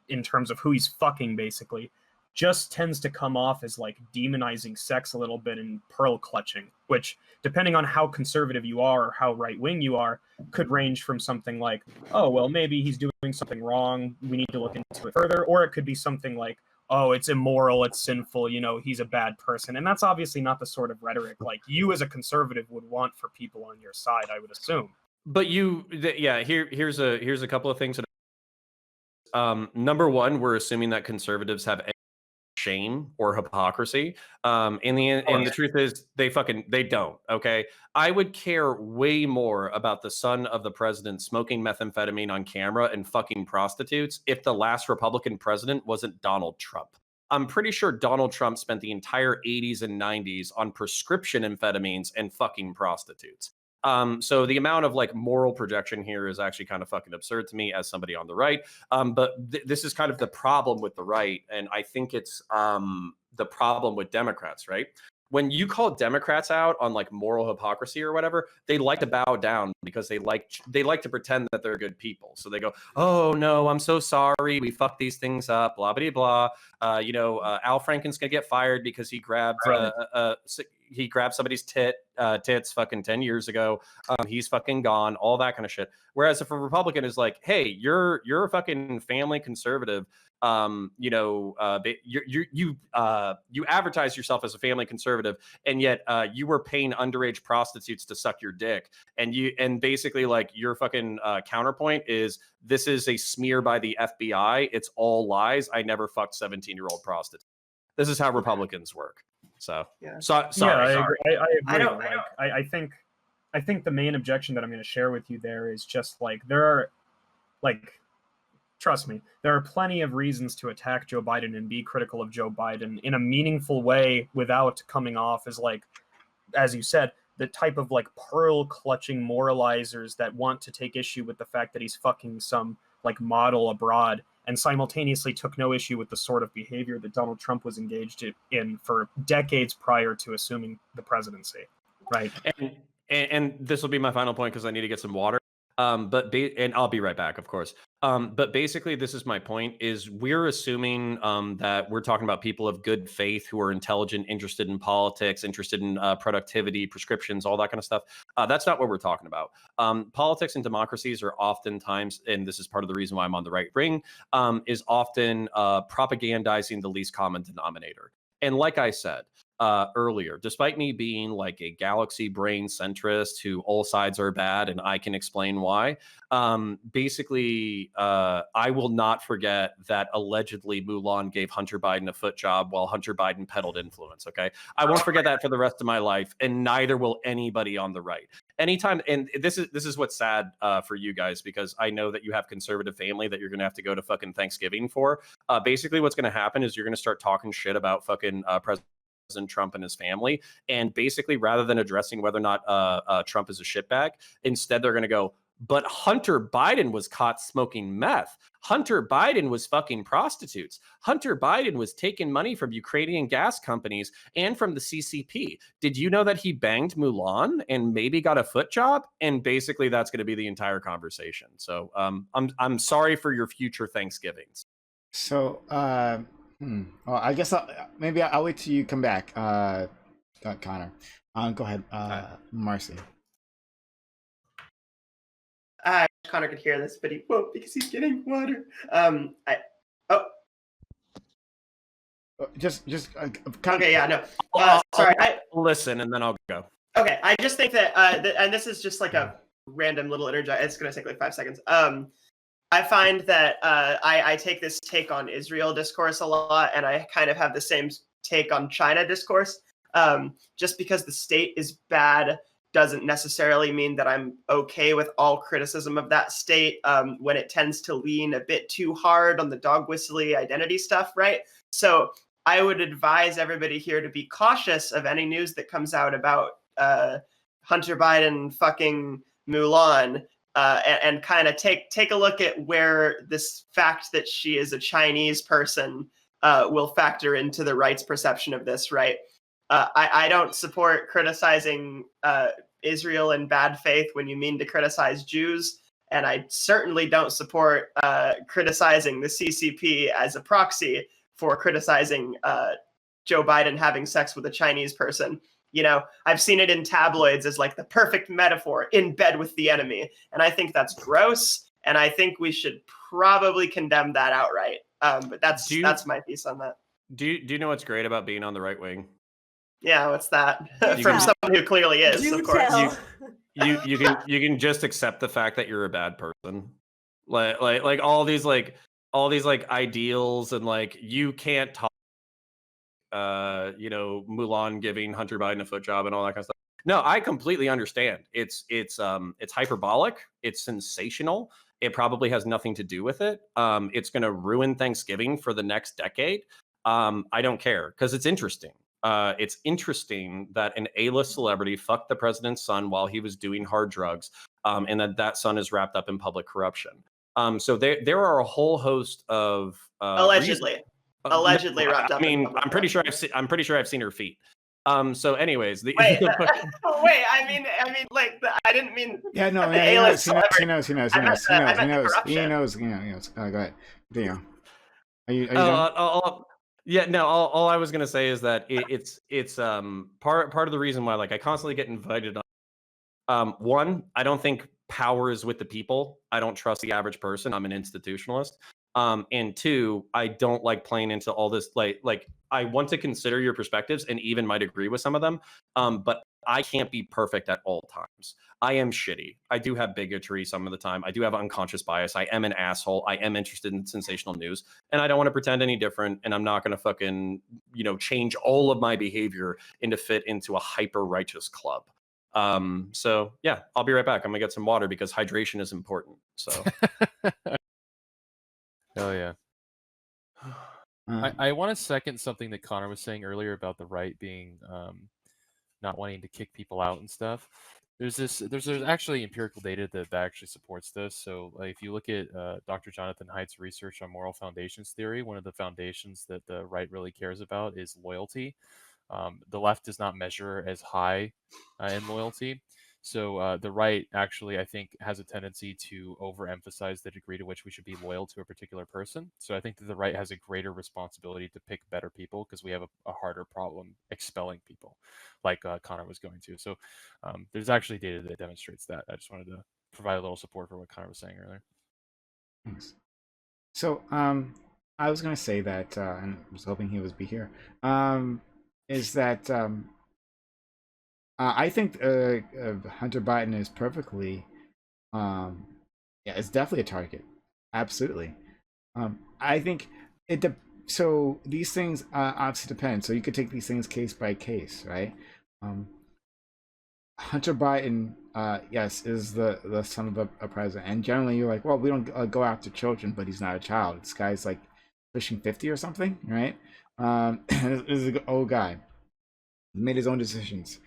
G: in terms of who he's fucking, basically, just tends to come off as like demonizing sex a little bit and pearl clutching, which, depending on how conservative you are or how right-wing you are, could range from something like, oh, well, maybe he's doing something wrong, we need to look into it further, or it could be something like, oh, it's immoral, it's sinful, he's a bad person. And that's obviously not the sort of rhetoric like you as a conservative would want for people on your side, I would assume.
B: But here's a couple of things. Number one, we're assuming that conservatives have shame or hypocrisy. And the truth is they don't. Okay. I would care way more about the son of the president smoking methamphetamine on camera and fucking prostitutes if the last Republican president wasn't Donald Trump. I'm pretty sure Donald Trump spent the entire 80s and 90s on prescription amphetamines and fucking prostitutes. So the amount of like moral projection here is actually kind of fucking absurd to me as somebody on the right. But this is kind of the problem with the right. And I think it's the problem with Democrats, right? When you call Democrats out on like moral hypocrisy or whatever, they like to bow down because they like to pretend that they're good people. So they go, oh no, I'm so sorry, we fucked these things up, blah blah blah. Al Franken's gonna get fired because he grabbed he grabbed somebody's tits fucking 10 years ago. He's fucking gone, all that kind of shit. Whereas if a Republican is like, hey, you're a fucking family conservative, you advertise yourself as a family conservative, and yet you were paying underage prostitutes to suck your dick, and basically like your fucking counterpoint is, this is a smear by the FBI, it's all lies, I never fucked 17-year-old prostitutes. This is how Republicans work. So
D: Yeah.
B: sorry.
G: I agree.
D: I
G: I think the main objection that I'm going to share with you there is just like, there are, like, trust me, there are plenty of reasons to attack Joe Biden and be critical of Joe Biden in a meaningful way without coming off as, like, as you said, the type of like pearl clutching moralizers that want to take issue with the fact that he's fucking some like model abroad, and simultaneously took no issue with the sort of behavior that Donald Trump was engaged in for decades prior to assuming the presidency. Right.
B: And this will be my final point because I need to get some water. And I'll be right back, of course. But basically, this is my point: is we're assuming that we're talking about people of good faith who are intelligent, interested in politics, interested in productivity, prescriptions, all that kind of stuff. That's not what we're talking about. Politics and democracies are oftentimes, and this is part of the reason why I'm on the right wing, is often propagandizing the least common denominator. And like I said earlier, despite me being like a galaxy brain centrist who all sides are bad and I can explain why, basically I will not forget that allegedly Mulan gave Hunter Biden a foot job while Hunter Biden peddled influence. Okay, I won't forget that for the rest of my life, and neither will anybody on the right. Anytime, and this is what's sad for you guys, because I know that you have conservative family that you're gonna have to go to fucking Thanksgiving for. Basically what's gonna happen is you're gonna start talking shit about fucking President Trump and his family, and basically rather than addressing whether or not Trump is a shitbag, instead they're going to go, but Hunter Biden was caught smoking meth. Hunter Biden was fucking prostitutes. Hunter Biden was taking money from Ukrainian gas companies and from the CCP. Did you know that he banged Mulan and maybe got a foot job? And basically that's going to be the entire conversation. So I'm sorry for your future Thanksgivings.
A: So well, I guess maybe I'll wait till you come back, Connor. Go ahead, Marcy.
D: Connor could hear this, but he won't because he's getting water.
A: Just
D: okay, yeah, no. Sorry,
B: I'll listen and then I'll go.
D: Okay, I just think that, and this is just like a random little interject. It's going to take like 5 seconds. I find that I take this take on Israel discourse a lot, and I kind of have the same take on China discourse. Just because the state is bad doesn't necessarily mean that I'm okay with all criticism of that state when it tends to lean a bit too hard on the dog whistly identity stuff, right? So I would advise everybody here to be cautious of any news that comes out about Hunter Biden fucking Mulan. And kind of take a look at where this fact that she is a Chinese person will factor into the right's perception of this, right? I don't support criticizing Israel in bad faith when you mean to criticize Jews, and I certainly don't support criticizing the CCP as a proxy for criticizing Joe Biden having sex with a Chinese person. You know, I've seen it in tabloids as like the perfect metaphor, in bed with the enemy. And I think that's gross. And I think we should probably condemn that outright. But that's my piece on that.
B: Do you know what's great about being on the right wing?
D: Yeah, what's that? From someone who clearly is, of course.
B: You can just accept the fact that you're a bad person. Like all these ideals, and like you can't talk Mulan giving Hunter Biden a foot job and all that kind of stuff. No, I completely understand. It's hyperbolic. It's sensational. It probably has nothing to do with it. It's going to ruin Thanksgiving for the next decade. I don't care because it's interesting. It's interesting that an A-list celebrity fucked the president's son while he was doing hard drugs, and that son is wrapped up in public corruption. So there are a whole host of
D: allegedly wrapped up.
B: I mean, I'm pretty sure I've seen her feet. So, anyways,
D: wait. I mean, like, I didn't mean.
A: Yeah, no, he knows. He knows. Go ahead. Are you done?
B: Yeah, no. All I was gonna say is that it's part of the reason why like I constantly get invited on. One, I don't think power is with the people. I don't trust the average person. I'm an institutionalist. And two, I don't like playing into all this like I want to consider your perspectives and even might agree with some of them. But I can't be perfect at all times. I am shitty. I do have bigotry some of the time. I do have unconscious bias. I am an asshole. I am interested in sensational news, and I don't want to pretend any different. And I'm not going to fucking change all of my behavior into fit into a hyper righteous club. So yeah, I'll be right back. I'm gonna get some water because hydration is important. So
E: Hell yeah. I want to second something that Connor was saying earlier about the right being not wanting to kick people out and stuff. There's actually empirical data that actually supports this. So if you look at Dr. Jonathan Haidt's research on moral foundations theory, one of the foundations that the right really cares about is loyalty. The left does not measure as high in loyalty. So the right actually, I think, has a tendency to overemphasize the degree to which we should be loyal to a particular person. So I think that the right has a greater responsibility to pick better people because we have a harder problem expelling people, like Connor was going to. So there's actually data that demonstrates that. I just wanted to provide a little support for what Connor was saying earlier.
A: Thanks. So I was gonna say that, and I was hoping he would be here. Is that I think Hunter Biden is perfectly, yeah, it's definitely a target. Absolutely. I think so these things obviously depend. So you could take these things case by case, right? Hunter Biden, yes, is the son of a president, and generally you're like, well, we don't go after children, but he's not a child. This guy's like pushing 50 or something, right? This is an old guy. He made his own decisions.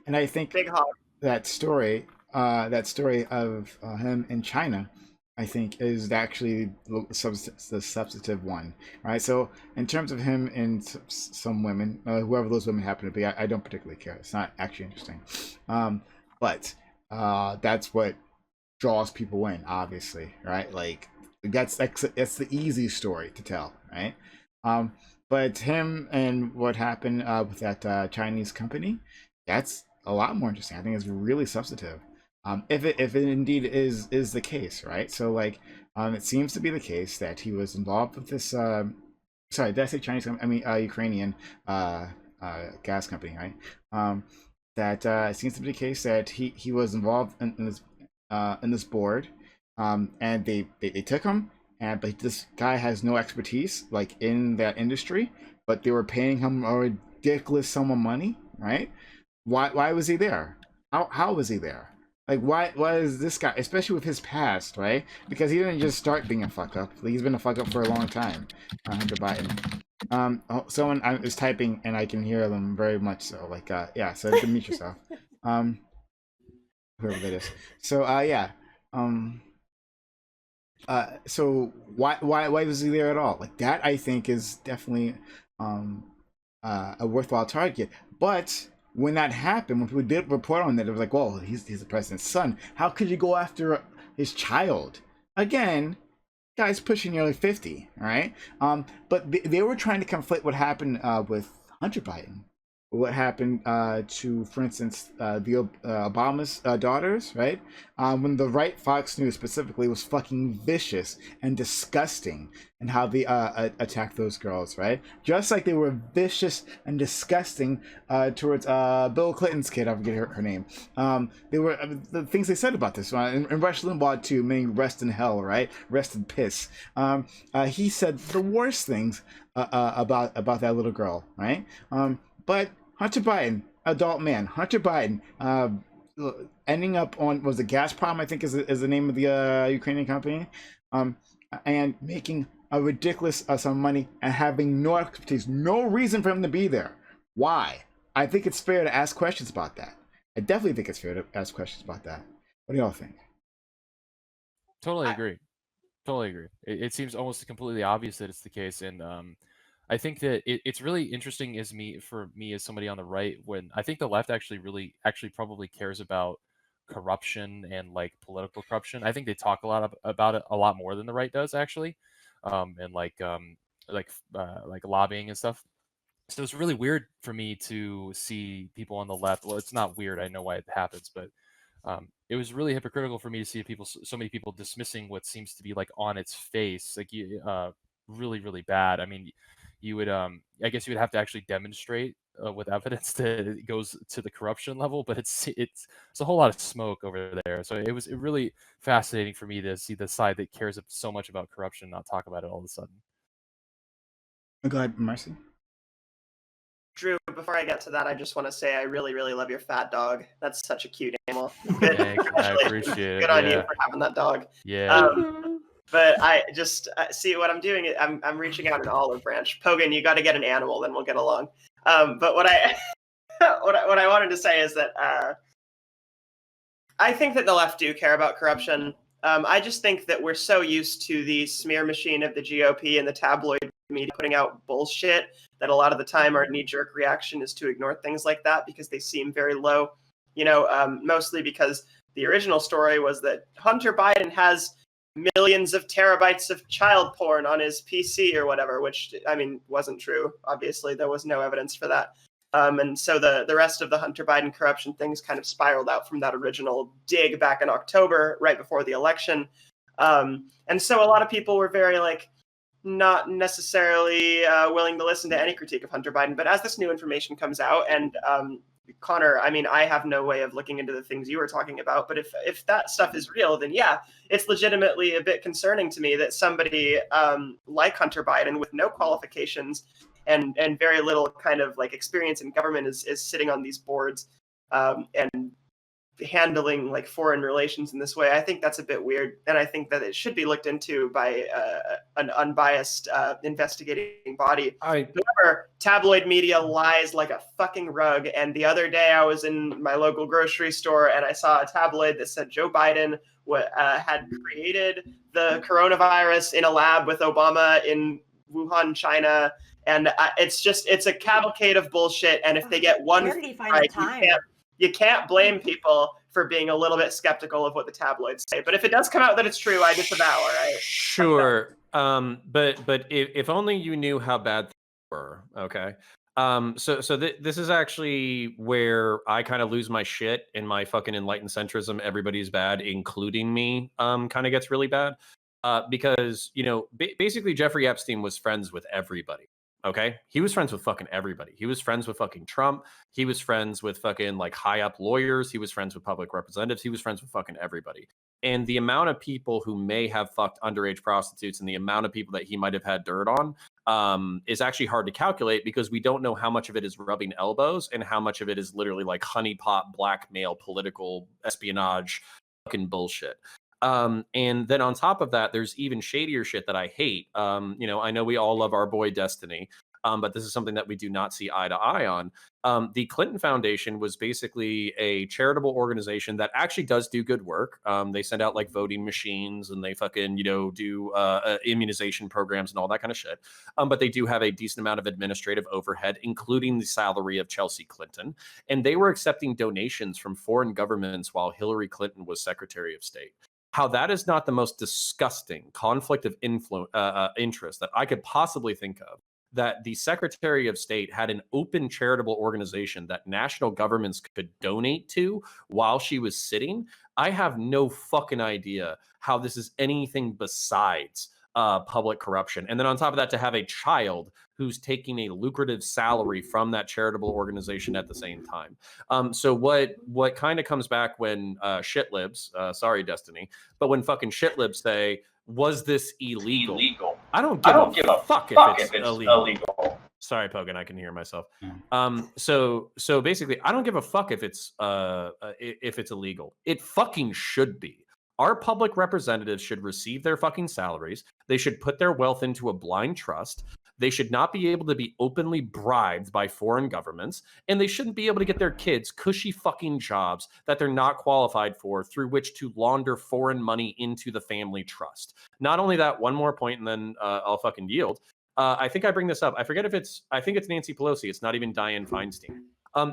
A: And I think
D: Big hog.
A: that story of him in China, I think, is actually the substantive one, right? So in terms of him and some women, whoever those women happen to be, I don't particularly care. It's not actually interesting, but that's what draws people in, obviously, right? Like that's the easy story to tell, right? But him and what happened with that Chinese company, that's a lot more interesting. I think it's really substantive. If it indeed is the case, right? So like, it seems to be the case that he was involved with this. Sorry, did I say Chinese? I mean, Ukrainian gas company, right? That it seems to be the case that he was involved in this board, and they took him, but this guy has no expertise like in that industry, but they were paying him a ridiculous sum of money, right? Why was he there? How was he there? Like why is this guy, especially with his past, right? Because he didn't just start being a fuck up. He's been a fuck up for a long time. Hunter Biden. Someone is typing and I can hear them very much so. Like yeah, so mute yourself. Whoever that is. So yeah. So why was he there at all? Like that, I think is definitely a worthwhile target. But when that happened, when people did report on that, it was like, well, he's the president's son. How could you go after his child? Again, guy's pushing nearly 50, right? But they were trying to conflate what happened with Hunter Biden. What happened to, for instance, the Obama's daughters, right? When the right, Fox News specifically, was fucking vicious and disgusting in how they attacked those girls, right? Just like they were vicious and disgusting towards Bill Clinton's kid, I forget her name. They were the things they said about this, and Rush Limbaugh too, meaning rest in hell, right? Rest in piss. He said the worst things about that little girl, right? But Hunter Biden, adult man, Hunter Biden, ending up on, was it Gazprom, I think is the name of the Ukrainian company, and making a ridiculous sum of money and having no expertise, no reason for him to be there. Why? I think it's fair to ask questions about that. I definitely think it's fair to ask questions about that. What do y'all think?
E: Totally agree. Totally agree. It seems almost completely obvious that it's the case, and I think that it's really interesting for me as somebody on the right, when I think the left actually probably cares about corruption and like political corruption. I think they talk a lot about it a lot more than the right does actually, and like like lobbying and stuff. So it's really weird for me to see people on the left. Well, it's not weird. I know why it happens, but it was really hypocritical for me to see people, so many people dismissing what seems to be like on its face, like really, really bad. I mean, you would, I guess you would have to actually demonstrate with evidence that it goes to the corruption level, but it's a whole lot of smoke over there. So it was really fascinating for me to see the side that cares so much about corruption not talk about it all of a sudden.
A: Go ahead, Marcy.
D: Drew, before I get to that, I just want to say I really, really love your fat dog. That's such a cute animal.
E: I appreciate it.
D: Good on you for having that dog.
E: Yeah.
D: But I just see what I'm doing. I'm reaching out an olive branch. Pogan, you got to get an animal, then we'll get along. But what I what I wanted to say is that I think that the left do care about corruption. I just think that we're so used to the smear machine of the GOP and the tabloid media putting out bullshit that a lot of the time our knee-jerk reaction is to ignore things like that because they seem very low. Mostly because the original story was that Hunter Biden has millions of terabytes of child porn on his PC or whatever, which, I mean, wasn't true. Obviously, there was no evidence for that. And so the rest of the Hunter Biden corruption things kind of spiraled out from that original dig back in October, right before the election. And so a lot of people were very, not necessarily willing to listen to any critique of Hunter Biden. But as this new information comes out, and Connor, I mean, I have no way of looking into the things you were talking about, but if that stuff is real, then yeah, it's legitimately a bit concerning to me that somebody like Hunter Biden with no qualifications and very little kind of experience in government is sitting on these boards and handling foreign relations in this way. I think that's a bit weird, and I think that it should be looked into by an unbiased investigating body. However, tabloid media lies like a fucking rug, and the other day I was in my local grocery store and I saw a tabloid that said Joe Biden had created the coronavirus in a lab with Obama in Wuhan, China, and it's a cavalcade of bullshit, and if they get one
C: Where did he find the time?
D: You can't blame people for being a little bit skeptical of what the tabloids say. But if it does come out that it's true, I disavow, right?
B: Sure. But if only you knew how bad things were, okay? This is actually where I kind of lose my shit in my fucking enlightened centrism. Everybody's bad, including me, kind of gets really bad. Because, basically Jeffrey Epstein was friends with everybody. Okay, he was friends with fucking everybody. He was friends with fucking Trump. He was friends with fucking high up lawyers. He was friends with public representatives. He was friends with fucking everybody. And the amount of people who may have fucked underage prostitutes and the amount of people that he might have had dirt on is actually hard to calculate because we don't know how much of it is rubbing elbows and how much of it is literally honeypot blackmail, political espionage, fucking bullshit. And then on top of that, there's even shadier shit that I hate. I know we all love our boy Destiny, but this is something that we do not see eye to eye on. The Clinton Foundation was basically a charitable organization that actually does do good work. They send out voting machines and they fucking, do immunization programs and all that kind of shit. But they do have a decent amount of administrative overhead, including the salary of Chelsea Clinton. And they were accepting donations from foreign governments while Hillary Clinton was Secretary of State. How that is not the most disgusting conflict of interest that I could possibly think of, that the Secretary of State had an open charitable organization that national governments could donate to while she was sitting. I have no fucking idea how this is anything besides public corruption. And then on top of that, to have a child who's taking a lucrative salary from that charitable organization at the same time. So what kind of comes back when shitlibs, sorry, Destiny, but when fucking shitlibs say, was this illegal? I don't give a fuck if it's illegal. Sorry, Pogan, I can hear myself. So basically, I don't give a fuck if it's illegal. It fucking should be. Our public representatives should receive their fucking salaries. They should put their wealth into a blind trust. They should not be able to be openly bribed by foreign governments, and they shouldn't be able to get their kids cushy fucking jobs that they're not qualified for through which to launder foreign money into the family trust. Not only that, one more point, and then I'll fucking yield. I think I bring this up. I think it's Nancy Pelosi. It's not even Dianne Feinstein.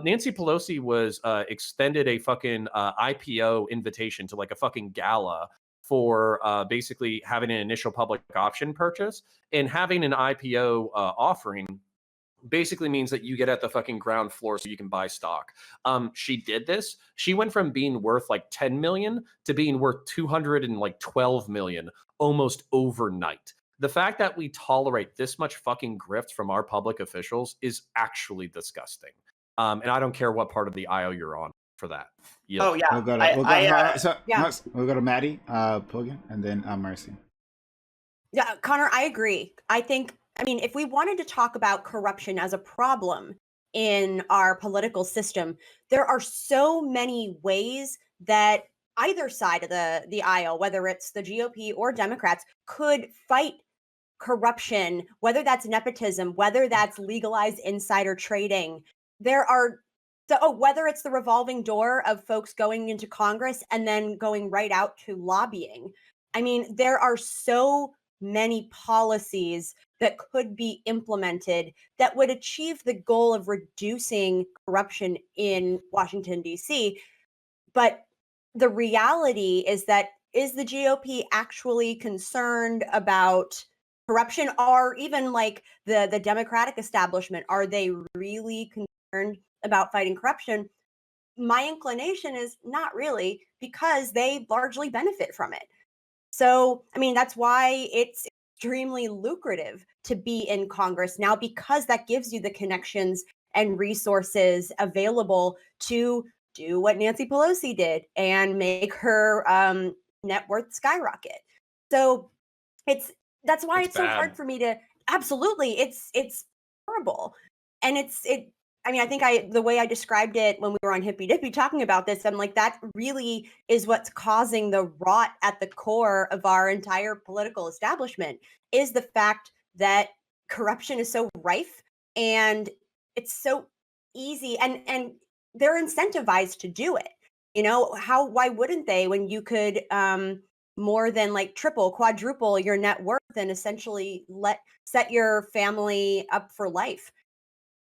B: Nancy Pelosi was extended a fucking IPO invitation to a fucking gala for basically having an initial public option purchase, and having an IPO offering basically means that you get at the fucking ground floor so you can buy stock. She did this. She went from being worth like 10 million to being worth 212 million almost overnight. The fact that we tolerate this much fucking grift from our public officials is actually disgusting. And I don't care what part of the aisle you're on for that.
D: Oh yeah.
A: We'll go to Maddie, Pogan, and then Marcy.
C: Yeah, Connor, I agree. I mean, if we wanted to talk about corruption as a problem in our political system, there are so many ways that either side of the aisle, whether it's the GOP or Democrats, could fight corruption, whether that's nepotism, whether that's legalized insider trading. Whether it's the revolving door of folks going into Congress and then going right out to lobbying. I mean, there are so many policies that could be implemented that would achieve the goal of reducing corruption in Washington, D.C. But the reality is that, is the GOP actually concerned about corruption? Or even like the Democratic establishment, are they really concerned about fighting corruption? My inclination is not really, because they largely benefit from it. So, I mean, that's why it's extremely lucrative to be in Congress now, because that gives you the connections and resources available to do what Nancy Pelosi did and make her net worth skyrocket. So that's why it's so hard for me to, absolutely, it's horrible. And I mean, I think the way I described it when we were on Hippy Dippy talking about this, I'm like, that really is what's causing the rot at the core of our entire political establishment, is the fact that corruption is so rife and it's so easy, and they're incentivized to do it. You know, why wouldn't they, when you could more than like triple, quadruple your net worth and essentially set your family up for life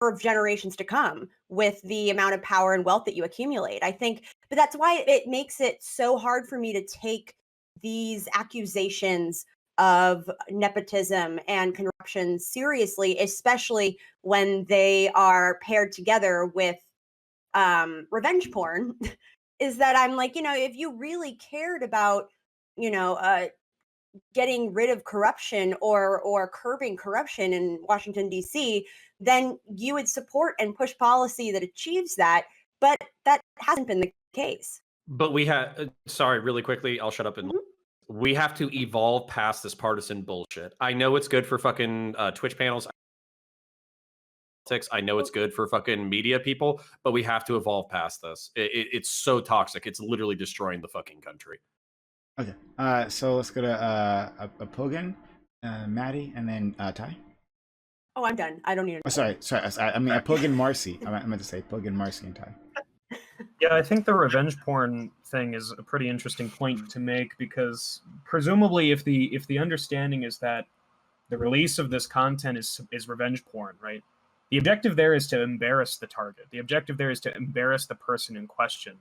C: for generations to come with the amount of power and wealth that you accumulate. I think, but that's why it makes it so hard for me to take these accusations of nepotism and corruption seriously, especially when they are paired together with revenge porn. Is that I'm like, if you really cared about, getting rid of corruption or curbing corruption in Washington, D.C., then you would support and push policy that achieves that. But that hasn't been the case.
B: But we have, sorry, really quickly, I'll shut up and we have to evolve past this partisan bullshit. I know it's good for fucking Twitch panels. I know it's good for fucking media people, but we have to evolve past this. It's so toxic. It's literally destroying the fucking country.
A: Okay. So let's go to Pogan, Maddie, and then Ty.
C: Oh, I'm done. I don't need to.
A: Oh, sorry. I mean, Pogan, Marcy. I meant to say Pogan, Marcy, and Ty.
G: Yeah, I think the revenge porn thing is a pretty interesting point to make, because presumably if the understanding is that the release of this content is revenge porn, right? The objective there is to embarrass the target. The objective there is to embarrass the person in question.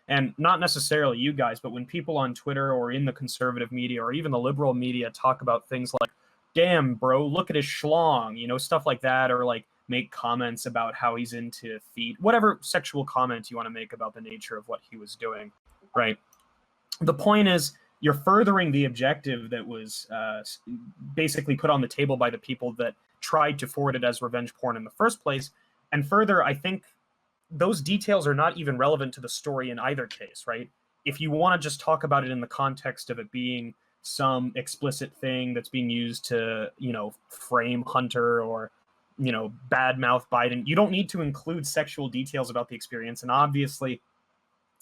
G: And not necessarily you guys, but when people on Twitter or in the conservative media or even the liberal media talk about things like, damn, bro, look at his schlong, stuff like that, or like make comments about how he's into feet, whatever sexual comment you want to make about the nature of what he was doing, right? The point is, you're furthering the objective that was basically put on the table by the people that tried to forward it as revenge porn in the first place. And further, I think those details are not even relevant to the story in either case, right? If you want to just talk about it in the context of it being some explicit thing that's being used to, frame Hunter or, badmouth Biden, you don't need to include sexual details about the experience. And obviously,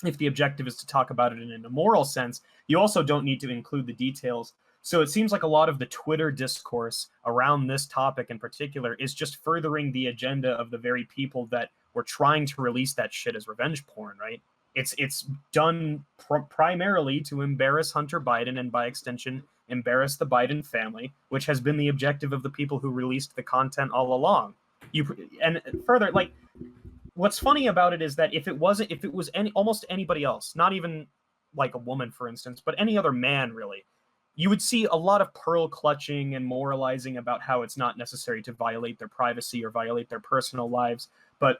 G: if the objective is to talk about it in an immoral sense, you also don't need to include the details. So it seems like a lot of the Twitter discourse around this topic in particular is just furthering the agenda of the very people that were trying to release that shit as revenge porn, right? It's done primarily to embarrass Hunter Biden and, by extension, embarrass the Biden family, which has been the objective of the people who released the content all along. And further, what's funny about it is that if it was almost anybody else, not even like a woman, for instance, but any other man, really, you would see a lot of pearl clutching and moralizing about how it's not necessary to violate their privacy or violate their personal lives. But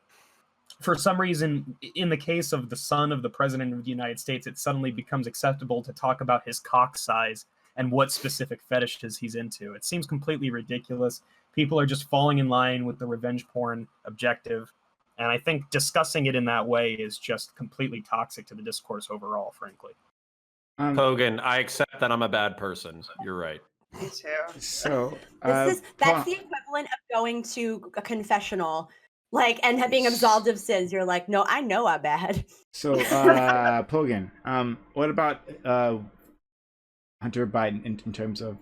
G: for some reason, in the case of the son of the president of the United States, it suddenly becomes acceptable to talk about his cock size and what specific fetishes he's into. It seems completely ridiculous. People are just falling in line with the revenge porn objective. And I think discussing it in that way is just completely toxic to the discourse overall, frankly.
B: Hogan, I accept that I'm a bad person. You're right.
D: Me too.
A: So
C: That's the equivalent of going to a confessional, like, and being absolved of sins. You're like, no, I know I'm bad.
A: So Pogan, what about Hunter Biden in terms of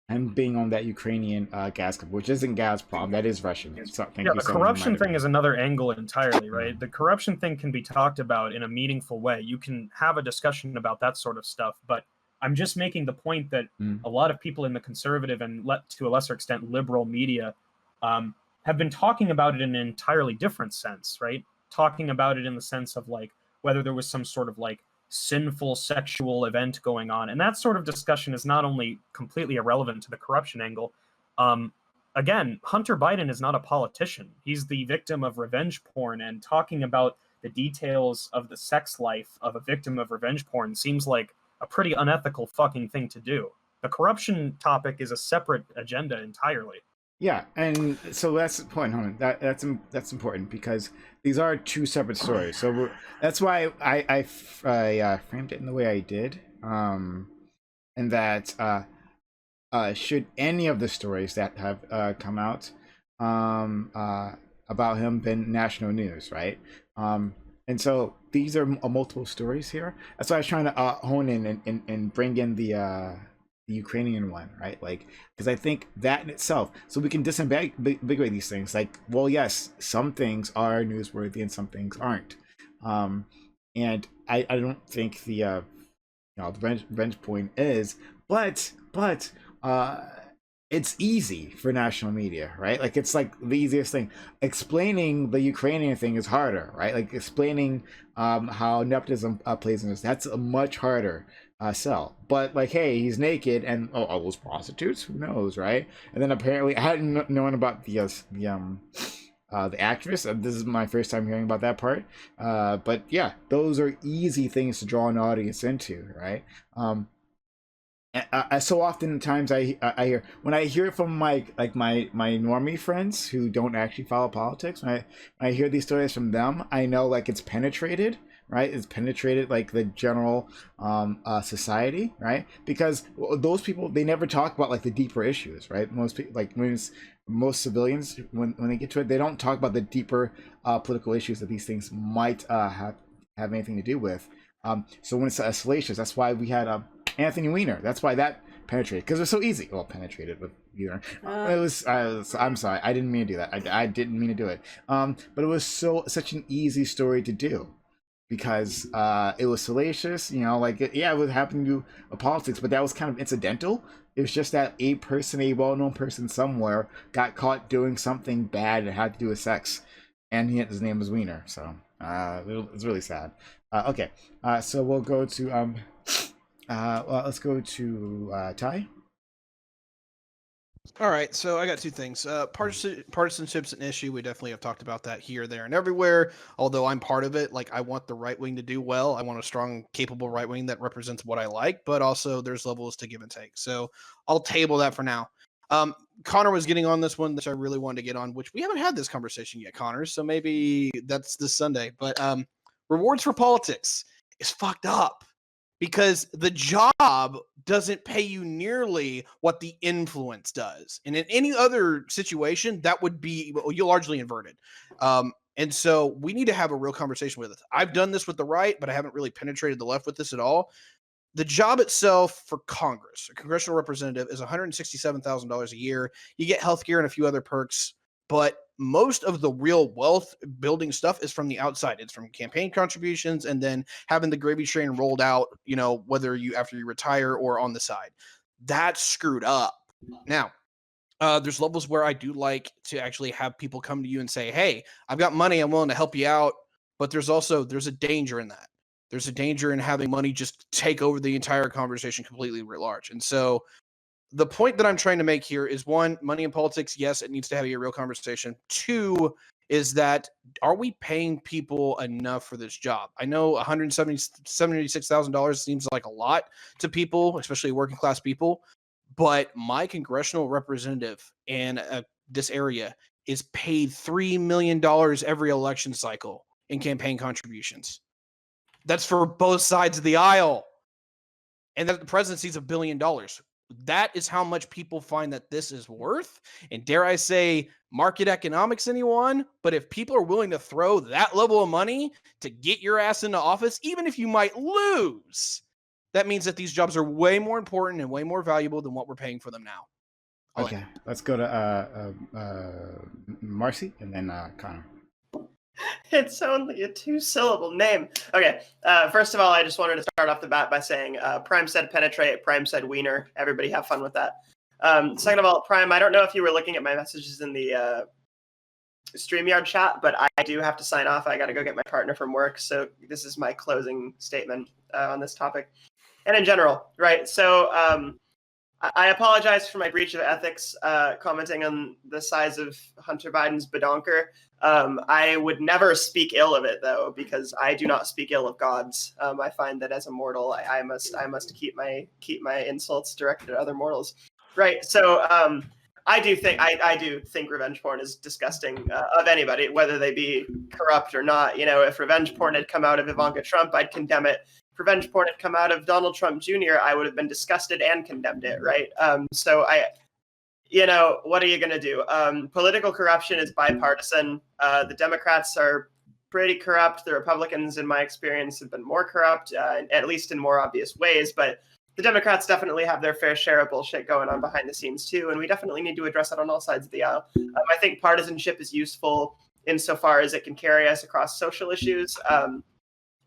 A: him being on that Ukrainian gas company, which isn't Gazprom, that is Russian. So,
G: the corruption thing is another angle entirely, right? The corruption thing can be talked about in a meaningful way. You can have a discussion about that sort of stuff, but I'm just making the point that a lot of people in the conservative and to a lesser extent liberal media have been talking about it in an entirely different sense, right? Talking about it in the sense of like whether there was some sort of like sinful sexual event going on. And that sort of discussion is not only completely irrelevant to the corruption angle. Again, Hunter Biden is not a politician. He's the victim of revenge porn, and talking about the details of the sex life of a victim of revenge porn seems like a pretty unethical fucking thing to do. The corruption topic is a separate agenda entirely.
A: Yeah, and so that's the point, Hunter. That's important because these are two separate stories. So that's why I framed it in the way I did, and that should any of the stories that have come out about him been national news, right? And so these are multiple stories here. That's why I was trying to hone in and bring in the Ukrainian one, right? Like, because I think that in itself, so we can disambiguate these things. Like, well, yes, some things are newsworthy and some things aren't. And I don't think the revenge point is, but it's easy for national media, right? Like, it's like the easiest thing. Explaining the Ukrainian thing is harder, right? Like explaining how nepotism plays in this, that's a much harder sell. But like, hey, he's naked, and oh, those prostitutes, who knows, right? And then apparently I hadn't known about the actress. This is my first time hearing about that part. But yeah, those are easy things to draw an audience into, right? So oftentimes I hear, when I hear it from my normie friends who don't actually follow politics, when I hear these stories from them, I know like it's penetrated, right? It's penetrated like the general society, right? Because those people, they never talk about like the deeper issues, right? Most people, like most civilians, when they get to it, they don't talk about the deeper political issues that these things might have anything to do with. So when it's salacious, that's why we had Anthony Weiner. That's why that penetrated, because it was so easy. Well, penetrated with Weiner. It was. I'm sorry, I didn't mean to do that. I didn't mean to do it. But it was such an easy story to do, because it was salacious. You know, like it was happening to politics, but that was kind of incidental. It was just that a well-known person somewhere got caught doing something bad that had to do with sex, and his name was Weiner. So it's really sad. Okay, so we'll go to let's go to Ty.
F: All right, so I got two things. Partisanship's an issue. We definitely have talked about that here, there, and everywhere. Although I'm part of it, like I want the right wing to do well. I want a strong, capable right wing that represents what I like, but also there's levels to give and take. So I'll table that for now. Connor was getting on this one, which I really wanted to get on, which we haven't had this conversation yet, Connor. So maybe that's this Sunday. But rewards for politics is fucked up, because the job doesn't pay you nearly what the influence does. And in any other situation, that would be you're largely inverted. And so we need to have a real conversation with it. I've done this with the right, but I haven't really penetrated the left with this at all. The job itself for Congress, a congressional representative, is $167,000 a year. You get healthcare and a few other perks, but most of the real wealth building stuff is from the outside. It's from campaign contributions and then having the gravy train rolled out, you know, whether you after you retire or on the side. That's screwed up. Now, there's levels where I do like to actually have people come to you and say, hey, I've got money, I'm willing to help you out. But there's a danger in that. There's a danger in having money just take over the entire conversation completely writ large. And so the point that I'm trying to make here is, one, money in politics, yes, it needs to have a real conversation. Two is that, are we paying people enough for this job? I know $176,000 seems like a lot to people, especially working class people, but my congressional representative in this area is paid $3 million every election cycle in campaign contributions. That's for both sides of the aisle. And the presidency's $1 billion. That is how much people find that this is worth. And dare I say, market economics, anyone? But if people are willing to throw that level of money to get your ass into office, even if you might lose, that means that these jobs are way more important and way more valuable than what we're paying for them now.
A: Okay, let's go to Marcy and then Connor.
D: It's only a 2-syllable name. Okay, first of all, I just wanted to start off the bat by saying Prime said penetrate, Prime said wiener. Everybody have fun with that. Second of all, Prime, I don't know if you were looking at my messages in the StreamYard chat, but I do have to sign off. I got to go get my partner from work, so this is my closing statement on this topic. And in general, right? So I apologize for my breach of ethics, commenting on the size of Hunter Biden's badonker. I would never speak ill of it, though, because I do not speak ill of gods. I find that as a mortal, I must keep my insults directed at other mortals. Right. So I do think revenge porn is disgusting of anybody, whether they be corrupt or not. You know, if revenge porn had come out of Ivanka Trump, I'd condemn it. If revenge porn had come out of Donald Trump Jr., I would have been disgusted and condemned it. Right. So what are you going to do? Political corruption is bipartisan. The Democrats are pretty corrupt. The Republicans, in my experience, have been more corrupt, at least in more obvious ways. But the Democrats definitely have their fair share of bullshit going on behind the scenes, too. And we definitely need to address that on all sides of the aisle. I think partisanship is useful insofar as it can carry us across social issues.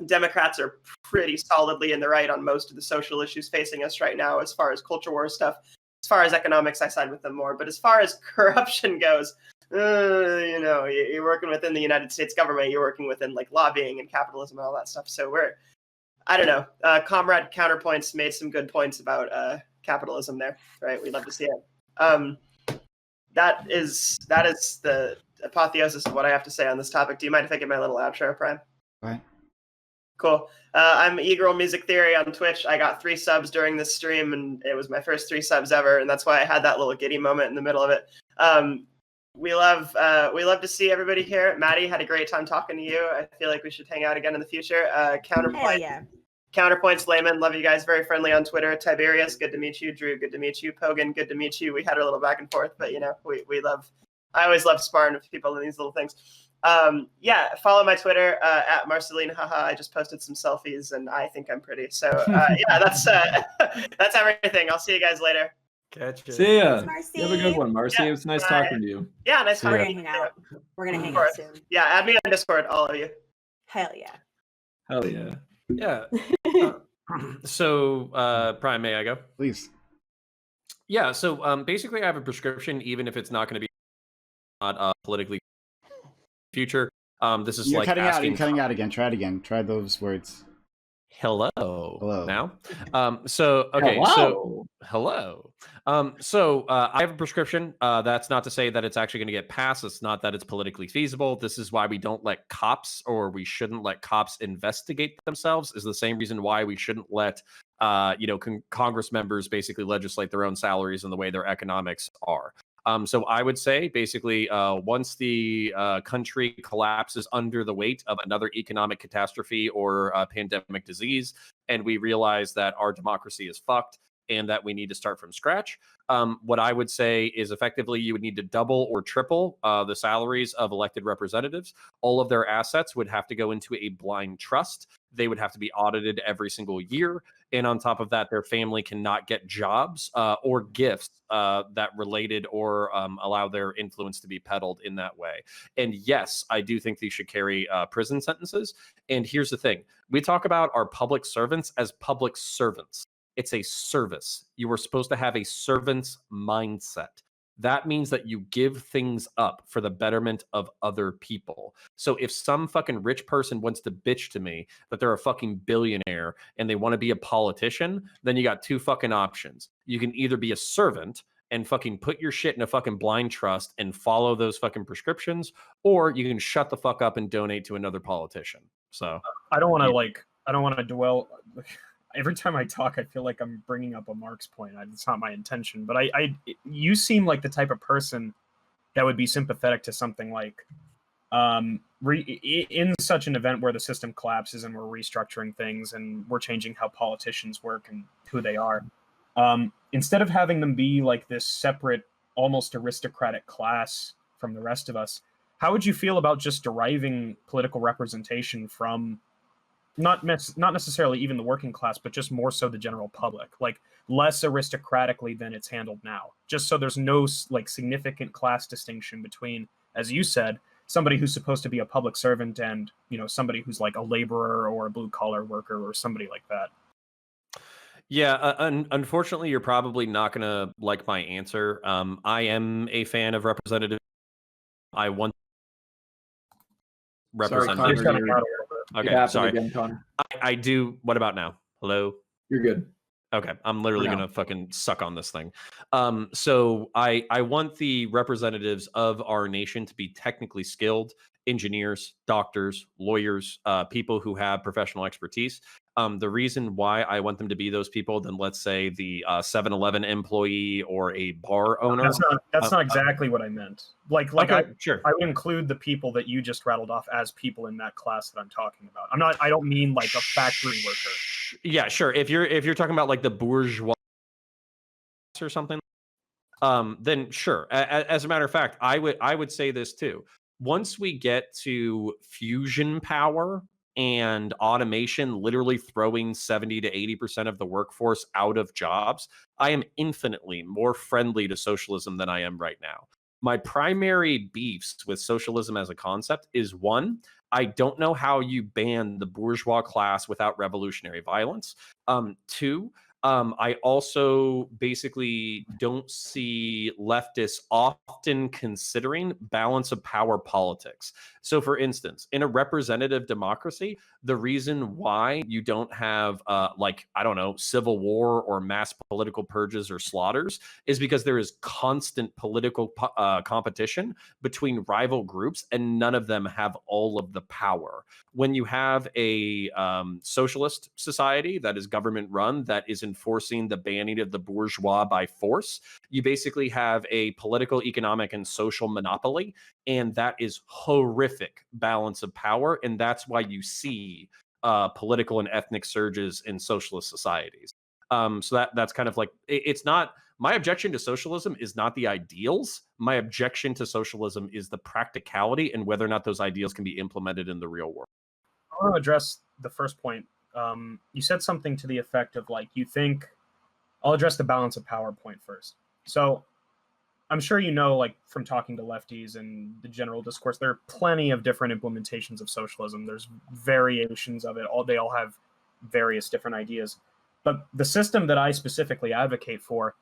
D: Democrats are pretty solidly in the right on most of the social issues facing us right now, as far as culture war stuff. As far as economics, I side with them more. But as far as corruption goes, you're working within the United States government. You're working within like lobbying and capitalism and all that stuff. So I don't know. Comrade Counterpoints made some good points about capitalism there, right? We'd love to see it. That is the apotheosis of what I have to say on this topic. Do you mind if I get my little outro, Prime?
A: Right.
D: Cool. I'm E-Girl Music Theory on Twitch. I got 3 subs during this stream, and it was my first 3 subs ever, and that's why I had that little giddy moment in the middle of it. We love to see everybody here. Maddie, had a great time talking to you. I feel like we should hang out again in the future. Counterpoint.
C: Yeah.
D: Counterpoints, Layman, love you guys. Very friendly on Twitter. Tiberius, good to meet you. Drew, good to meet you. Pogan, good to meet you. We had a little back and forth, but I always love sparring with people in these little things. Follow my Twitter at Marceline. Haha, I just posted some selfies and I think I'm pretty. So that's everything. I'll see you guys later.
H: Catch you. See ya.
C: Marcy.
H: You have a good one, Marcy.
D: Yeah,
H: it was nice talking to you.
D: Yeah, nice
C: We're
D: talking
C: gonna
D: to you.
C: hang out. We're gonna hang out soon.
D: Yeah, add me on Discord, all of you.
C: Hell yeah.
H: Hell yeah.
B: Yeah. So, Prime, may I go?
A: Please.
B: Yeah. So, basically, I have a prescription, even if it's not going to be not politically future. This is
A: You're
B: like
A: cutting out. You're
B: asking
A: cutting out again. Try it again. Try those words.
B: hello.
A: Hello.
B: Now. Hello. I have a prescription. That's not to say that it's actually going to get passed. It's not that it's politically feasible. This is why we don't let cops, or we shouldn't let cops investigate themselves. Is the same reason why we shouldn't let Congress members basically legislate their own salaries and the way their economics are. So I would say basically once the country collapses under the weight of another economic catastrophe or pandemic disease, and we realize that our democracy is fucked and that we need to start from scratch, what I would say is effectively you would need to double or triple the salaries of elected representatives. All of their assets would have to go into a blind trust. They would have to be audited every single year. And on top of that, their family cannot get jobs or gifts that related or allow their influence to be peddled in that way. And yes, I do think they should carry prison sentences. And here's the thing. We talk about our public servants as public servants. It's a service. You were supposed to have a servant's mindset. that means that you give things up for the betterment of other people. So if some fucking rich person wants to bitch to me that they're a fucking billionaire and they want to be a politician, then you got two fucking options. You can either be a servant and fucking put your shit in a fucking blind trust and follow those fucking prescriptions, or you can shut the fuck up and donate to another politician. So
G: I don't want to I don't want to dwell. Every time I talk, I feel like I'm bringing up a Marx point. It's not my intention, but you seem like the type of person that would be sympathetic to something like, in such an event where the system collapses and we're restructuring things and we're changing how politicians work and who they are. Instead of having them be like this separate, almost aristocratic class from the rest of us, how would you feel about just deriving political representation from not necessarily even the working class, but just more so the general public, like less aristocratically than it's handled now, just so there's no like significant class distinction between, as you said, somebody who's supposed to be a public servant and, you know, somebody who's like a laborer or a blue collar worker or somebody like that.
B: Yeah, unfortunately, you're probably not going to like my answer. I am a fan of representative. I want representative.
H: Sorry, Connor,
B: Okay, sorry.
H: Again, Connor.
B: I do. What about now? Hello?
H: You're good.
B: Okay, I'm literally gonna fucking suck on this thing. So I want the representatives of our nation to be technically skilled engineers, doctors, lawyers, people who have professional expertise. The reason why I want them to be those people than, let's say, the 7-Eleven employee or a bar owner.
G: That's not exactly what I meant. Like
B: okay, sure.
G: I would include the people that you just rattled off as people in that class that I'm talking about. I don't mean like a factory worker.
B: Yeah, sure. If you're talking about like the bourgeois or something, then sure. As a matter of fact, I would say this too. Once we get to fusion power and automation literally throwing 70 to 80% of the workforce out of jobs, I am infinitely more friendly to socialism than I am right now. My primary beefs with socialism as a concept is, one, I don't know how you ban the bourgeois class without revolutionary violence. Two, I also basically don't see leftists often considering balance of power politics. So, for instance, in a representative democracy, the reason why you don't have, civil war or mass political purges or slaughters is because there is constant political competition between rival groups, and none of them have all of the power. When you have a socialist society that is government run, that is enforcing the banning of the bourgeois by force, you basically have a political, economic, and social monopoly, and that is horrific balance of power, and that's why you see political and ethnic surges in socialist societies. So that's kind of like, it's not, my objection to socialism is not the ideals. My objection to socialism is the practicality and whether or not those ideals can be implemented in the real world.
G: I want to address the first point. You said something to the effect of like, you think, I'll address the balance of power point first. So I'm sure you know, like from talking to lefties and the general discourse, there are plenty of different implementations of socialism. There's variations of it. They all have various different ideas. But the system that I specifically advocate for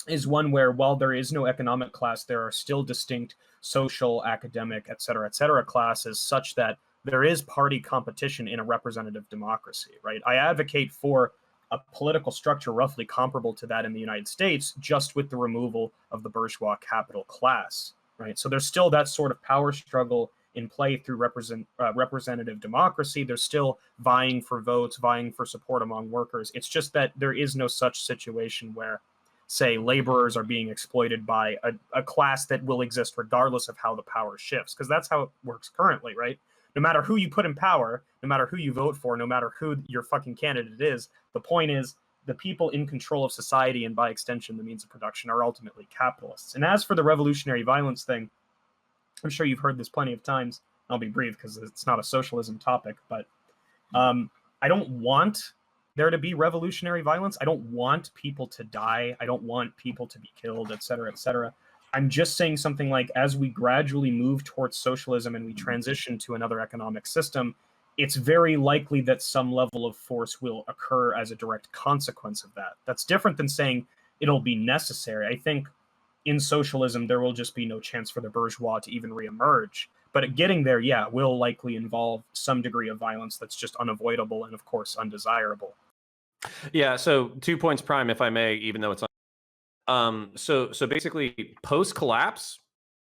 G: is one where, while there is no economic class, there are still distinct social, academic, et cetera, classes, such that there is party competition in a representative democracy, right? I advocate for a political structure roughly comparable to that in the United States, just with the removal of the bourgeois capital class, right? So there's still that sort of power struggle in play through representative democracy. There's still vying for votes, vying for support among workers. It's just that there is no such situation where, say, laborers are being exploited by a class that will exist regardless of how the power shifts, because that's how it works currently, right? No matter who you put in power, no matter who you vote for, no matter who your fucking candidate is, the point is the people in control of society and by extension the means of production are ultimately capitalists. And as for the revolutionary violence thing, I'm sure you've heard this plenty of times. I'll be brief because it's not a socialism topic, but I don't want there to be revolutionary violence. I don't want people to die. I don't want people to be killed, et cetera, et cetera. I'm just saying something like, as we gradually move towards socialism and we transition to another economic system, it's very likely that some level of force will occur as a direct consequence of that. That's different than saying it'll be necessary. I think in socialism, there will just be no chance for the bourgeois to even reemerge. But getting there, yeah, will likely involve some degree of violence that's just unavoidable and, of course, undesirable.
B: Yeah, so 2 points, Prime, if I may, even though it's so basically post collapse,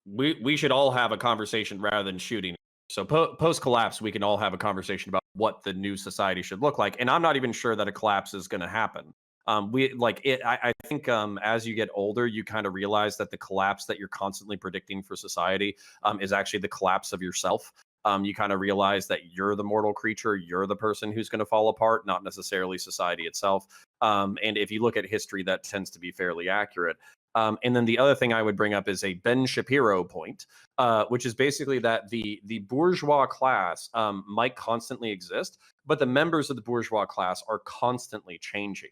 B: we should all have a conversation rather than shooting. So post collapse, we can all have a conversation about what the new society should look like. And I'm not even sure that a collapse is going to happen. I think as you get older, you kind of realize that the collapse that you're constantly predicting for society is actually the collapse of yourself. You kind of realize that you're the mortal creature, you're the person who's going to fall apart, not necessarily society itself. And if you look at history, that tends to be fairly accurate. And then the other thing I would bring up is a Ben Shapiro point, which is basically that the bourgeois class might constantly exist, but the members of the bourgeois class are constantly changing.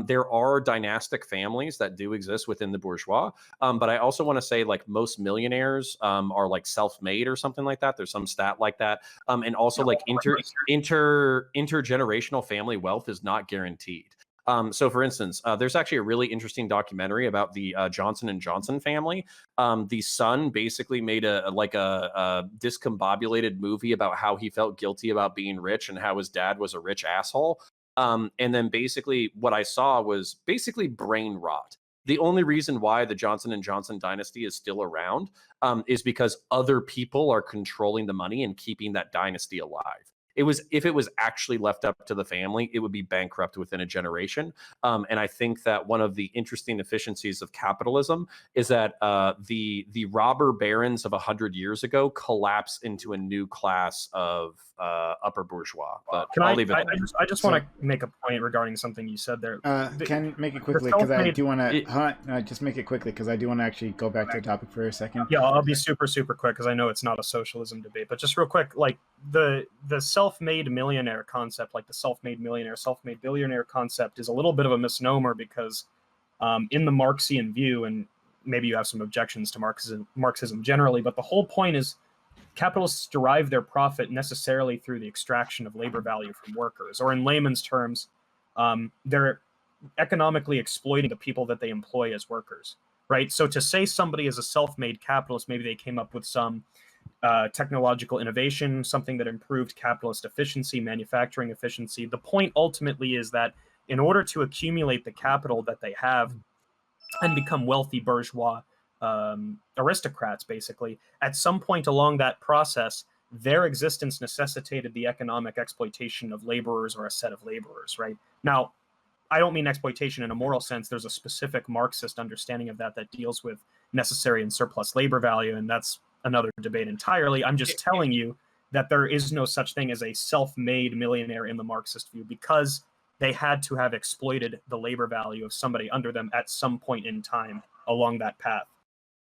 B: There are dynastic families that do exist within the bourgeois, but I also want to say like most millionaires are like self-made or something like that. There's some stat like that, and also like intergenerational family wealth is not guaranteed. So, for instance, there's actually a really interesting documentary about the Johnson & Johnson family. The son basically made a discombobulated movie about how he felt guilty about being rich and how his dad was a rich asshole. And then basically what I saw was basically brain rot. The only reason why the Johnson & Johnson dynasty is still around is because other people are controlling the money and keeping that dynasty alive. If it was actually left up to the family, it would be bankrupt within a generation. And I think that one of the interesting efficiencies of capitalism is that the robber barons of 100 years ago collapse into a new class of upper bourgeois. But I'll leave it.
G: I just want to make a point regarding something you said there.
A: Can make it quickly because I do want to just make it quickly because I do want to actually go back to the topic for a second.
G: Yeah, I'll be super quick because I know it's not a socialism debate, but just real quick, like the self-made millionaire concept, like the self-made millionaire, self-made billionaire concept is a little bit of a misnomer because in the Marxian view, and maybe you have some objections to Marxism generally, but the whole point is capitalists derive their profit necessarily through the extraction of labor value from workers, or in layman's terms, they're economically exploiting the people that they employ as workers, right? So to say somebody is a self-made capitalist, maybe they came up with some technological innovation, something that improved capitalist efficiency, manufacturing efficiency. The point ultimately is that in order to accumulate the capital that they have and become wealthy bourgeois aristocrats, basically, at some point along that process, their existence necessitated the economic exploitation of laborers or a set of laborers, right? Now, I don't mean exploitation in a moral sense. There's a specific Marxist understanding of that deals with necessary and surplus labor value, and that's another debate entirely. I'm just telling you that there is no such thing as a self-made millionaire in the Marxist view because they had to have exploited the labor value of somebody under them at some point in time along that path.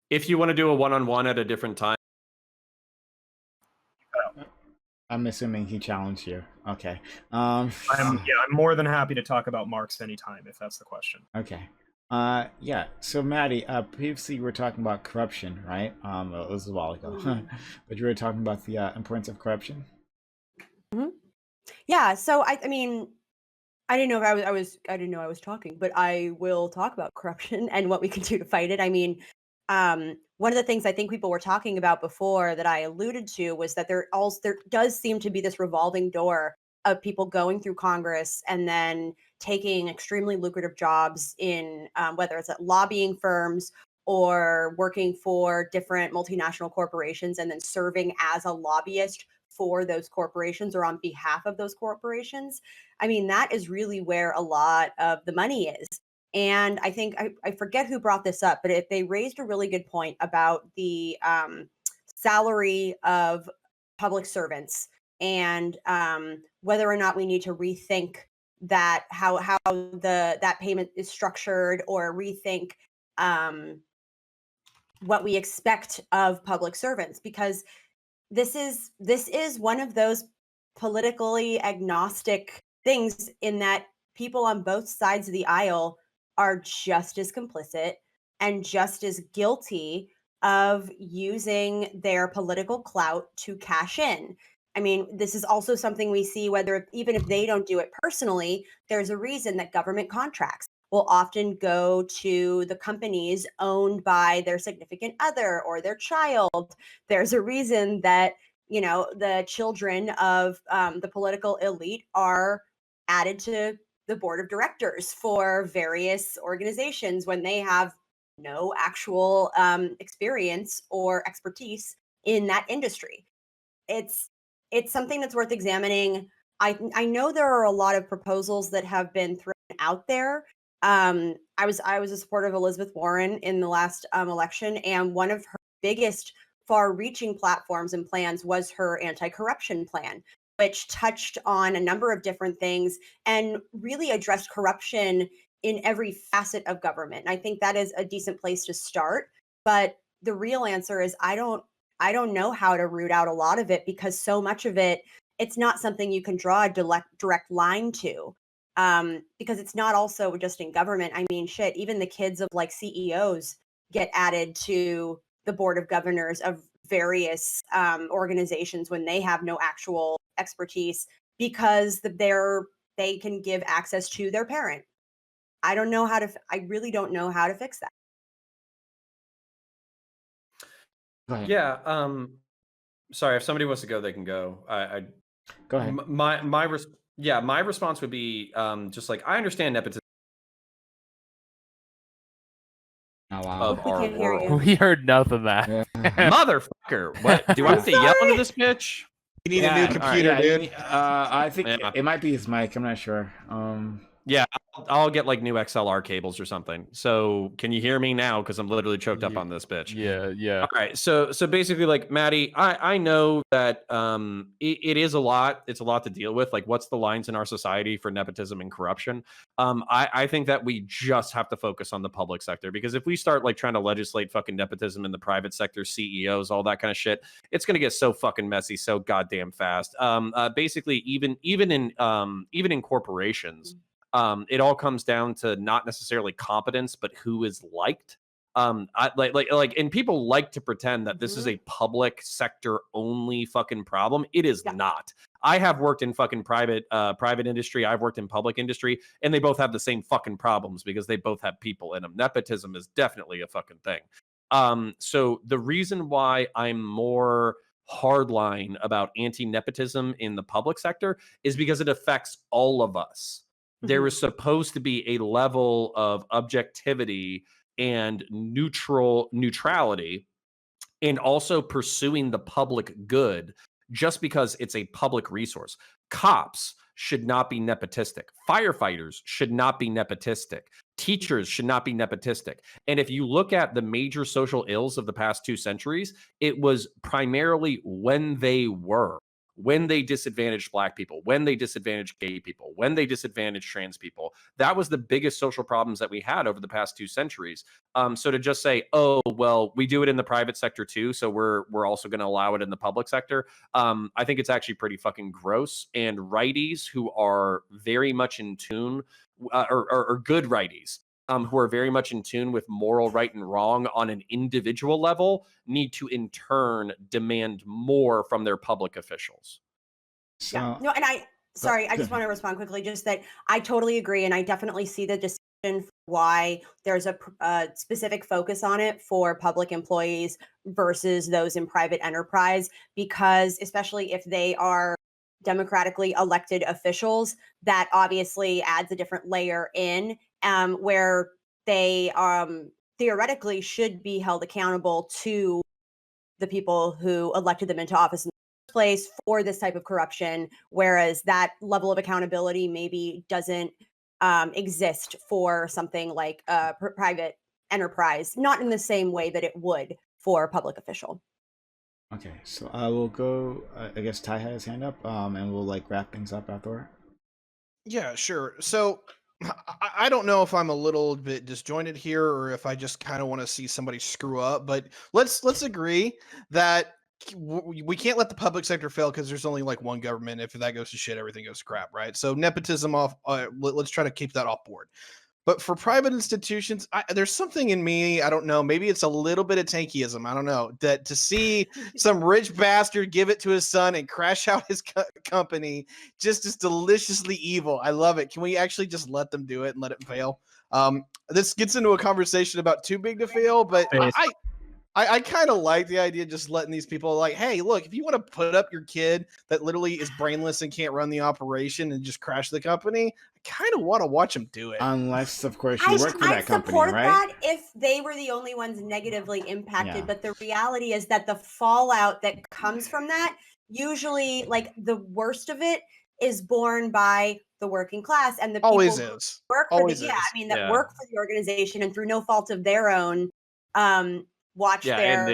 B: If you want to do a one-on-one at a different time.
A: I'm assuming he challenged you. Okay.
G: I'm more than happy to talk about Marx anytime if that's the question.
A: Okay. Yeah. So Maddie, previously you were talking about corruption, right? Well, it was a while ago, but you were talking about the importance of corruption.
C: Mm-hmm. Yeah. So I mean, I didn't know if I didn't know I was talking, but I will talk about corruption and what we can do to fight it. I mean, one of the things I think people were talking about before that I alluded to was that there does seem to be this revolving door of people going through Congress and then taking extremely lucrative jobs in whether it's at lobbying firms or working for different multinational corporations and then serving as a lobbyist for those corporations or on behalf of those corporations. I mean, that is really where a lot of the money is. And I think, I forget who brought this up, but they raised a really good point about the salary of public servants and whether or not we need to rethink that, how that payment is structured, or rethink what we expect of public servants, because this is one of those politically agnostic things in that people on both sides of the aisle are just as complicit and just as guilty of using their political clout to cash in. I mean, this is also something we see even if they don't do it personally, there's a reason that government contracts will often go to the companies owned by their significant other or their child. There's a reason that, you know, the children of the political elite are added to the board of directors for various organizations when they have no actual experience or expertise in that industry. It's something that's worth examining. I know there are a lot of proposals that have been thrown out there. I was a supporter of Elizabeth Warren in the last election, and one of her biggest far-reaching platforms and plans was her anti-corruption plan, which touched on a number of different things and really addressed corruption in every facet of government. And I think that is a decent place to start. But the real answer is I don't know how to root out a lot of it, because so much of it, it's not something you can draw a direct line to, because it's not also just in government. I mean, shit, even the kids of like CEOs get added to the board of governors of various organizations when they have no actual expertise, because they can give access to their parent. I really don't know how to fix that.
A: Go ahead.
B: Yeah. Sorry, if somebody wants to go, they can go.
A: Go ahead.
B: My response would be just like, I understand nepotism
A: Oh, wow.
B: of
C: We
B: our
C: can't hear you.
B: world.
E: We heard nothing of that.
A: Yeah.
B: Motherfucker! What do I have to yell into this bitch?
F: You need a
A: Yeah,
F: new
A: all right,
F: computer,
A: yeah,
F: dude.
A: I think
B: Yeah.
A: it might be his mic. I'm not sure.
B: Yeah, I'll get like new XLR cables or something. So can you hear me now? Because I'm literally choked up on this bitch.
E: Yeah.
B: All right. So basically, like, Maddie, I know that it is a lot. It's a lot to deal with. Like, what's the lines in our society for nepotism and corruption? I think that we just have to focus on the public sector, because if we start like trying to legislate fucking nepotism in the private sector, CEOs, all that kind of shit, it's gonna get so fucking messy so goddamn fast. Basically, even in corporations. It all comes down to not necessarily competence, but who is liked. And people like to pretend that this is a public sector only fucking problem. It is not. I have worked in fucking private industry. I've worked in public industry, and they both have the same fucking problems because they both have people in them. Nepotism is definitely a fucking thing. So the reason why I'm more hardline about anti-nepotism in the public sector is because it affects all of us. There is supposed to be a level of objectivity and neutrality, and also pursuing the public good just because it's a public resource. Cops should not be nepotistic. Firefighters should not be nepotistic. Teachers should not be nepotistic. And if you look at the major social ills of the past 2 centuries, it was primarily when they disadvantaged Black people, when they disadvantaged gay people, when they disadvantaged trans people. That was the biggest social problems that we had over the past 2 centuries. So to just say, oh, well, we do it in the private sector too, so we're also going to allow it in the public sector, I think it's actually pretty fucking gross. And righties who are very much in tune, or good righties, who are very much in tune with moral right and wrong on an individual level, need to in turn demand more from their public officials.
A: So,
C: Yeah. No, and I just want to respond quickly. Just that I totally agree, and I definitely see the distinction for why there's a specific focus on it for public employees versus those in private enterprise, because especially if they are democratically elected officials, that obviously adds a different layer in, where they theoretically should be held accountable to the people who elected them into office in the first place for this type of corruption, whereas that level of accountability maybe doesn't exist for something like a private enterprise, not in the same way that it would for a public official.
A: okay, so I will go. I guess Ty had his hand up, and we'll like wrap things up after.
F: Yeah, sure. So I don't know if I'm a little bit disjointed here or if I just kind of want to see somebody screw up, but let's agree that we can't let the public sector fail because there's only like one government. If that goes to shit, everything goes to crap, right? So nepotism off. Let's try to keep that off board. But for private institutions, there's something in me, I don't know, maybe it's a little bit of tankyism, I don't know, that to see some rich bastard give it to his son and crash out his company just is deliciously evil. I love it. Can we actually just let them do it and let it fail? This gets into a conversation about too big to fail, but I kind of like the idea of just letting these people like, hey, look, if you want to put up your kid that literally is brainless and can't run the operation and just crash the company, I kind of want to watch them do it.
A: Unless, of course, you work for that
C: I'd
A: company,
C: support
A: right?
C: that if they were the only ones negatively impacted.
A: Yeah.
C: But the reality is that the fallout that comes from that, usually, like the worst of it, is borne by the working class and the people
F: Always
C: who
F: is.
C: work for
F: Always
C: the,
F: is.
C: that work for the organization and through no fault of their own, watch their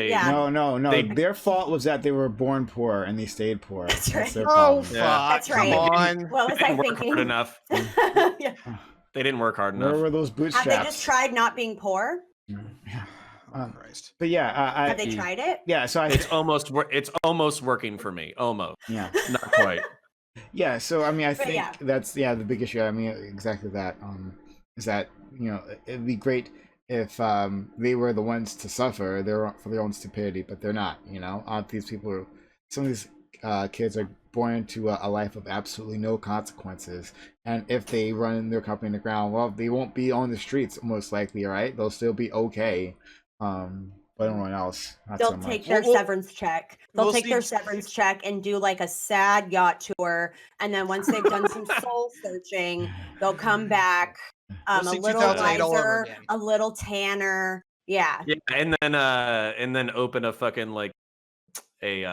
A: No. Their fault was that they were born poor and they stayed poor.
C: That's right.
A: Their
F: Oh,
A: problem.
F: fuck.
C: That's right.
F: Come on.
C: What was I
B: Work
C: thinking?
B: hard enough.
C: Yeah.
B: They didn't work hard
A: Where
B: enough.
A: were those
C: Have
A: bootstraps?
C: they just tried not being poor?
A: Yeah.
F: Christ.
A: But yeah,
C: Have they tried it?
A: Yeah, so
B: It's almost working for me. Almost.
A: Yeah.
B: Not quite.
A: Yeah, so I mean, I think
C: yeah.
A: that's the big issue. I mean, exactly that. Is that it'd be great if they were the ones to suffer for their own stupidity, but they're not. These people some of these kids are born into a life of absolutely no consequences, and if they run their company in the ground, well, they won't be on the streets most likely, right? They'll still be okay. But everyone else, not
C: They'll
A: so much.
C: take their severance check. They'll
F: we'll
C: take their
F: see.
C: severance check and do like a sad yacht tour. And then once they've done some soul searching, they'll come back
F: We'll
C: a
F: see
C: little
F: 2008 all over
C: wiser,
F: again.
C: a little tanner. Yeah.
B: Yeah, and then open a fucking like a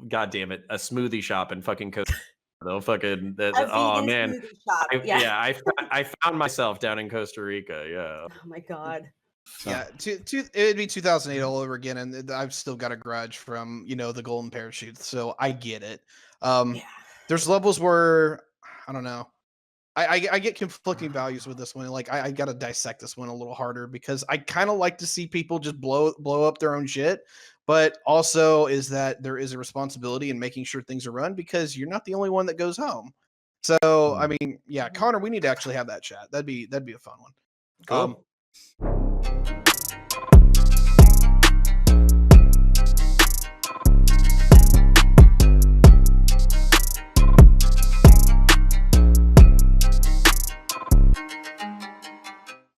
B: goddamn it, a smoothie shop in fucking Costa Rica. They'll fucking oh
C: vegan
B: man.
C: smoothie shop.
B: I found myself down in Costa Rica. Yeah.
C: Oh my God.
A: So,
F: Yeah, it'd be 2008 all over again, and I've still got a grudge from the golden parachute, so I get it. There's levels where I don't know. I get conflicting values with this one. Like I got to dissect this one a little harder because I kind of like to see people just blow up their own shit, but also is that there is a responsibility in making sure things are run because you're not the only one that goes home. So I mean, yeah, Connor, we need to actually have that chat. That'd be a fun one.
B: Cool.